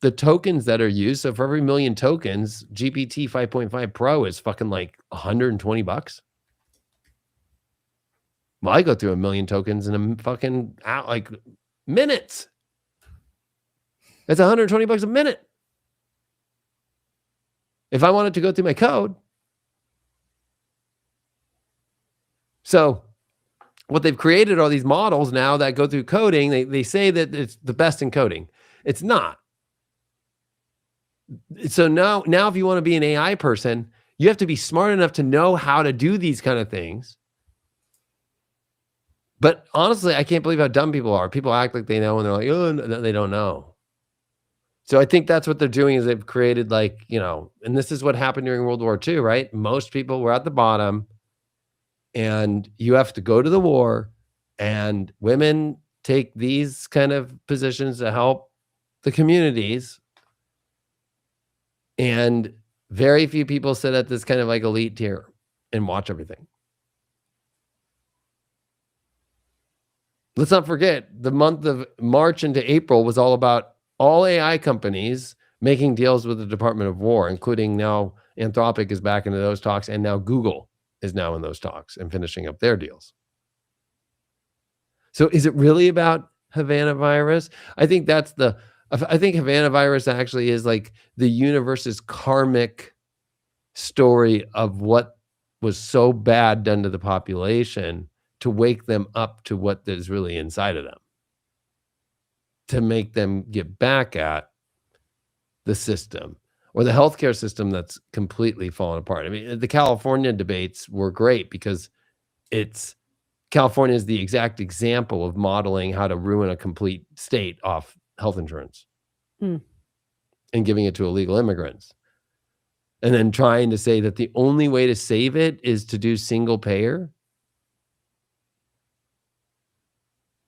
the tokens that are used. So for every million tokens, GPT 5.5 Pro is fucking like $120. Well, I go through 1 million tokens in a fucking like minutes. That's $120 a minute. If I wanted to go through my code. So what they've created are these models now that go through coding. They say that it's the best in coding. It's not. So now if you want to be an AI person, you have to be smart enough to know how to do these kind of things. But honestly, I can't believe how dumb people are. People act like they know and they're like, oh, no, they don't know. So I think that's what they're doing, is they've created like, and this is what happened during World War II, right? Most people were at the bottom, and you have to go to the war, and women take these kind of positions to help the communities. And very few people sit at this kind of like elite tier and watch everything. Let's not forget, the month of March into April was all about all AI companies making deals with the Department of War, including now Anthropic is back into those talks, and now Google is now in those talks and finishing up their deals. So is it really about Havana virus? I think Havana virus actually is like the universe's karmic story of what was so bad done to the population to wake them up to what is really inside of them, to make them get back at the system or the healthcare system that's completely fallen apart. I mean, the California debates were great because California is the exact example of modeling how to ruin a complete state off health insurance and giving it to illegal immigrants. And then trying to say that the only way to save it is to do single payer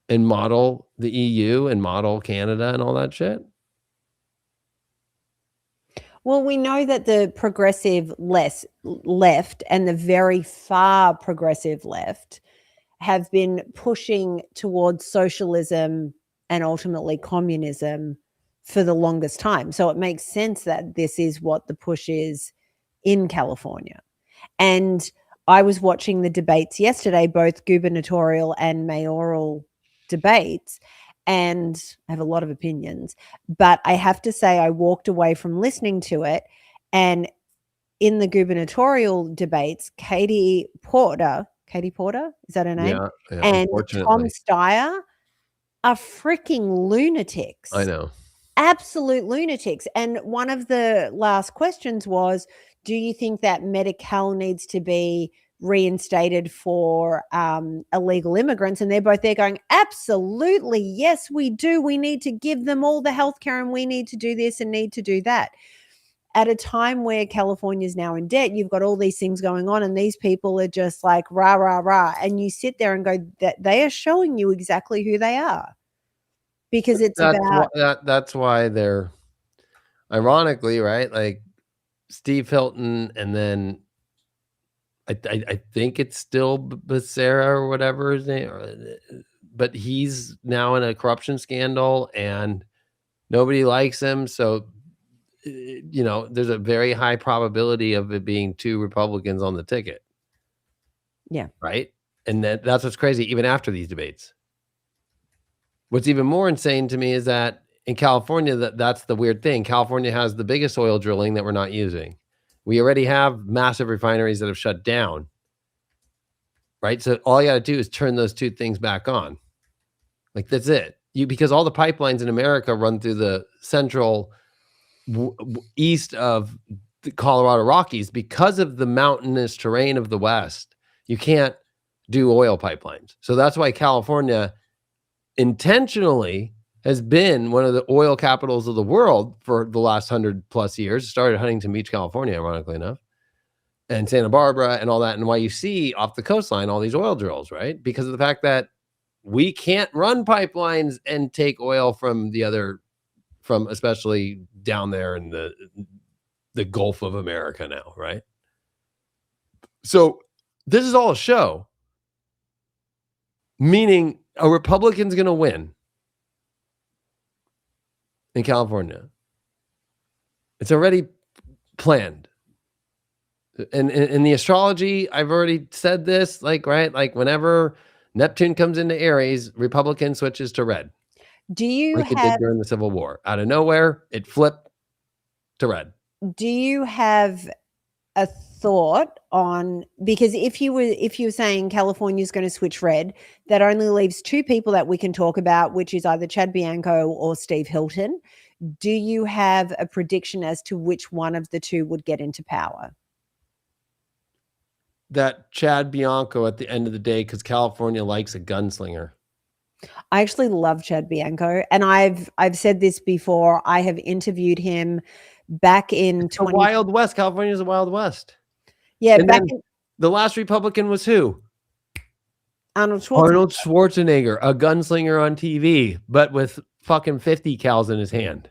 and model the EU and model Canada and all that shit. Well, we know that the progressive left and the very far progressive left have been pushing towards socialism and ultimately communism for the longest time. So it makes sense that this is what the push is in California. And I was watching the debates yesterday, both gubernatorial and mayoral debates, and I have a lot of opinions, but I have to say I walked away from listening to it, and in the gubernatorial debates, Katie Porter Katie Porter, is that her name? Yeah, And Tom unfortunately. Steyer are freaking lunatics. I know. Absolute lunatics. And one of the last questions was, do you think that Medi-Cal needs to be reinstated for illegal immigrants? And they're both there going, absolutely, yes, we do. We need to give them all the healthcare, and we need to do this and need to do that. At a time where California is now in debt, you've got all these things going on, and these people are just like rah, rah, rah. And you sit there and go, that they are showing you exactly who they are. Because it's that's why they're, ironically, right? Like Steve Hilton, and then I think it's still Becerra or whatever his name, but he's now in a corruption scandal and nobody likes him. So, there's a very high probability of it being 2 Republicans on the ticket. Yeah. Right. And that's what's crazy, even after these debates. What's even more insane to me is that in California, that's the weird thing. California has the biggest oil drilling that we're not using. We already have massive refineries that have shut down. Right. So all you got to do is turn those 2 things back on. Like, that's it. Because all the pipelines in America run through the central east of the Colorado Rockies. Because of the mountainous terrain of the West, you can't do oil pipelines. So that's why California intentionally has been one of the oil capitals of the world for the last 100+ years. It started Huntington Beach, California, ironically enough, and Santa Barbara and all that. And why you see off the coastline all these oil drills, right? Because of the fact that we can't run pipelines and take oil from especially down there in the Gulf of America now, right? So this is all a show, meaning a Republican's going to win in California. It's already planned. And in the astrology, I've already said this, right? Like whenever Neptune comes into Aries, Republican switches to red. Do you it did during the Civil War? Out of nowhere, it flipped to red. Do you have a thought on, because if you were saying California is going to switch red, that only leaves 2 people that we can talk about, which is either Chad Bianco or Steve Hilton. Do you have a prediction as to which one of the 2 would get into power? That Chad Bianco at the end of the day, because California likes a gunslinger. I actually love Chad Bianco, and I've said this before. I have interviewed him back in the Wild West. California is a Wild West. Yeah, and the last Republican was who? Arnold Schwarzenegger, a gunslinger on TV, but with fucking 50 cals in his hand.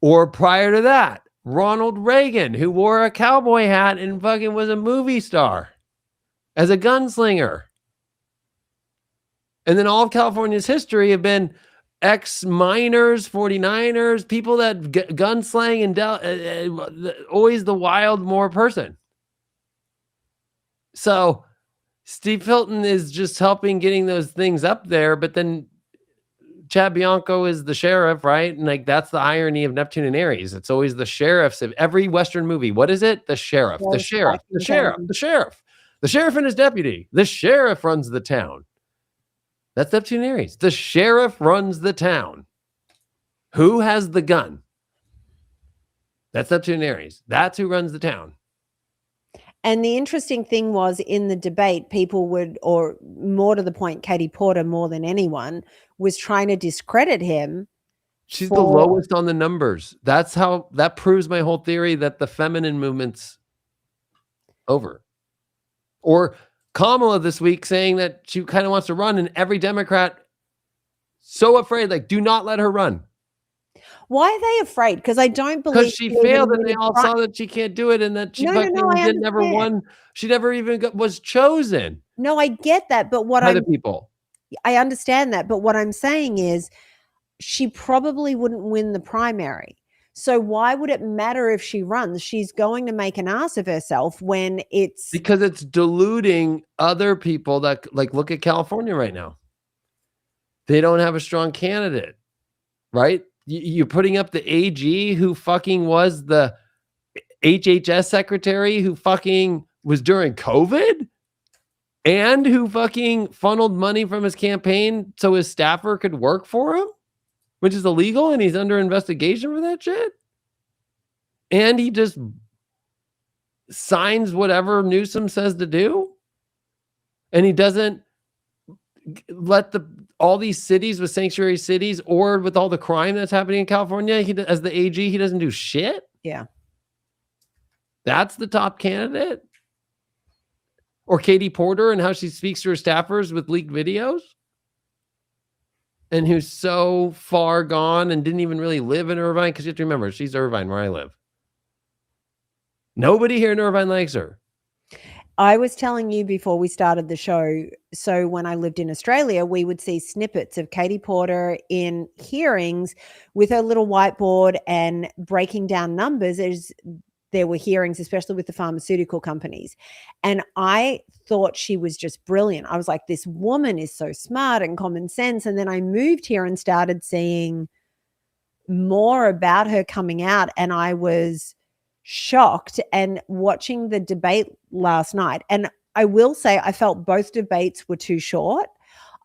Or prior to that, Ronald Reagan, who wore a cowboy hat and fucking was a movie star as a gunslinger. And then all of California's history have been ex-miners, 49ers, people that gunslang and always the wild more person. So Steve Hilton is just helping getting those things up there, but then Chad Bianco is the sheriff, right? And like, that's the irony of Neptune and Aries. It's always the sheriffs of every Western movie. What is it? The sheriff, the sheriff, the sheriff, the sheriff, the sheriff and his deputy. The sheriff runs the town. That's Neptune and Aries. The sheriff runs the town. Who has the gun? That's Neptune and Aries. That's who runs the town. And the interesting thing was, in the debate, people would, or more to the point, Katie Porter more than anyone, was trying to discredit him. She's the lowest on the numbers. That proves my whole theory that the feminine movement's over. Or Kamala this week saying that she kind of wants to run, and every Democrat so afraid, like, do not let her run. Why are they afraid? Because I don't believe she failed, and they all saw that she can't do it, and that she never won. She never even was chosen. No, I get that, but by the people. I understand that, but what I'm saying is, she probably wouldn't win the primary. So why would it matter if she runs? She's going to make an ass of herself when it's... Because it's diluting other people that, like, look at California right now. They don't have a strong candidate, right? You're putting up the AG who fucking was the HHS secretary who fucking was during COVID? and who fucking funneled money from his campaign so his staffer could work for him, which is illegal, and he's under investigation for that shit. And he just signs whatever Newsom says to do, and he doesn't let all these cities with sanctuary cities, or with all the crime that's happening in California, as the AG, he doesn't do shit. Yeah. That's the top candidate. Or Katie Porter and how she speaks to her staffers with leaked videos, and who's so far gone and didn't even really live in Irvine, because you have to remember, she's Irvine, where I live. Nobody here in Irvine likes her. I was telling you before we started the show, so when I lived in Australia, we would see snippets of Katie Porter in hearings with her little whiteboard and breaking down numbers as there were hearings, especially with the pharmaceutical companies. And I thought she was just brilliant. I was like, this woman is so smart and common sense. And then I moved here and started seeing more about her coming out, and I was shocked. And watching the debate last night, and I will say I felt both debates were too short.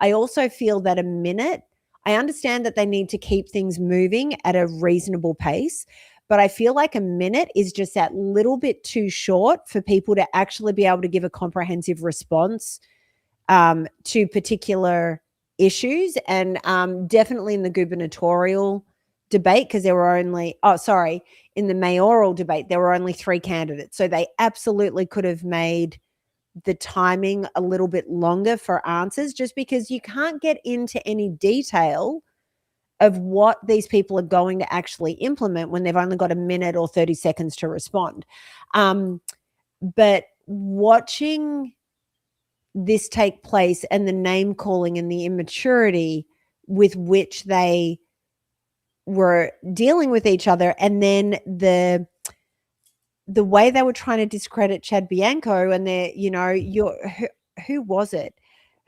I also feel that a minute, I understand that they need to keep things moving at a reasonable pace, but I feel like a minute is just that little bit too short for people to actually be able to give a comprehensive response to particular issues. And definitely in the gubernatorial debate, because there were only, in the mayoral debate, there were only 3 candidates. So they absolutely could have made the timing a little bit longer for answers, just because you can't get into any detail of what these people are going to actually implement when they've only got a minute or 30 seconds to respond. But watching this take place, and the name calling and the immaturity with which they were dealing with each other, and then the way they were trying to discredit Chad Bianco, and who was it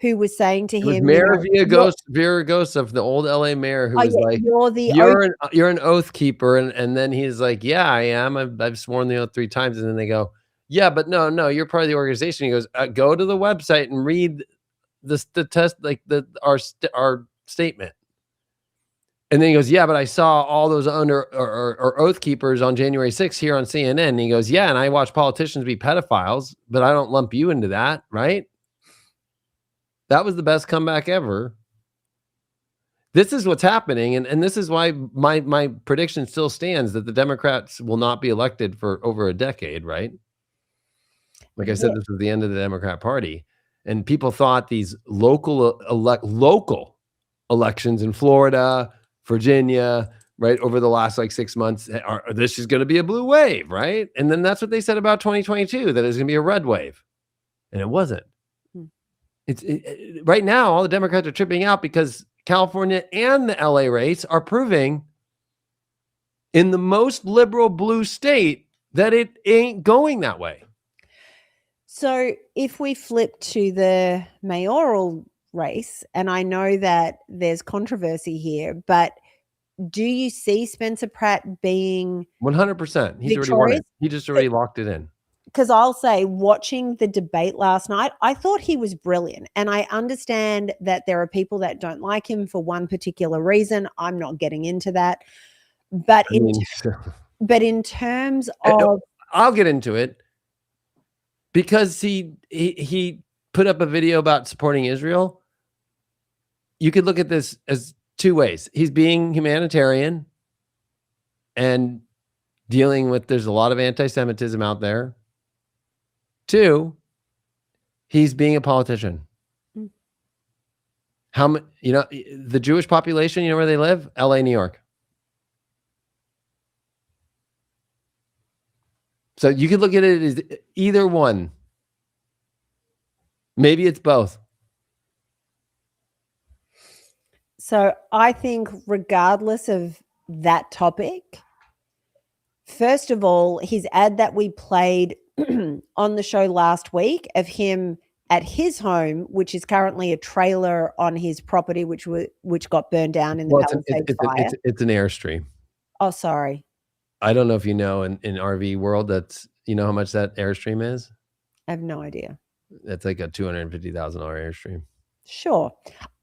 who was saying to him, Mayor Villaraigosa of the old LA mayor, who was like, you're an oath keeper, and then he's like, yeah, I am. I've sworn the oath 3 times, and then they go, yeah, but no, you're part of the organization. He goes, go to the website and read the test, like our statement. And then he goes, yeah, but I saw all those or oath keepers on January 6th here on CNN. And he goes, yeah, and I watch politicians be pedophiles, but I don't lump you into that, right? That was the best comeback ever. This is what's happening, and this is why my prediction still stands that the Democrats will not be elected for over a decade, right? Like I said, this is the end of the Democrat Party. And people thought these local elections in Florida, Virginia, right, over the last 6 months, this is going to be a blue wave, right? And then that's what they said about 2022, that it's going to be a red wave. And it wasn't. Right now, all the Democrats are tripping out because California and the LA race are proving in the most liberal blue state that it ain't going that way. So if we flip to the mayoral race, and I know that there's controversy here, but do you see Spencer Pratt being 100%? He's already won it. He just already locked it in. Because I'll say, watching the debate last night, I thought he was brilliant. And I understand that there are people that don't like him for one particular reason. I'm not getting into that. But in terms of... I'll get into it. Because he put up a video about supporting Israel. You could look at this as 2 ways. He's being humanitarian and dealing with, there's a lot of anti-Semitism out there. 2, he's being a politician. The Jewish population, you know where they live? LA, New York. So you could look at it as either one. Maybe it's both. So I think regardless of that topic, first of all, his ad that we played on the show last week of him at his home, which is currently a trailer on his property, which got burned down in the Palisades fire. It's an Airstream. Oh, sorry. I don't know if you know in RV world, you know how much that Airstream is? I have no idea. That's like a $250,000 Airstream. Sure.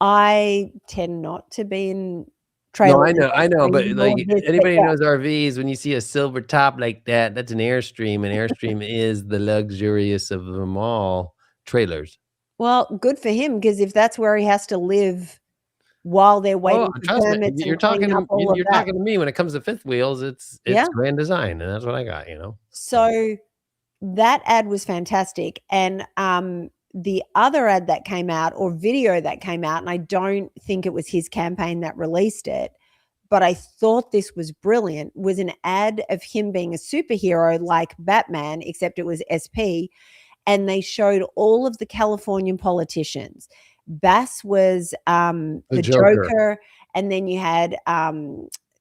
I tend not to be in No, trailers. I know, but and all like this, but anybody who yeah. knows RVs, when you see a silver top like that, that's an Airstream, and Airstream is the luxurious of them all. Trailers. Well, good for him, because if that's where he has to live while they're Oh, waiting for trust me, permits you're and clean up all of that. talking to me when it comes to fifth wheels, it's Yeah. Grand Design, and that's what I got, you know? So that ad was fantastic. And the other ad that came out, or video that came out, and I don't think it was his campaign that released it, but I thought this was brilliant, was an ad of him being a superhero like Batman, except it was SP. And they showed all of the Californian politicians. Bass was the Joker. And then you had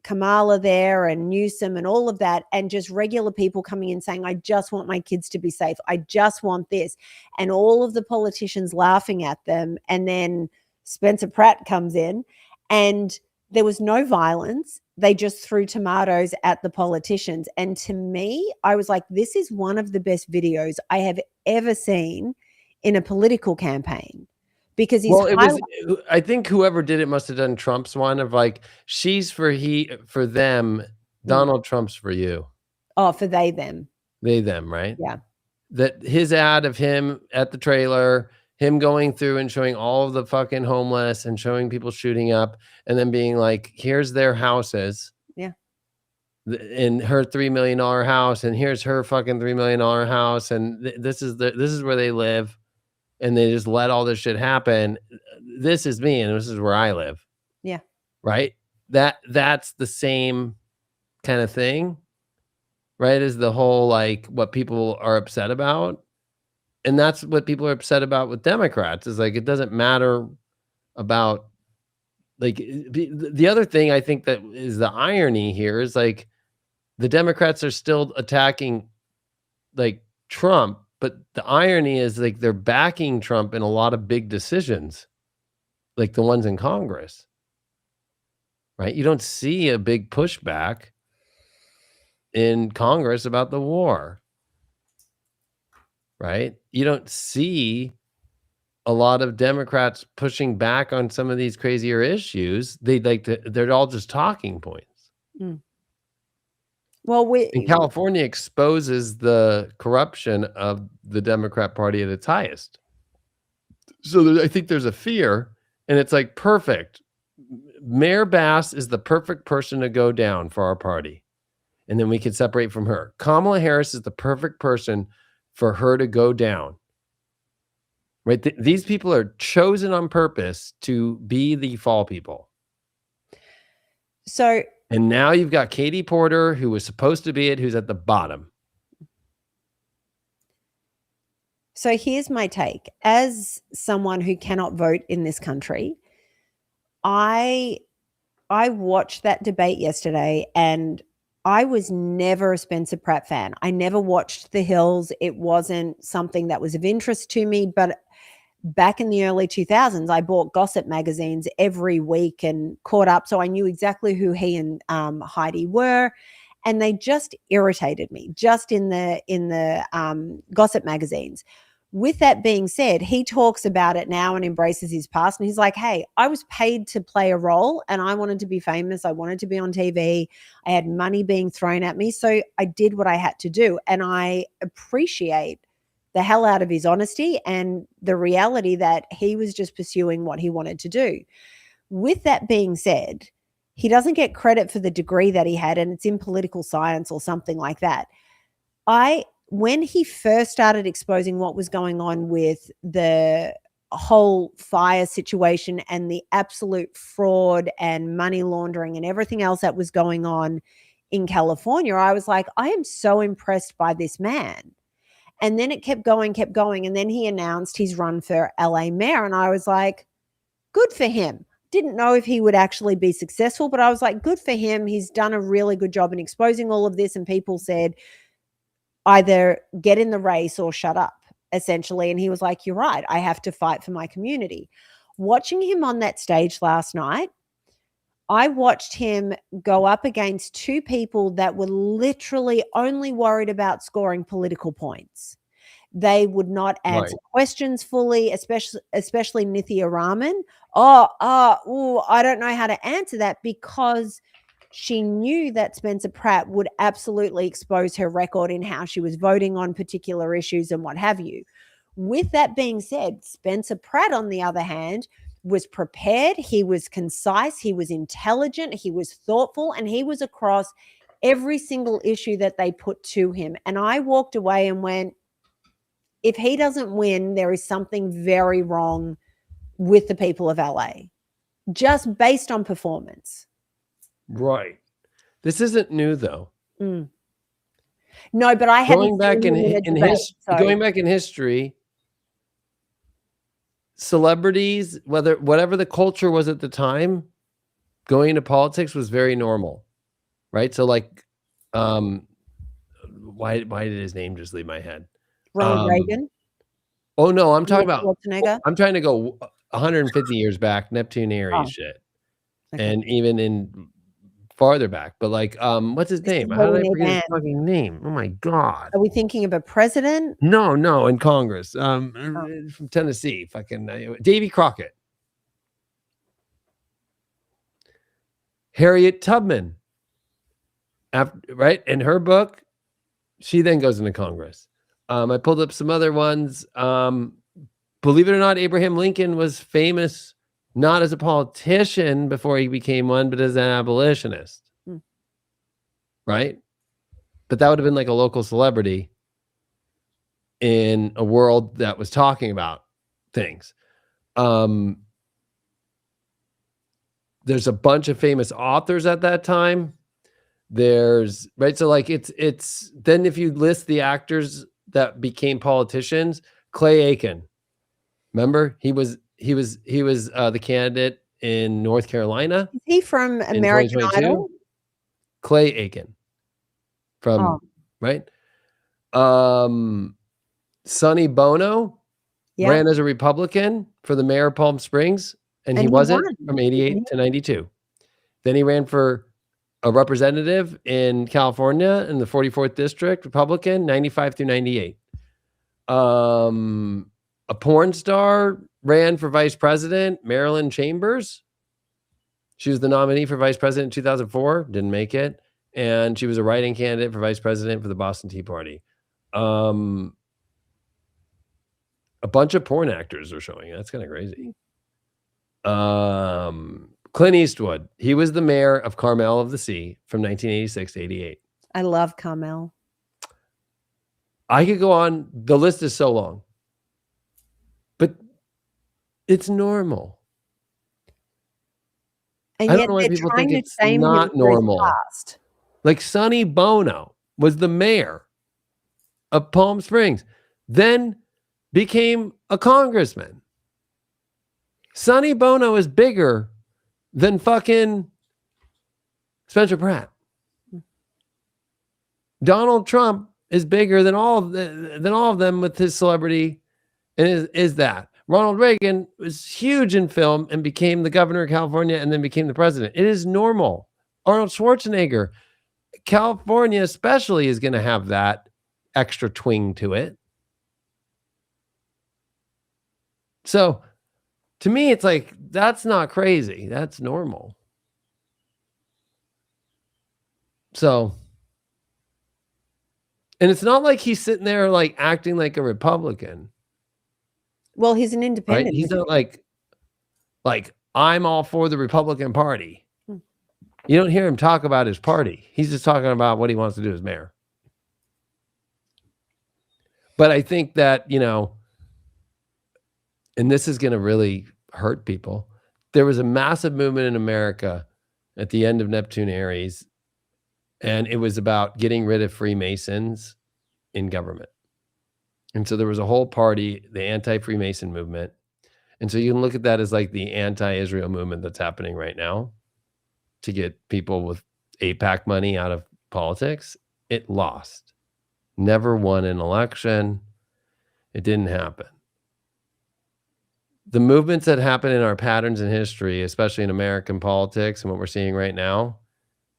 Kamala there and Newsom and all of that, and just regular people coming in saying, I just want my kids to be safe. I just want this. And all of the politicians laughing at them. And then Spencer Pratt comes in, and there was no violence. They just threw tomatoes at the politicians. And to me, I was like, this is one of the best videos I have ever seen in a political campaign. Because he's I think whoever did it must have done Trump's one of like, she's for them, Donald Trump's for you. Oh, for they, them. They, them, right? Yeah. That his ad of him at the trailer, him going through and showing all of the fucking homeless and showing people shooting up, and then being like, here's their houses. Yeah. In her $3 million house, and here's her fucking $3 million house, and this is where they live. And they just let all this shit happen. This is me, and this is where I live. Yeah. Right? That's the same kind of thing, right? As the whole, like, what people are upset about. And that's what people are upset about with Democrats, is like, it doesn't matter about, like, the other thing I think that is the irony here is, like, the Democrats are still attacking, like, Trump. But the irony is, like, they're backing Trump in a lot of big decisions, like the ones in Congress, right? You don't see a big pushback in Congress about the war, right? You don't see a lot of Democrats pushing back on some of these crazier issues. They're all just talking points. Mm. Well, and California exposes the corruption of the Democrat Party at its highest. So I think there's a fear, and it's like, perfect. Mayor Bass is the perfect person to go down for our party. And then we can separate from her. Kamala Harris is the perfect person for her to go down. Right? These people are chosen on purpose to be the fall people. So... And now you've got Katie Porter, who was supposed to be it, who's at the bottom. So here's my take. As someone who cannot vote in this country, I watched that debate yesterday, and I was never a Spencer Pratt fan. I never watched The Hills. It wasn't something that was of interest to me, but back in the early 2000s, I bought gossip magazines every week and caught up. So I knew exactly who he and Heidi were. And they just irritated me just in the gossip magazines. With that being said, he talks about it now and embraces his past. And he's like, hey, I was paid to play a role, and I wanted to be famous. I wanted to be on TV. I had money being thrown at me. So I did what I had to do. And I appreciate the hell out of his honesty and the reality that he was just pursuing what he wanted to do. With that being said, he doesn't get credit for the degree that he had, and it's in political science or something like that. When he first started exposing what was going on with the whole fire situation and the absolute fraud and money laundering and everything else that was going on in California, I was like, I am so impressed by this man. And then it kept going. And then he announced his run for LA mayor. And I was like, good for him. Didn't know if he would actually be successful, but I was like, good for him. He's done a really good job in exposing all of this. And people said, either get in the race or shut up, essentially. And he was like, you're right. I have to fight for my community. Watching him on that stage last night, I watched him go up against two people that were literally only worried about scoring political points. They would not answer Right. questions fully, especially Nithya Raman. I don't know how to answer that, because she knew that Spencer Pratt would absolutely expose her record in how she was voting on particular issues and what have you. With that being said, Spencer Pratt, on the other hand, was prepared. He was concise. He was intelligent. He was thoughtful, and he was across every single issue that they put to him. And I walked away and went, if he doesn't win, there is something very wrong with the people of LA, just based on performance. Right. This isn't new though. No, but I haven't Going back going back in history, celebrities, whatever the culture was at the time, going into politics was very normal, right? So like, why did his name just leave my head? Ronald Reagan. Oh no, I'm talking about. Schwarzenegger. I'm trying to go 150 years back, Neptune Aries shit, and even in farther back. But like, what's his name? How did I forget his fucking name? Oh my god. Are we thinking of a president? No, in Congress. From Tennessee, fucking Davy Crockett. Harriet Tubman. Right? In her book, she then goes into Congress. I pulled up some other ones. Believe it or not, Abraham Lincoln was famous not as a politician before he became one, but as an abolitionist. Right? But that would have been like a local celebrity in a world that was talking about things. There's a bunch of famous authors at that time. There's right. So like it's then if you list the actors that became politicians, Clay Aiken. Remember, he was the candidate in North Carolina. Is he from American Idol? Clay Aiken. Right. Sonny Bono ran as a Republican for the mayor of Palm Springs, and he wasn't from 88 to 92. Then he ran for a representative in California in the 44th district, Republican, 95 through 98. A porn star ran for vice president, Marilyn Chambers. She was the nominee for vice president in 2004, didn't make it. And she was a write-in candidate for vice president for the Boston Tea Party. A bunch of porn actors are showing. That's kind of crazy. Clint Eastwood. He was the mayor of Carmel of the Sea from 1986 to 88. I love Carmel. I could go on. The list is so long. But it's normal. And I yet don't know why they're people trying think to it's shame him not for his normal. past. Like Sonny Bono was the mayor of Palm Springs, then became a congressman. Sonny Bono is bigger than fucking Spencer Pratt. Donald Trump is bigger than all of them with his celebrity, and is that. Ronald Reagan was huge in film and became the governor of California and then became the president. It is normal. Arnold Schwarzenegger, California especially, is going to have that extra twing to it. So to me, it's like, that's not crazy. That's normal. So, and it's not like he's sitting there like acting like a Republican. Well, he's an independent. Right? He's not like I'm all for the Republican Party. You don't hear him talk about his party. He's just talking about what he wants to do as mayor. But I think that, and this is going to really hurt people. There was a massive movement in America at the end of Neptune Aries, and it was about getting rid of Freemasons in government. And so there was a whole party, the anti-Freemason movement. And so you can look at that as like the anti-Israel movement that's happening right now to get people with AIPAC money out of politics. It lost. Never won an election. It didn't happen. The movements that happen in our patterns in history, especially in American politics and what we're seeing right now,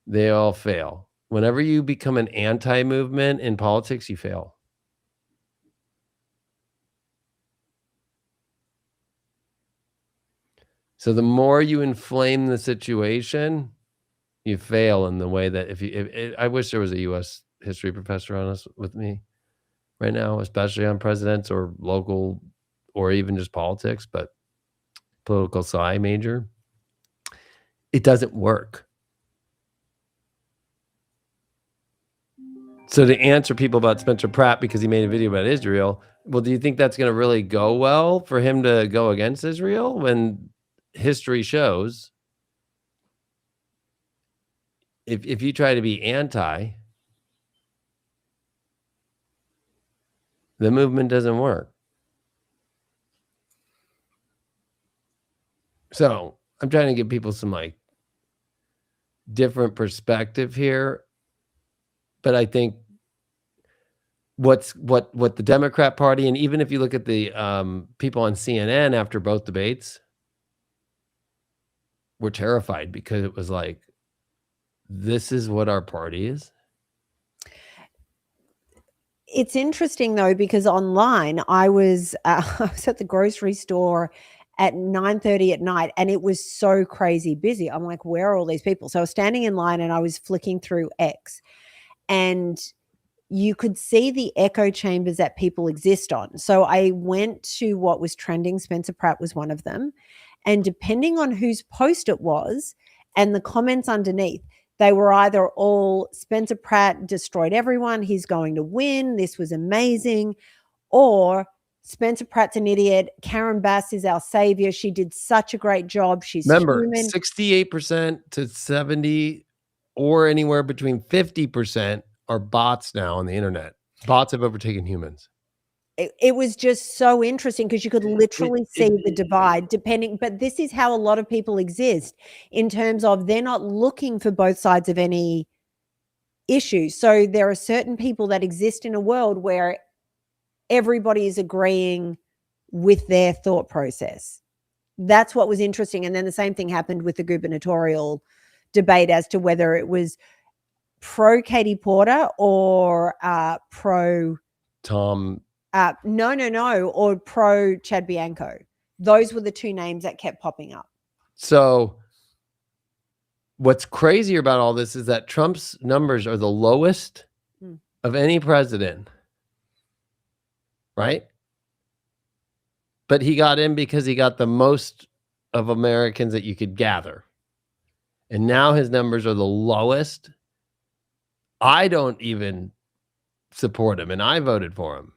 they all fail. Whenever you become an anti-movement in politics, you fail. So the more you inflame the situation, you fail in the way that I wish there was a U.S. history professor on us with me right now, especially on presidents or local or even just politics, but political sci major. It doesn't work. So to answer people about Spencer Pratt because he made a video about Israel, well, do you think that's going to really go well for him to go against Israel when history shows if you try to be anti, the movement doesn't work. So I'm trying to give people some like different perspective here. But I think what the Democrat Party, and even if you look at the people on CNN after both debates, were terrified because it was like, this is what our party is. It's interesting though, because online I was at the grocery store at 9:30 at night and it was so crazy busy. I'm like, where are all these people? So I was standing in line and I was flicking through X, and you could see the echo chambers that people exist on. So I went to what was trending. Spencer Pratt was one of them. And depending on whose post it was and the comments underneath, they were either all Spencer Pratt destroyed everyone, he's going to win, this was amazing, or Spencer Pratt's an idiot, Karen Bass is our savior, she did such a great job, she's Remember, human. 68% to 70% or anywhere between 50% are bots now on the internet. Bots have overtaken humans. It was just so interesting because you could literally see the divide depending, but this is how a lot of people exist in terms of they're not looking for both sides of any issue. So there are certain people that exist in a world where everybody is agreeing with their thought process. That's what was interesting. And then the same thing happened with the gubernatorial debate as to whether it was pro Katie Porter or pro Tom. No, or pro Chad Bianco. Those were the two names that kept popping up. So what's crazier about all this is that Trump's numbers are the lowest of any president, right? But he got in because he got the most of Americans that you could gather. And now his numbers are the lowest. I don't even support him, and I voted for him.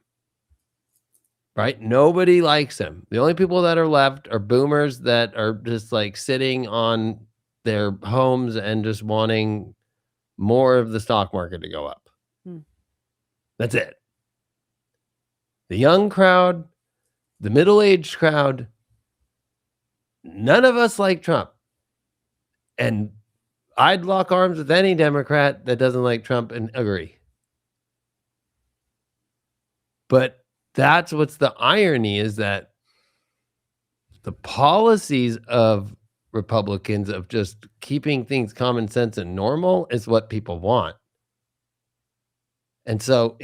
Right? Nobody likes him. The only people that are left are boomers that are just like sitting on their homes and just wanting more of the stock market to go up. That's it. The young crowd, the middle-aged crowd, none of us like Trump. And I'd lock arms with any Democrat that doesn't like Trump and agree. But that's what's the irony, is that the policies of Republicans of just keeping things common sense and normal is what people want. And so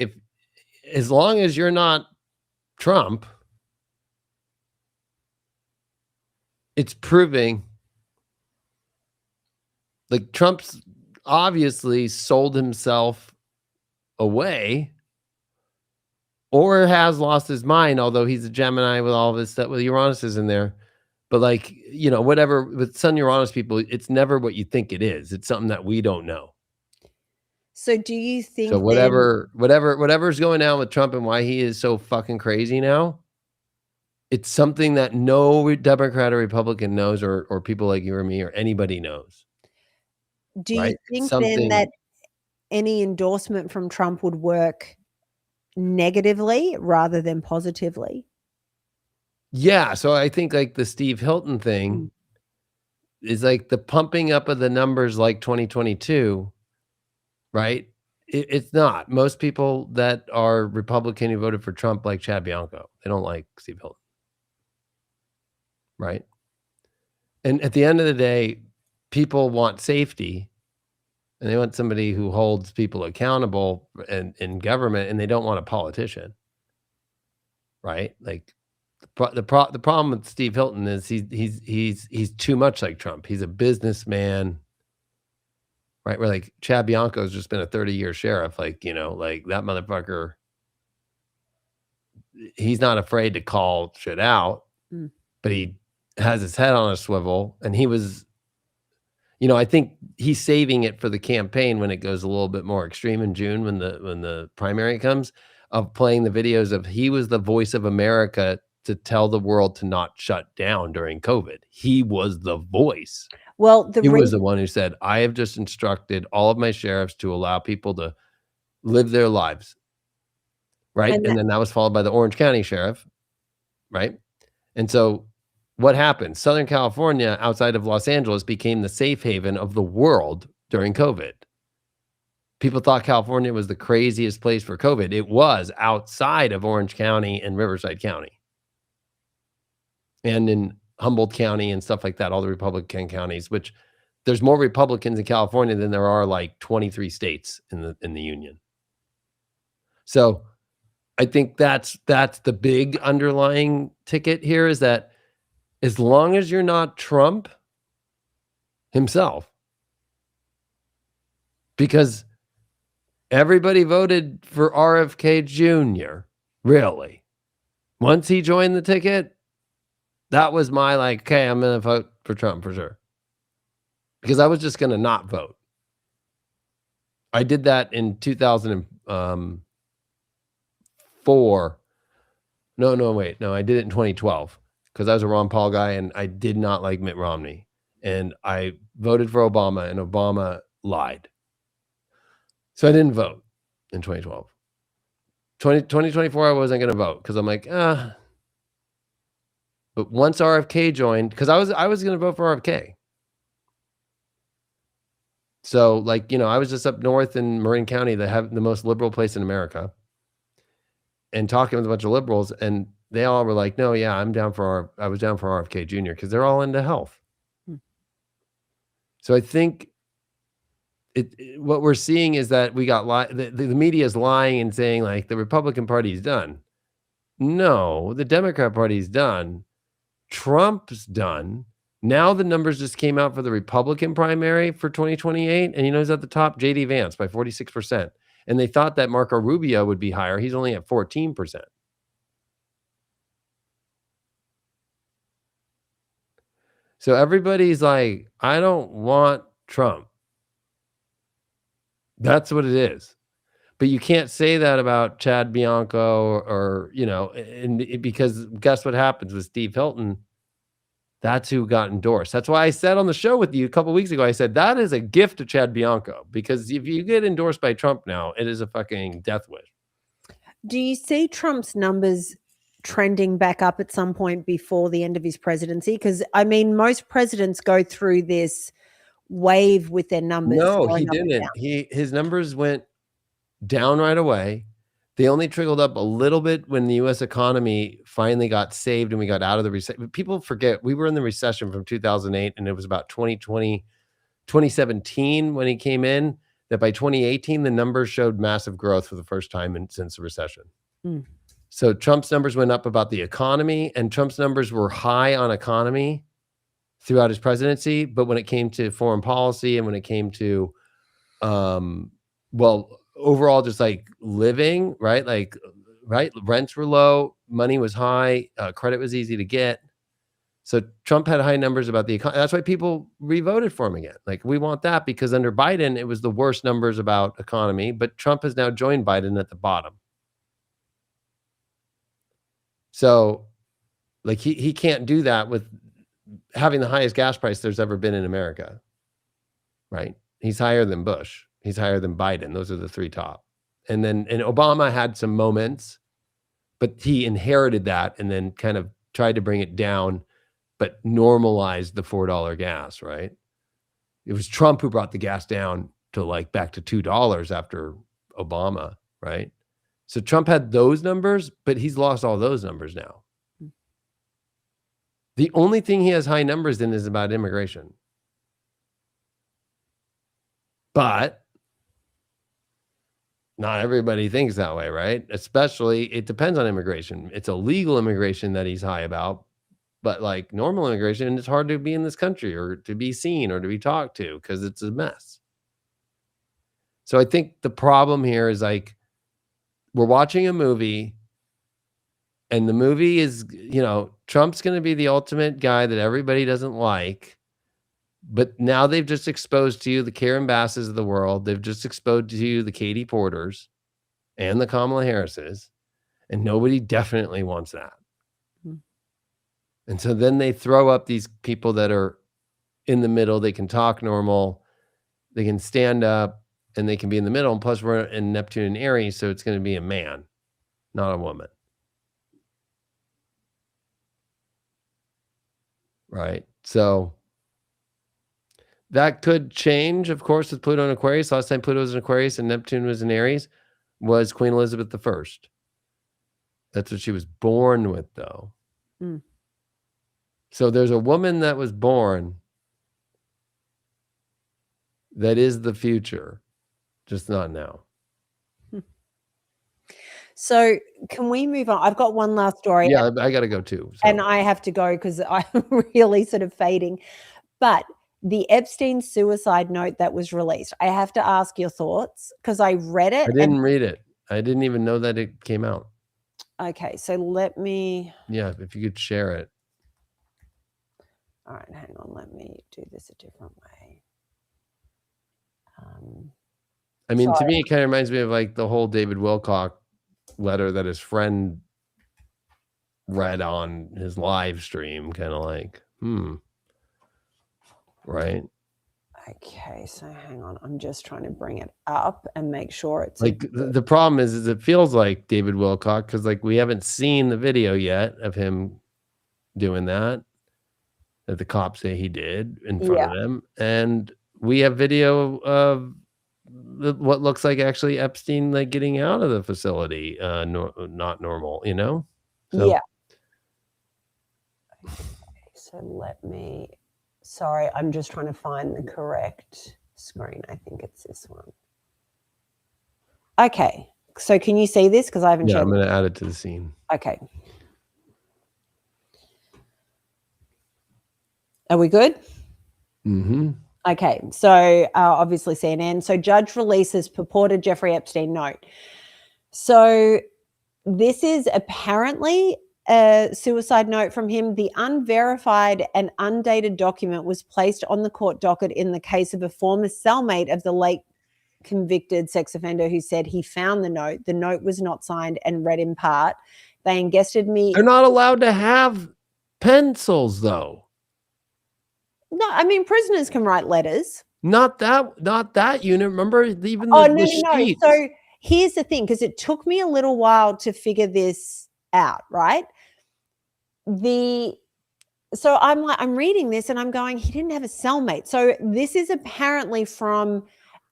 as long as you're not Trump, it's proving like Trump's obviously sold himself away or has lost his mind, although he's a Gemini with all of his stuff, with Uranus is in there. But like, you know, whatever, with Sun Uranus people, it's never what you think it is. It's something that we don't know. So do you think so whatever's going on with Trump and why he is so fucking crazy now, it's something that no Democrat or Republican knows, or people like you or me or anybody knows. Do you think then that any endorsement from Trump would work negatively rather than positively? Yeah, so I think like the Steve Hilton thing is like the pumping up of the numbers like 2022, right? It's not. Most people that are Republican who voted for Trump like Chad Bianco. They don't like Steve Hilton. Right? And at the end of the day, people want safety, and they want somebody who holds people accountable in government, and they don't want a politician. Right? Like, The problem with Steve Hilton is he's too much like Trump. He's a businessman, right? Where like Chad Bianco's just been a 30-year sheriff, like, you know, like that motherfucker. He's not afraid to call shit out, but he has his head on a swivel, and he was, you know, I think he's saving it for the campaign when it goes a little bit more extreme in June when the primary comes, of playing the videos of he was the voice of America to tell the world to not shut down during COVID. He was the voice. Well, he was the one who said, I have just instructed all of my sheriffs to allow people to live their lives. Right. And then that was followed by the Orange County sheriff. Right. And so what happened? Southern California, outside of Los Angeles, became the safe haven of the world during COVID. People thought California was the craziest place for COVID. It was outside of Orange County and Riverside County. And in Humboldt County and stuff like that, all the Republican counties, which there's more Republicans in California than there are like 23 states in the union. So I think that's the big underlying ticket here, is that as long as you're not Trump himself, because everybody voted for RFK Jr., really. Once he joined the ticket, that was my like, okay, I'm going to vote for Trump for sure. Because I was just going to not vote. I did that in 2004. No, I did it in 2012 because I was a Ron Paul guy and I did not like Mitt Romney. And I voted for Obama, and Obama lied. So I didn't vote in 2012. 2024, I wasn't going to vote because I'm like, But once RFK joined, because I was going to vote for RFK. So, like, you know, I was just up north in Marin County, that have the most liberal place in America, and talking with a bunch of liberals, and they all were like, no, yeah, I was down for RFK Jr. because they're all into health. So I think what we're seeing is that we got the media is lying and saying like the Republican Party is done. No, the Democrat Party is done. Trump's done. Now the numbers just came out for the Republican primary for 2028, and you know who's at the top? J.D. Vance by 46%. And they thought that Marco Rubio would be higher. He's only at 14%. So everybody's like, I don't want Trump. That's what it is. But you can't say that about Chad Bianco or you know, because guess what happens with Steve Hilton? That's who got endorsed. That's why I said on the show with you a couple of weeks ago, I said that is a gift to Chad Bianco, because if you get endorsed by Trump now, it is a fucking death wish. Do you see Trump's numbers trending back up at some point before the end of his presidency? Because I mean, most presidents go through this wave with their numbers. No, he didn't. His numbers went down right away. They only trickled up a little bit when the U.S. economy finally got saved and we got out of the recession. People forget we were in the recession from 2008, and it was about 2017 when he came in, that by 2018, the numbers showed massive growth for the first time since the recession. So Trump's numbers went up about the economy, and Trump's numbers were high on economy throughout his presidency. But when it came to foreign policy and when it came to, overall, just like living, right? Like, right. Rents were low. Money was high. Credit was easy to get. So Trump had high numbers about the economy. That's why people re-voted for him again. Like, we want that, because under Biden, it was the worst numbers about economy, but Trump has now joined Biden at the bottom. So like he can't do that with having the highest gas price there's ever been in America. Right. He's higher than Bush. He's higher than Biden. Those are the three top. And Obama had some moments, but he inherited that and then kind of tried to bring it down, but normalized the $4 gas, right? It was Trump who brought the gas down to like back to $2 after Obama, right? So Trump had those numbers, but he's lost all those numbers now. The only thing he has high numbers in is about immigration. But not everybody thinks that way, right? Especially, it depends on immigration. It's illegal immigration that he's high about, but like normal immigration, it's hard to be in this country or to be seen or to be talked to because it's a mess. So I think the problem here is like we're watching a movie, and the movie is, Trump's going to be the ultimate guy that everybody doesn't like. But now they've just exposed to you the Karen Basses of the world. They've just exposed to you the Katie Porters and the Kamala Harrises, and nobody definitely wants that. Mhm. And so then they throw up these people that are in the middle. They can talk normal, they can stand up, and they can be in the middle. And plus, we're in Neptune and Aries, so it's going to be a man, not a woman. Right? So that could change, of course, with Pluto in Aquarius. Last time Pluto was in Aquarius and Neptune was in Aries was Queen Elizabeth I. That's what she was born with, though. Mm. So there's a woman that was born that is the future, just not now. So can we move on? I've got one last story. Yeah, I got to go too. So. And I have to go because I'm really sort of fading. But the Epstein suicide note that was released, I have to ask your thoughts because I read it. I didn't read it. I didn't even know that it came out. Okay, so let me. Yeah, if you could share it. All right, hang on. Let me do this a different way. I mean, sorry. to me, it kind of reminds me of like the whole David Wilcock letter that his friend read on his live stream, kind of like, right? Okay, so hang on. I'm just trying to bring it up and make sure it's like the problem is it feels like David Wilcock because like we haven't seen the video yet of him doing that the cops say he did in front of them, and we have video of what looks like actually Epstein like getting out of the facility, not normal, So. Yeah. Okay, so let me. Sorry, I'm just trying to find the correct screen. I think it's this one. Okay, so can you see this? Because I haven't. Yeah, I'm going to add it to the scene. Okay. Are we good? Mm-hmm. Okay, so obviously CNN. So judge releases purported Jeffrey Epstein note. So this is apparently a suicide note from him. The unverified and undated document was placed on the court docket in the case of a former cellmate of the late convicted sex offender who said he found the note. The note was not signed and read in part. They invested me. They're not allowed to have pencils, though. No, I mean, prisoners can write letters. Not that unit. Remember, even No. sheets. So here's the thing, because it took me a little while to figure this out, right? So I'm reading this and I'm going, he didn't have a cellmate. So this is apparently from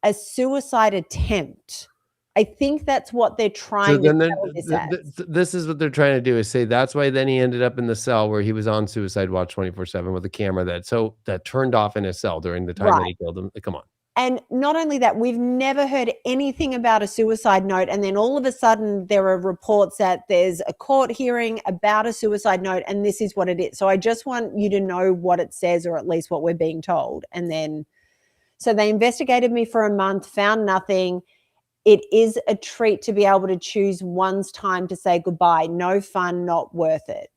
a suicide attempt. I think that's what they're trying to tell this as. This is what they're trying to do, is say that's why then he ended up in the cell where he was on suicide watch 24/7 with a camera that turned off in his cell during the time that he killed him. Come on. And not only that, we've never heard anything about a suicide note. And then all of a sudden there are reports that there's a court hearing about a suicide note and this is what it is. So I just want you to know what it says, or at least what we're being told. And then, so they investigated me for a month, found nothing. It is a treat to be able to choose one's time to say goodbye. No fun, not worth it.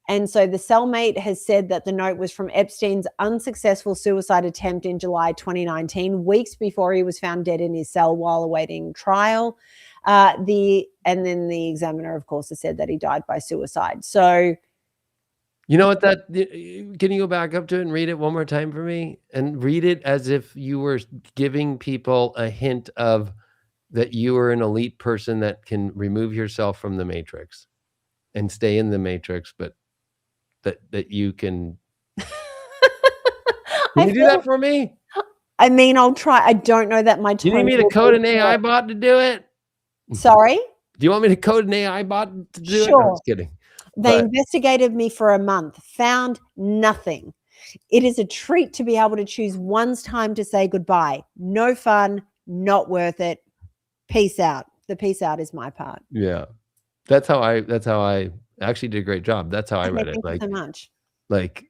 And so the cellmate has said that the note was from Epstein's unsuccessful suicide attempt in July 2019, weeks before he was found dead in his cell while awaiting trial. And then the examiner, of course, has said that he died by suicide. So, you know what, can you go back up to it and read it one more time for me? And read it as if you were giving people a hint of that you are an elite person that can remove yourself from the matrix and stay in the matrix, but that you can. Can you do that for me? I mean, I'll try. I don't know that my You need me to code an AI bot to do it? Sorry? Do you want me to code an AI bot to do it? Sure. No, I'm just kidding. They investigated me for a month, found nothing. It is a treat to be able to choose one's time to say goodbye. No fun, not worth it, peace out. The peace out is my part. Yeah. That's how I actually did a great job. That's how I Okay, read it. thank you so much. Like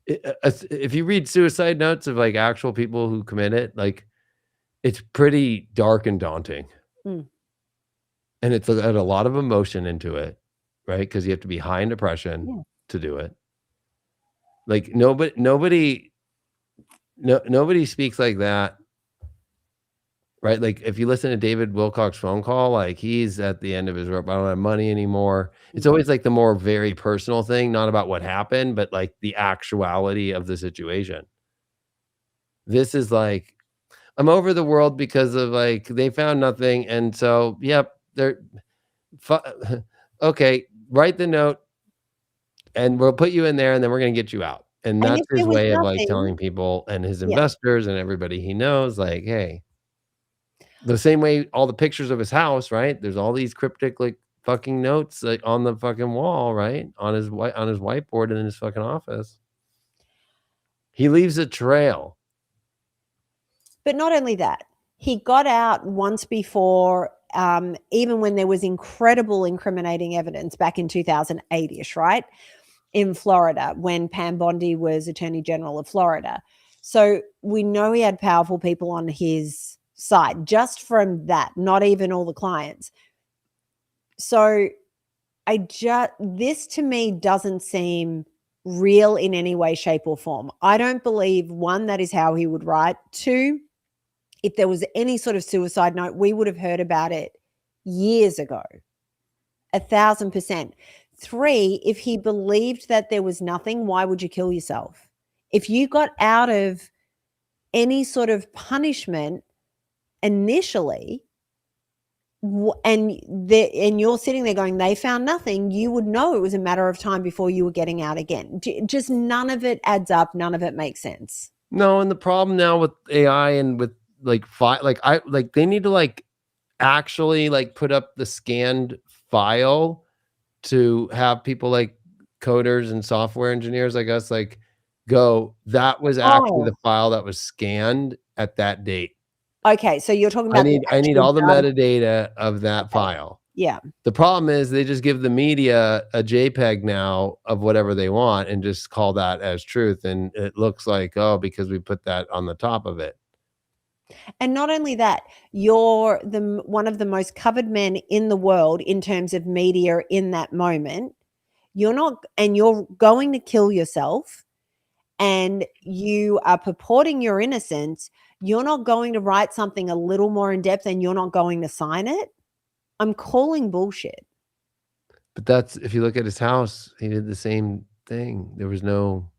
if you read suicide notes of like actual people who commit it, like it's pretty dark and daunting. Mm. And it's got a lot of emotion into it, right? Because you have to be high in depression to do it. Like nobody speaks like that, right? Like if you listen to David Wilcock's phone call, like he's at the end of his rope. I don't have money anymore. It's always like the more very personal thing, not about what happened, but like the actuality of the situation. This is like, I'm over the world because of like they found nothing, and so yep, they're okay. Write the note, and we'll put you in there, and then we're gonna get you out. And And that's if there his was way of like nothing, telling people and his yeah. investors and everybody he knows, like, hey, the same way all the pictures of his house, right? There's all these cryptic like fucking notes like on the fucking wall, right? On his whiteboard in his fucking office. He leaves a trail. But not only that, he got out once before, even when there was incredible incriminating evidence back in 2008-ish, right? In Florida, when Pam Bondi was Attorney General of Florida. So we know he had powerful people on his side just from that, not even all the clients. So this to me doesn't seem real in any way, shape, or form. I don't believe, one, that is how he would write. Two, if there was any sort of suicide note, we would have heard about it years ago. 1,000%. Three, if he believed that there was nothing, why would you kill yourself? If you got out of any sort of punishment initially, and you're sitting there going, they found nothing, you would know it was a matter of time before you were getting out again. Just none of it adds up. None of it makes sense. No, and the problem now with AI and with they need to like actually like put up the scanned file to have people like coders and software engineers, I guess, like go, that was actually the file that was scanned at that date. Okay, so you're talking about I need all the metadata of that file. Yeah. The problem is they just give the media a JPEG now of whatever they want and just call that as truth. And it looks like, oh, because we put that on the top of it. And not only that, you're one of the most covered men in the world in terms of media in that moment. You're going to kill yourself, and you are purporting your innocence. You're not going to write something a little more in depth, and you're not going to sign it. I'm calling bullshit. But that's, if you look at his house, he did the same thing. There was no,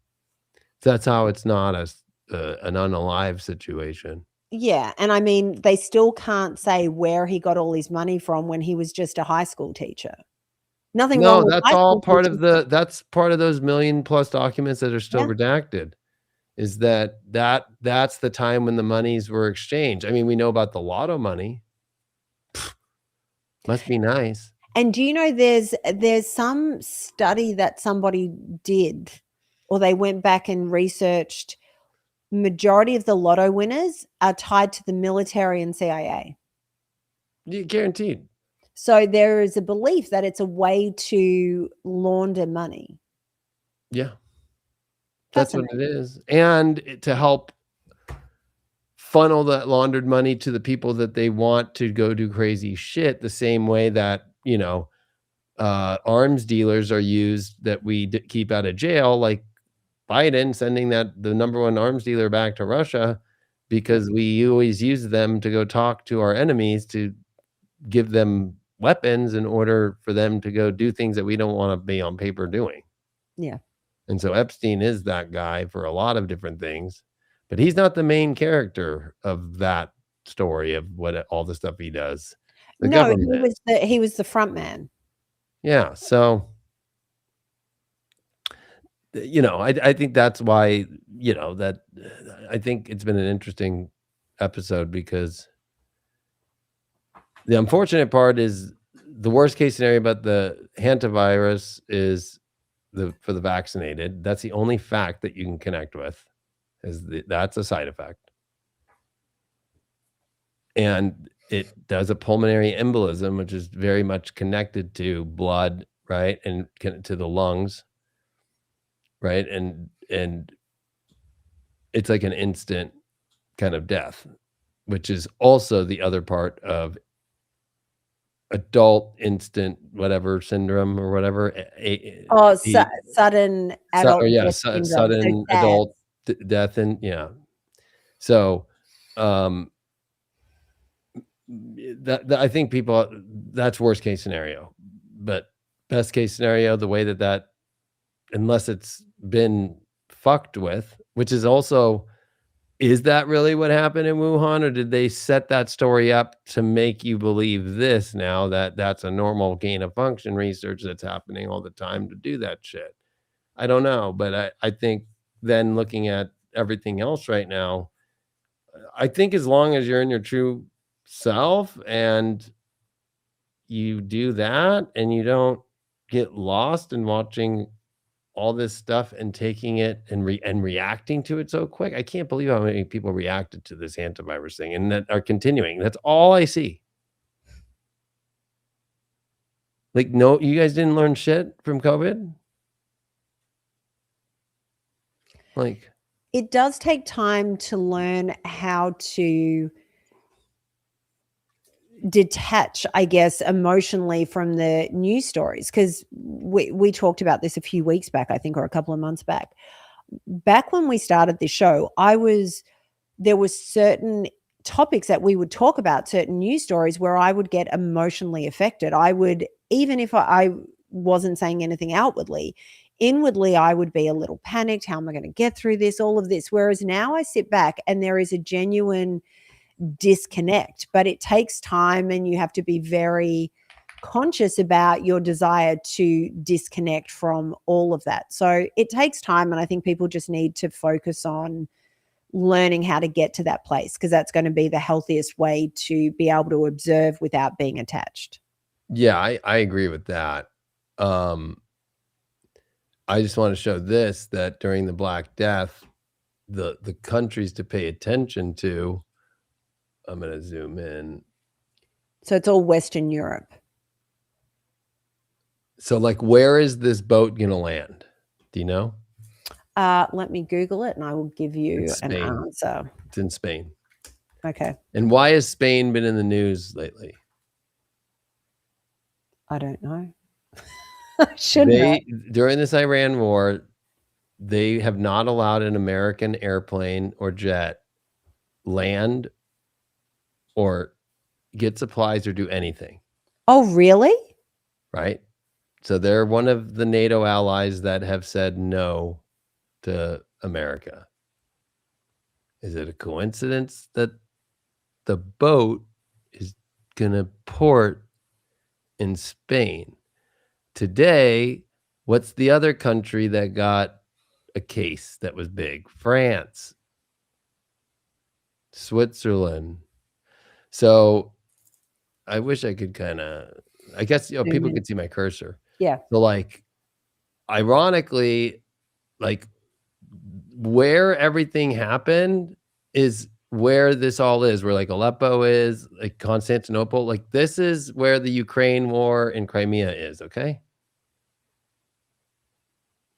that's how it's not an unalive situation. Yeah, and I mean, they still can't say where he got all his money from when he was just a high school teacher. Nothing wrong with that's all part of that's part of those million plus documents that are still redacted. Is that's the time when the monies were exchanged. I mean, we know about the lotto money. Must be nice. And do you know there's some study that somebody did, or they went back and researched, majority of the lotto winners are tied to the military and CIA. Yeah, guaranteed. So there is a belief that it's a way to launder money. Yeah. That's what it is. And to help funnel that laundered money to the people that they want to go do crazy shit, the same way that, arms dealers are used that we keep out of jail, like Biden sending the number one arms dealer back to Russia, because we always use them to go talk to our enemies to give them weapons in order for them to go do things that we don't want to be on paper doing. Yeah. And so Epstein is that guy for a lot of different things, but he's not the main character of that story of what all the stuff he does. He was the front man. Yeah. So, I think that's why, that I think it's been an interesting episode, because the unfortunate part is the worst case scenario about the hantavirus is for the vaccinated. That's the only fact that you can connect with, that's a side effect. And it does a pulmonary embolism, which is very much connected to blood, right, and to the lungs, right, and it's like an instant kind of death, which is also the other part of adult instant whatever syndrome or whatever. Sudden adult death syndrome. Sudden adult death, and so that I think people, that's worst case scenario, but best case scenario, the way that unless it's been fucked with, which is also, is that really what happened in Wuhan, or did they set that story up to make you believe this now, that that's a normal gain of function research that's happening all the time to do that shit? I don't know, but I think then looking at everything else right now, I think as long as you're in your true self and you do that and you don't get lost in watching all this stuff and taking it and reacting to it so quick. I can't believe how many people reacted to this antivirus thing and that are continuing. That's all I see. Like, no, you guys didn't learn shit from COVID? Like, it does take time to learn how to detach, I guess, emotionally from the news stories, because we talked about this a few weeks back, I think, or a couple of months back. Back when we started this show, there was certain topics that we would talk about, certain news stories, where I would get emotionally affected. I would, even if I wasn't saying anything outwardly, inwardly I would be a little panicked. How am I going to get through this? All of this. Whereas now I sit back and there is a genuine disconnect, but it takes time and you have to be very conscious about your desire to disconnect from all of that. So it takes time, and I think people just need to focus on learning how to get to that place, because that's going to be the healthiest way to be able to observe without being attached. Yeah, I agree with that. I just want to show this, that during the Black Death, the countries to pay attention to, I'm going to zoom in. So it's all Western Europe. So, like, where is this boat going to land? Do you know? Let me Google it and I will give you an answer. It's in Spain. Okay. And why has Spain been in the news lately? I don't know. I should know. During this Iran war, they have not allowed an American airplane or jet land or get supplies or do anything. Oh, really? Right? So they're one of the NATO allies that have said no to America. Is it a coincidence that the boat is going to port in Spain? Today, what's the other country that got a case that was big? France, Switzerland. So I wish I could kind of, I guess, people could see my cursor. Yeah. So, like, ironically, like, where everything happened is where this all is, where like Aleppo is, like Constantinople, like this is where the Ukraine war in Crimea is, okay?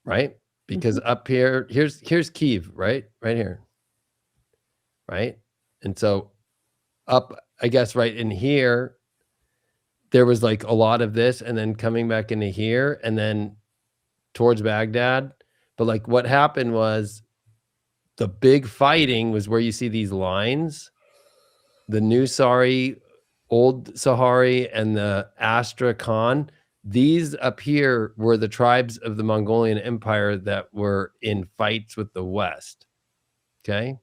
Right? Because up here, here's Kyiv, right? Right here. Right? And so up, I guess, right in here, there was like a lot of this, and then coming back into here, and then towards Baghdad. But like what happened was the big fighting was where you see these lines, the New Sari, Old Sahari, and the Astrakhan. These up here were the tribes of the Mongolian Empire that were in fights with the West. Okay.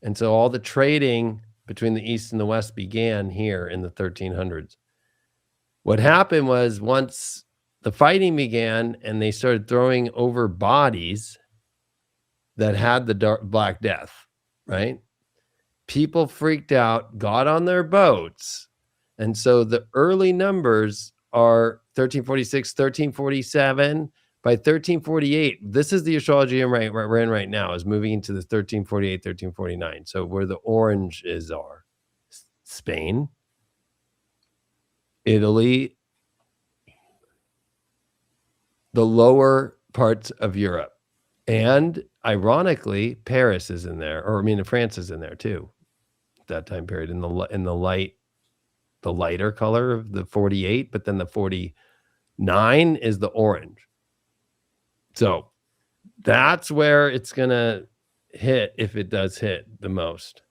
And so all the trading between the East and the West began here in the 1300s. What happened was, once the fighting began and they started throwing over bodies that had the Black Death, right? People freaked out, got on their boats. And so the early numbers are 1346, 1347. By 1348, this is the astrology we're in right now, is moving into the 1348, 1349. So where the orange is are. Spain, Italy, the lower parts of Europe. And ironically, Paris is in there, or I mean, France is in there too. That time period in the lighter color of the 48, but then the 49 is the orange. So that's where it's gonna hit, if it does hit the most.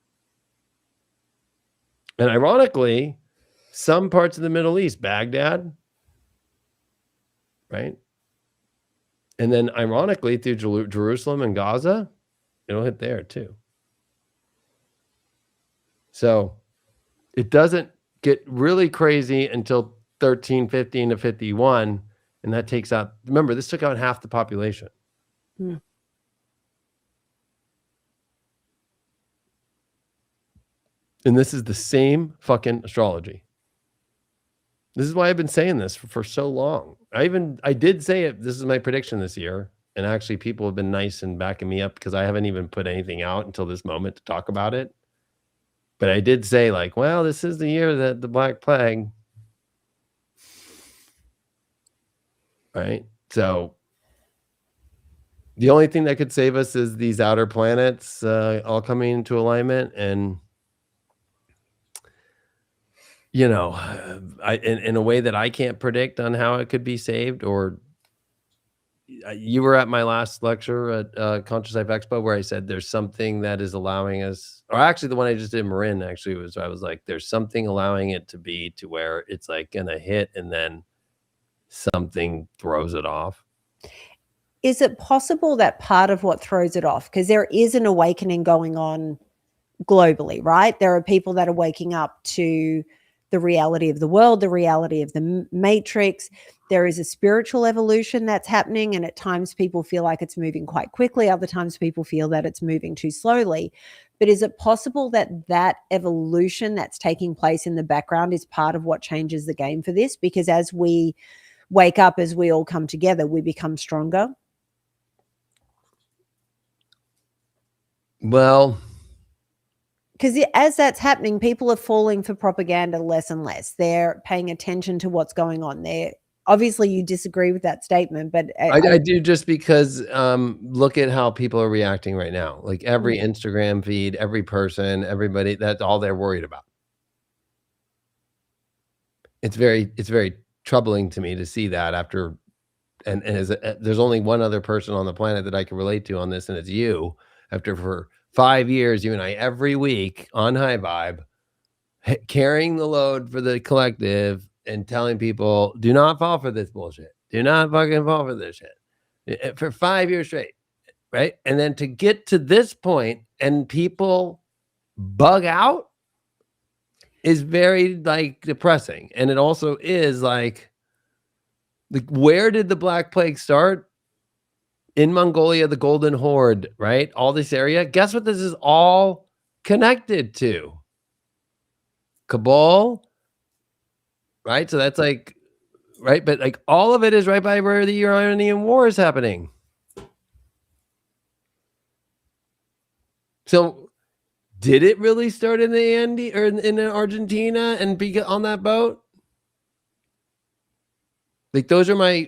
And ironically, some parts of the Middle East, Baghdad, right? And then ironically, through Jerusalem and Gaza, it'll hit there too. So it doesn't get really crazy until 1315 to 51. And that takes out, remember, this took out half the population. Hmm. And this is the same fucking astrology. This is why I've been saying this for so long. I did say it. This is my prediction this year. And actually people have been nice and backing me up because I haven't even put anything out until this moment to talk about it. But I did say like, well, this is the year that the Black Plague. Right? So the only thing that could save us is these outer planets all coming into alignment. And you know, in a way that I can't predict on how it could be saved. Or you were at my last lecture at Conscious Life Expo where I said there's something that is allowing us, or actually the one I just did in Marin actually was, I was like, there's something allowing it to be to where it's like gonna hit and then something throws it off. Is it possible that part of what throws it off, because there is an awakening going on globally, right? There are people that are waking up to the reality of the world, the reality of the matrix. There is a spiritual evolution that's happening, and at times people feel like it's moving quite quickly. Other times people feel that it's moving too slowly. But is it possible that that evolution that's taking place in the background is part of what changes the game for this? Because as we wake up, as we all come together, we become stronger. Well, because as that's happening, people are falling for propaganda less and less. They're paying attention to what's going on there. Obviously, you disagree with that statement, but I do, just because look at how people are reacting right now. Like every Instagram feed, every person, everybody, that's all they're worried about. It's very troubling to me to see that after, and there's only one other person on the planet that I can relate to on this, and it's you. After for 5 years, you and I every week on High Vibe, carrying the load for the collective and telling people, do not fall for this bullshit. Do not fucking fall for this shit. For 5 years straight, right? And then to get to this point and people bug out is very like depressing. And it also is like where did the Black Plague start? In Mongolia, the Golden Horde, right? All this area. Guess what this is all connected to? Kabul, right? So that's like, right? But like all of it is right by where the Iranian war is happening. So did it really start in the Andes or in Argentina and be on that boat? Like those are my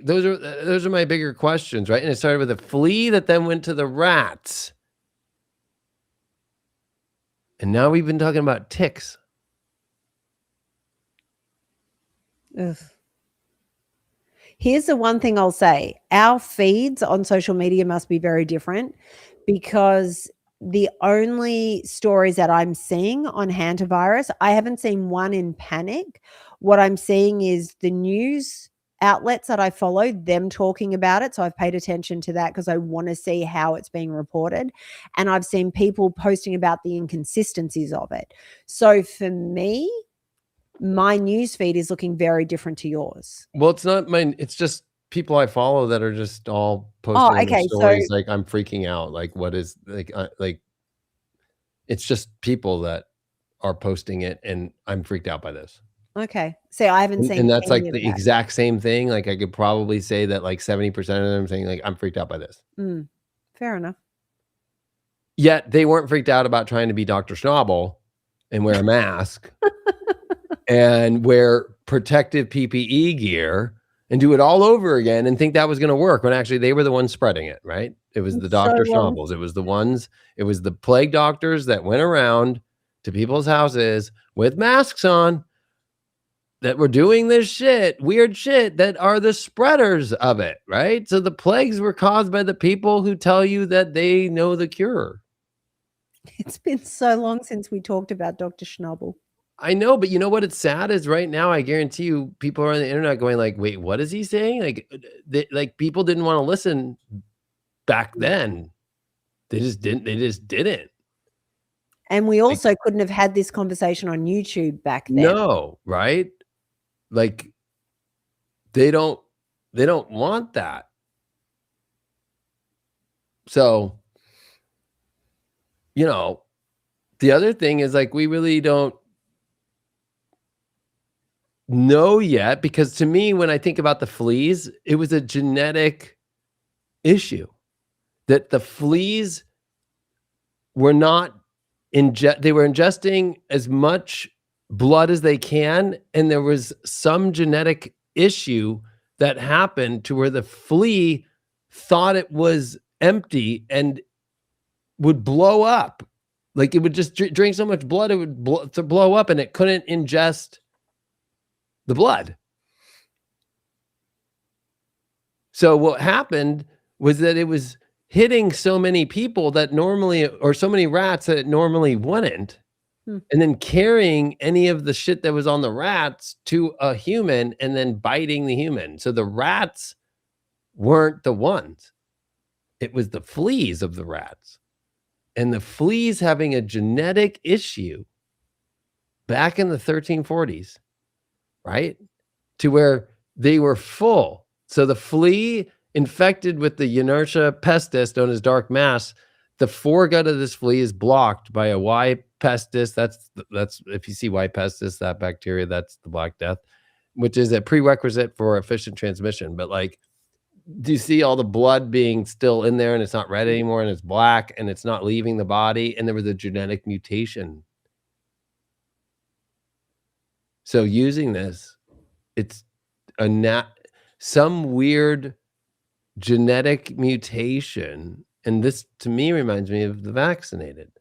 bigger questions, right? And it started with a flea that then went to the rats. And now we've been talking about ticks. Ugh. Here's the one thing I'll say. Our feeds on social media must be very different, because the only stories that I'm seeing on hantavirus, I haven't seen one in panic. What I'm seeing is the news outlets that I follow, them talking about it. So I've paid attention to that because I want to see how it's being reported. And I've seen people posting about the inconsistencies of it. So for me, my news feed is looking very different to yours. Well, it's not mine. It's just people I follow that are just all posting their stories. Like I'm freaking out. Like what is like it's just people that are posting it and I'm freaked out by this. Okay. So I haven't seen. And that's like the exact same thing. Like I could probably say that like 70% of them saying like, I'm freaked out by this. Fair enough. Yet they weren't freaked out about trying to be Dr. Schnabel and wear a mask and wear protective PPE gear and do it all over again and think that was going to work when actually they were the ones spreading it, right? It was the Dr. Schnaubels. It was the plague doctors that went around to people's houses with masks on that were doing this shit, weird shit, that are the spreaders of it, right? So the plagues were caused by the people who tell you that they know the cure. It's been so long since we talked about Dr. Schnabel. I know, but you know what? It's sad is right now, I guarantee you people are on the internet going like, wait, what is he saying? Like people didn't want to listen back then. They just didn't. And we also couldn't have had this conversation on YouTube back then. No, right? Like they don't want that. So, the other thing is like we really don't know yet, because to me, when I think about the fleas, it was a genetic issue that the fleas were not they were ingesting as much blood as they can, and there was some genetic issue that happened to where the flea thought it was empty and would blow up. Like it would just drink so much blood, it would blow up, and it couldn't ingest the blood. So what happened was that it was hitting so many people that normally, or so many rats that it normally wouldn't, and then carrying any of the shit that was on the rats to a human and then biting the human. So the rats weren't the ones. It was the fleas of the rats. And the fleas having a genetic issue back in the 1340s, right? To where they were full. So the flea infected with the inertia pestis, known as dark mass, the foregut of this flea is blocked by a Y pestis. That's if you see Y pestis, that bacteria, that's the Black Death, which is a prerequisite for efficient transmission. But like, do you see all the blood being still in there and it's not red anymore and it's black and it's not leaving the body? And there was a genetic mutation. So using this, it's some weird genetic mutation. And this to me reminds me of the vaccinated.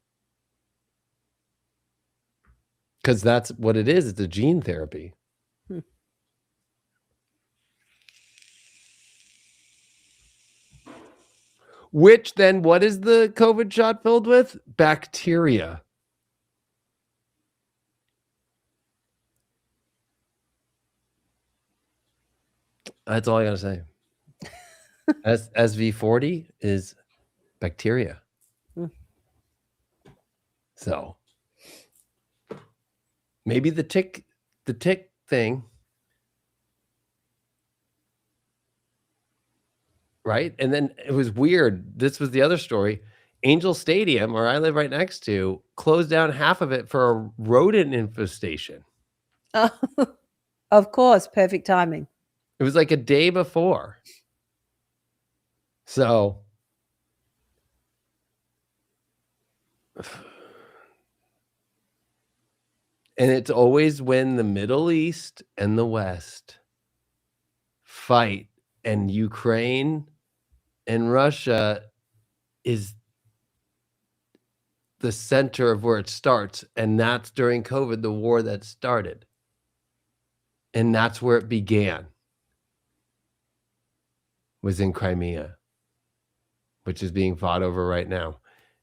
Because that's what it is. It's a gene therapy. Which then, what is the COVID shot filled with? Bacteria. That's all I gotta say. SV40 is bacteria. So maybe the tick thing, right? And then it was weird. This was the other story. Angel Stadium, where I live right next to, closed down half of it for a rodent infestation. Oh, of course, perfect timing. It was like a day before. So and it's always when the Middle East and the West fight, and Ukraine and Russia is the center of where it starts. And that's during COVID, the war that started. And that's where it began, was in Crimea, which is being fought over right now.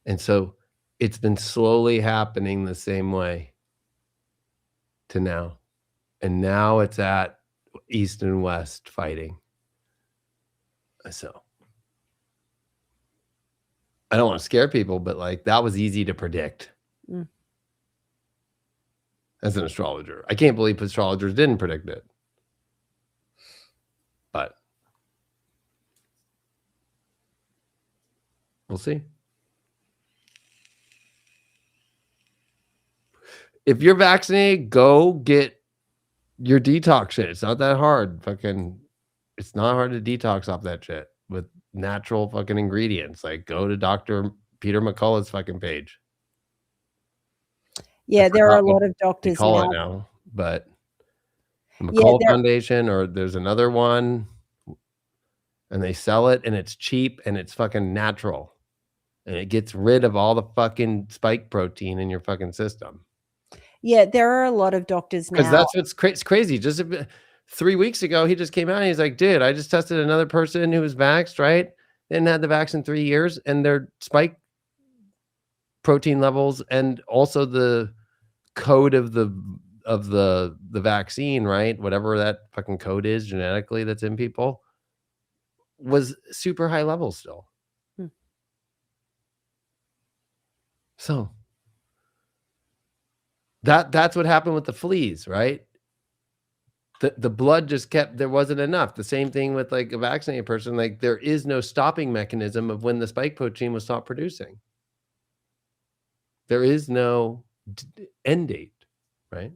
And so it's been slowly happening the same way to now. And now it's at East and West fighting. So I don't want to scare people, but like that was easy to predict. As an astrologer. I can't believe astrologers didn't predict it. But we'll see. If you're vaccinated, go get your detox shit. It's not that hard. It's not hard to detox off that shit with natural fucking ingredients. Like go to Dr. Peter McCullough's fucking page. Yeah, there are a lot of they doctors call now. it now, but the Yeah, Occult Foundation, or there's another one, and they sell it, and it's cheap, and it's fucking natural, and it gets rid of all the fucking spike protein in your fucking system. Yeah, there are a lot of doctors now. Because that's what's crazy. Just 3 weeks ago, he just came out and he's like, dude, I just tested another person who was vaxxed, right? They hadn't had the vax in 3 years, and their spike protein levels and also the code of the vaccine, right? Whatever that fucking code is genetically that's in people, was super high levels still. So that's what happened with the fleas, right? The blood just kept, there wasn't enough. The same thing with like a vaccinated person, like there is no stopping mechanism of when the spike protein will stop producing. There is no end date, right?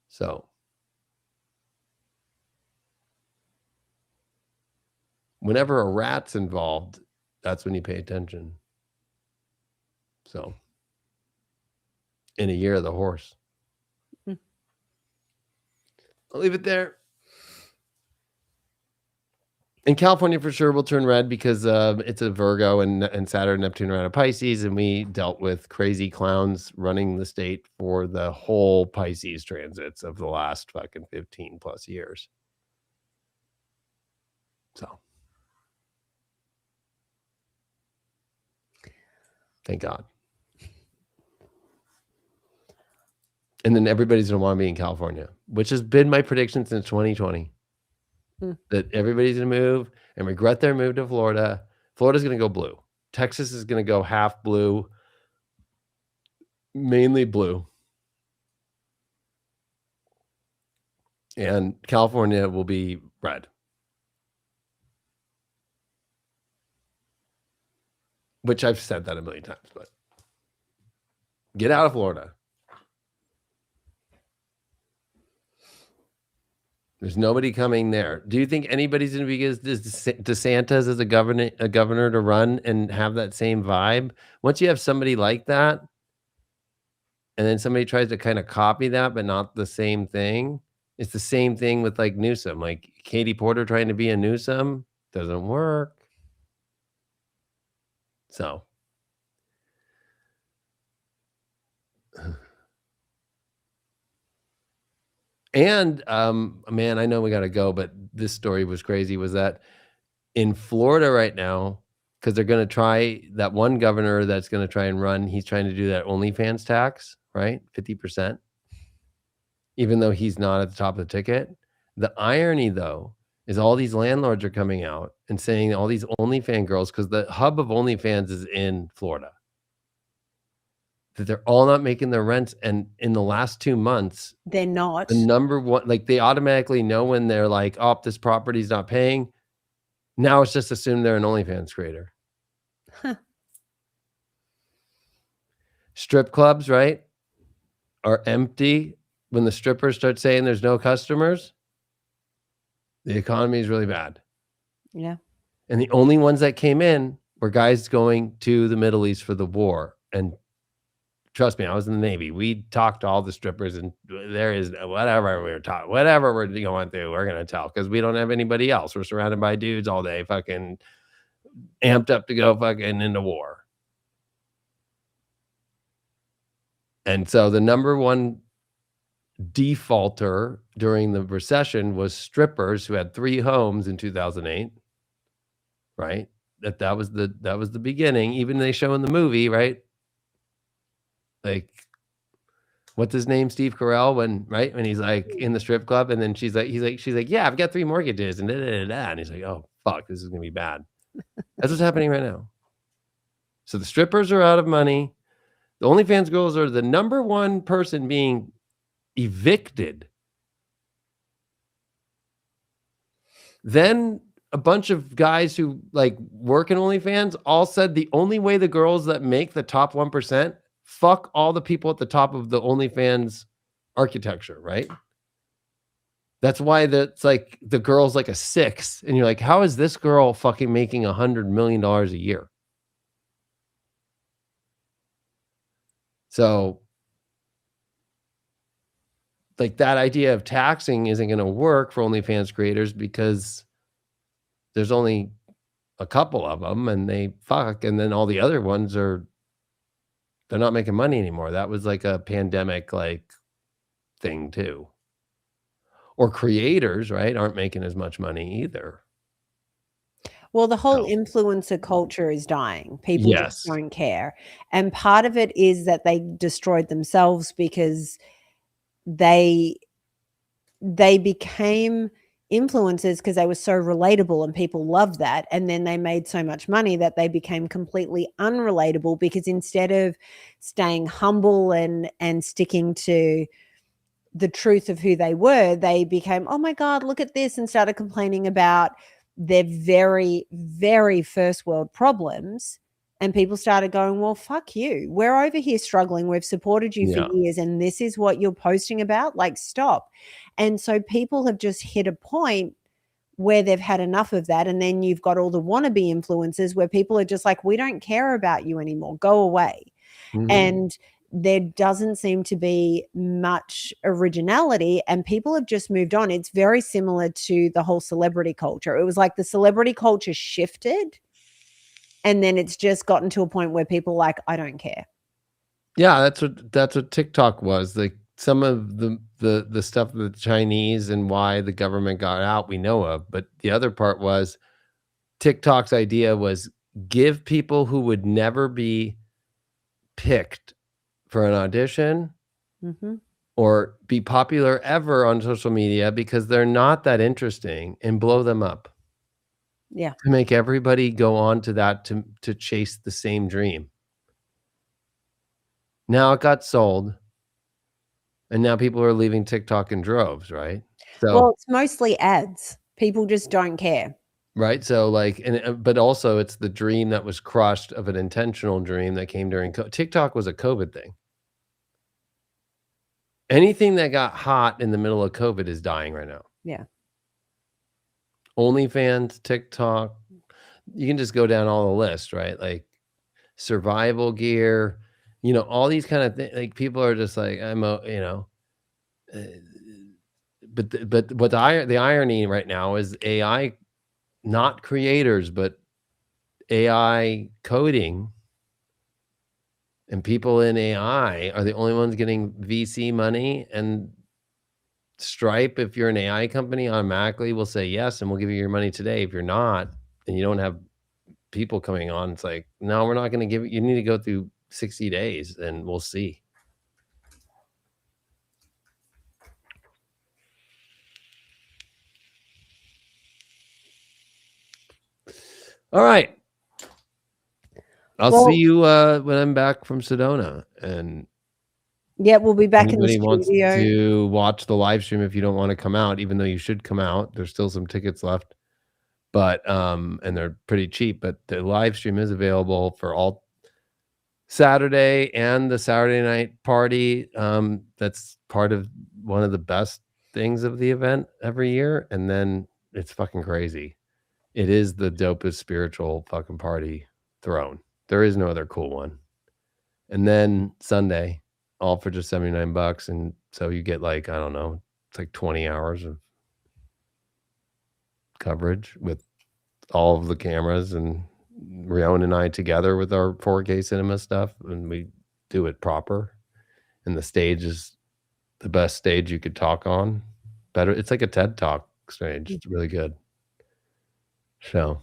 So whenever a rat's involved, that's when you pay attention. So in a year of the horse. I'll leave it there. In California, for sure, will turn red because it's a Virgo and Saturn, Neptune are out of Pisces, and we dealt with crazy clowns running the state for the whole Pisces transits of the last fucking 15 plus years. So, thank God. And then everybody's going to want to be in California, which has been my prediction since 2020. That everybody's going to move and regret their move to Florida. Florida's going to go blue. Texas is going to go half blue, mainly blue. And California will be red. Which I've said that a million times, but get out of Florida. There's nobody coming there. Do you think anybody's going to be as DeSantis as a governor to run and have that same vibe? Once you have somebody like that, and then somebody tries to kind of copy that, but not the same thing. It's the same thing with like Newsom, like Katie Porter trying to be a Newsom doesn't work. So. And man, I know we got to go, but this story was crazy. Was that in Florida right now, because they're going to try that one governor that's going to try and run, he's trying to do that OnlyFans tax, right? 50%, even though he's not at the top of the ticket. The irony, though, is all these landlords are coming out and saying all these OnlyFans girls, because the hub of OnlyFans is in Florida, that they're all not making their rents. And in the last 2 months, they're not. The number one, like they automatically know when they're like, oh, this property's not paying. Now it's just assumed they're an OnlyFans creator. Huh. Strip clubs, right, are empty when the strippers start saying there's no customers. The economy is really bad. Yeah. And the only ones that came in were guys going to the Middle East for the war. And trust me, I was in the Navy. We talked to all the strippers, and there is whatever we're talking, whatever we're going through, we're going to tell, because we don't have anybody else. We're surrounded by dudes all day, fucking amped up to go fucking into war. And so the number one defaulter during the recession was strippers who had 3 homes in 2008, right? That was the beginning. Even they show in the movie, right? Like, what's his name? Steve Carell, when he's like in the strip club, and then she's like, yeah, I've got 3 mortgages, and and he's like, oh fuck, this is gonna be bad. That's what's happening right now. So the strippers are out of money. The OnlyFans girls are the number one person being evicted. Then a bunch of guys who like work in OnlyFans all said the only way the girls that make the top 1% fuck all the people at the top of the OnlyFans architecture, right? That's why it's like the girl's like a 6, and you're like, how is this girl fucking making $100 million a year? So like that idea of taxing isn't going to work for OnlyFans creators because there's only a couple of them and they fuck, and then all the other ones they're not making money anymore. That was like a pandemic like thing too. Or creators, right, aren't making as much money either. Well, the whole influencer culture is dying. People just Yes. don't care. And part of it is that they destroyed themselves because they became influencers because they were so relatable and people loved that. And then they made so much money that they became completely unrelatable because instead of staying humble and sticking to the truth of who they were, they became, oh my God, look at this, and started complaining about their very, very first world problems. And people started going, well, fuck you. We're over here struggling. We've supported you for years, and this is what you're posting about. Like, stop. And so people have just hit a point where they've had enough of that. And then you've got all the wannabe influencers where people are just like, we don't care about you anymore. Go away. And there doesn't seem to be much originality, and people have just moved on. It's very similar to the whole celebrity culture. It was like the celebrity culture shifted, and then it's just gotten to a point where people are like, I don't care. Yeah, that's what TikTok was. Like some of the stuff with the Chinese and why the government got out, we know of. But the other part was TikTok's idea was give people who would never be picked for an audition or be popular ever on social media because they're not that interesting, and blow them up. Yeah. To make everybody go on to that to chase the same dream. Now it got sold, and now people are leaving TikTok in droves, right? So, well, it's mostly ads. People just don't care. Right? So like, but also it's the dream that was crushed of an intentional dream that came during TikTok was a COVID thing. Anything that got hot in the middle of COVID is dying right now. Yeah. OnlyFans, TikTok, you can just go down all the list, right? Like survival gear, all these kind of things. Like people are just like, but what the irony right now is AI, not creators, but AI coding and people in AI are the only ones getting VC money, and Stripe, if you're an AI company, automatically will say yes, and we'll give you your money today. If you're not, and you don't have people coming on, it's like, no, we're not going to give it. You need to go through 60 days and we'll see. All right. I'll see you when I'm back from Sedona, and yeah, we'll be back in the studio. Wants to watch the live stream if you don't want to come out, even though you should come out. There's still some tickets left, but and they're pretty cheap. But the live stream is available for all Saturday and the Saturday night party. That's part of one of the best things of the event every year, and then it's fucking crazy. It is the dopest spiritual fucking party thrown. There is no other cool one. And then Sunday, all for just $79, and so you get like, I don't know, it's like 20 hours of coverage with all of the cameras, and Rion and I together with our 4K cinema stuff, and we do it proper. And the stage is the best stage you could talk on. Better, it's like a TED Talk stage. It's really good. So,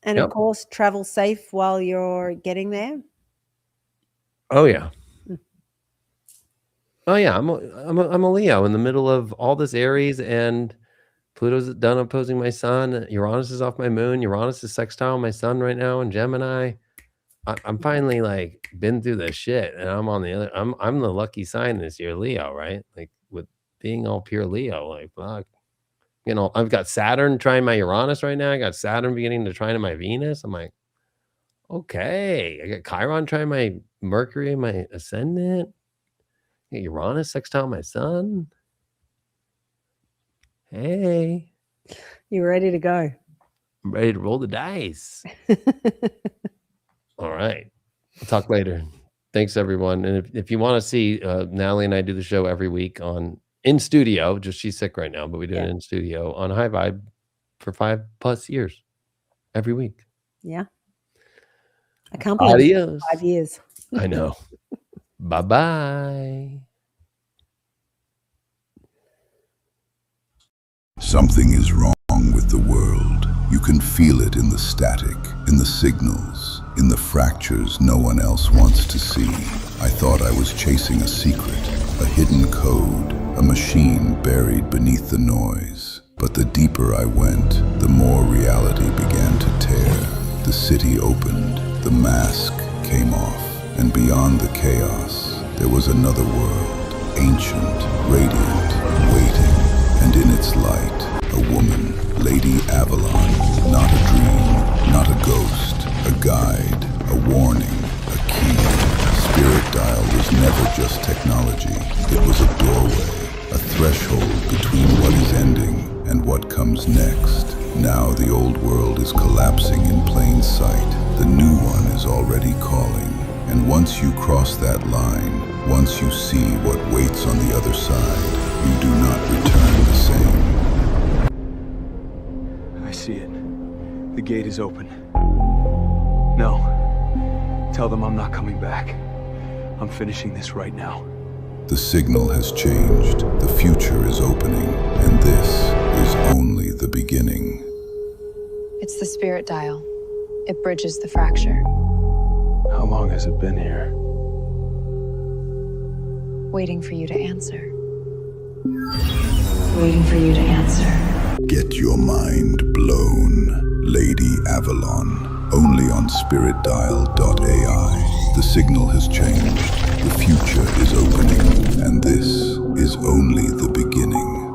and of course, travel safe while you're getting there. Oh yeah. Oh yeah, I'm a Leo in the middle of all this Aries, and Pluto's done opposing my sun. Uranus is off my moon. Uranus is sextile my sun right now in Gemini. I'm finally like been through this shit, and I'm on the other. I'm the lucky sign this year, Leo, right? Like with being all pure Leo, like fuck. I've got Saturn trying my Uranus right now. I got Saturn beginning to trine my Venus. I'm like, okay. I got Chiron trying my Mercury, my ascendant. I got Uranus sextile my sun. Hey. You ready to go? I'm ready to roll the dice. All right. We'll talk later. Thanks, everyone. And if you want to see Natalie and I do the show every week in studio, just she's sick right now, but we do it in studio on High Vibe for 5+ years every week. Yeah. I can't believe Adios. 5 years. I know. Bye-bye. Something is wrong with the world. You can feel it in the static, in the signals, in the fractures no one else wants to see. I thought I was chasing a secret, a hidden code, a machine buried beneath the noise. But the deeper I went, the more reality began to tear. The city opened, the mask came off, and beyond the chaos, there was another world, ancient, radiant, waiting. And in its light, a woman, Lady Avalon, not a dream, not a ghost, a guide, a warning, a key. Spirit Dial was never just technology. It was a doorway, a threshold between what is ending and what comes next. Now the old world is collapsing in plain sight. The new one is already calling. And once you cross that line, once you see what waits on the other side, you do not return the same. I see it. The gate is open. No. Tell them I'm not coming back. I'm finishing this right now. The signal has changed. The future is opening. And this is only the beginning. It's the Spirit Dial. It bridges the fracture. How long has it been here? Waiting for you to answer. Waiting for you to answer. Get your mind blown. Lady Avalon. Only on spiritdial.ai. The signal has changed. The future is opening. And this is only the beginning.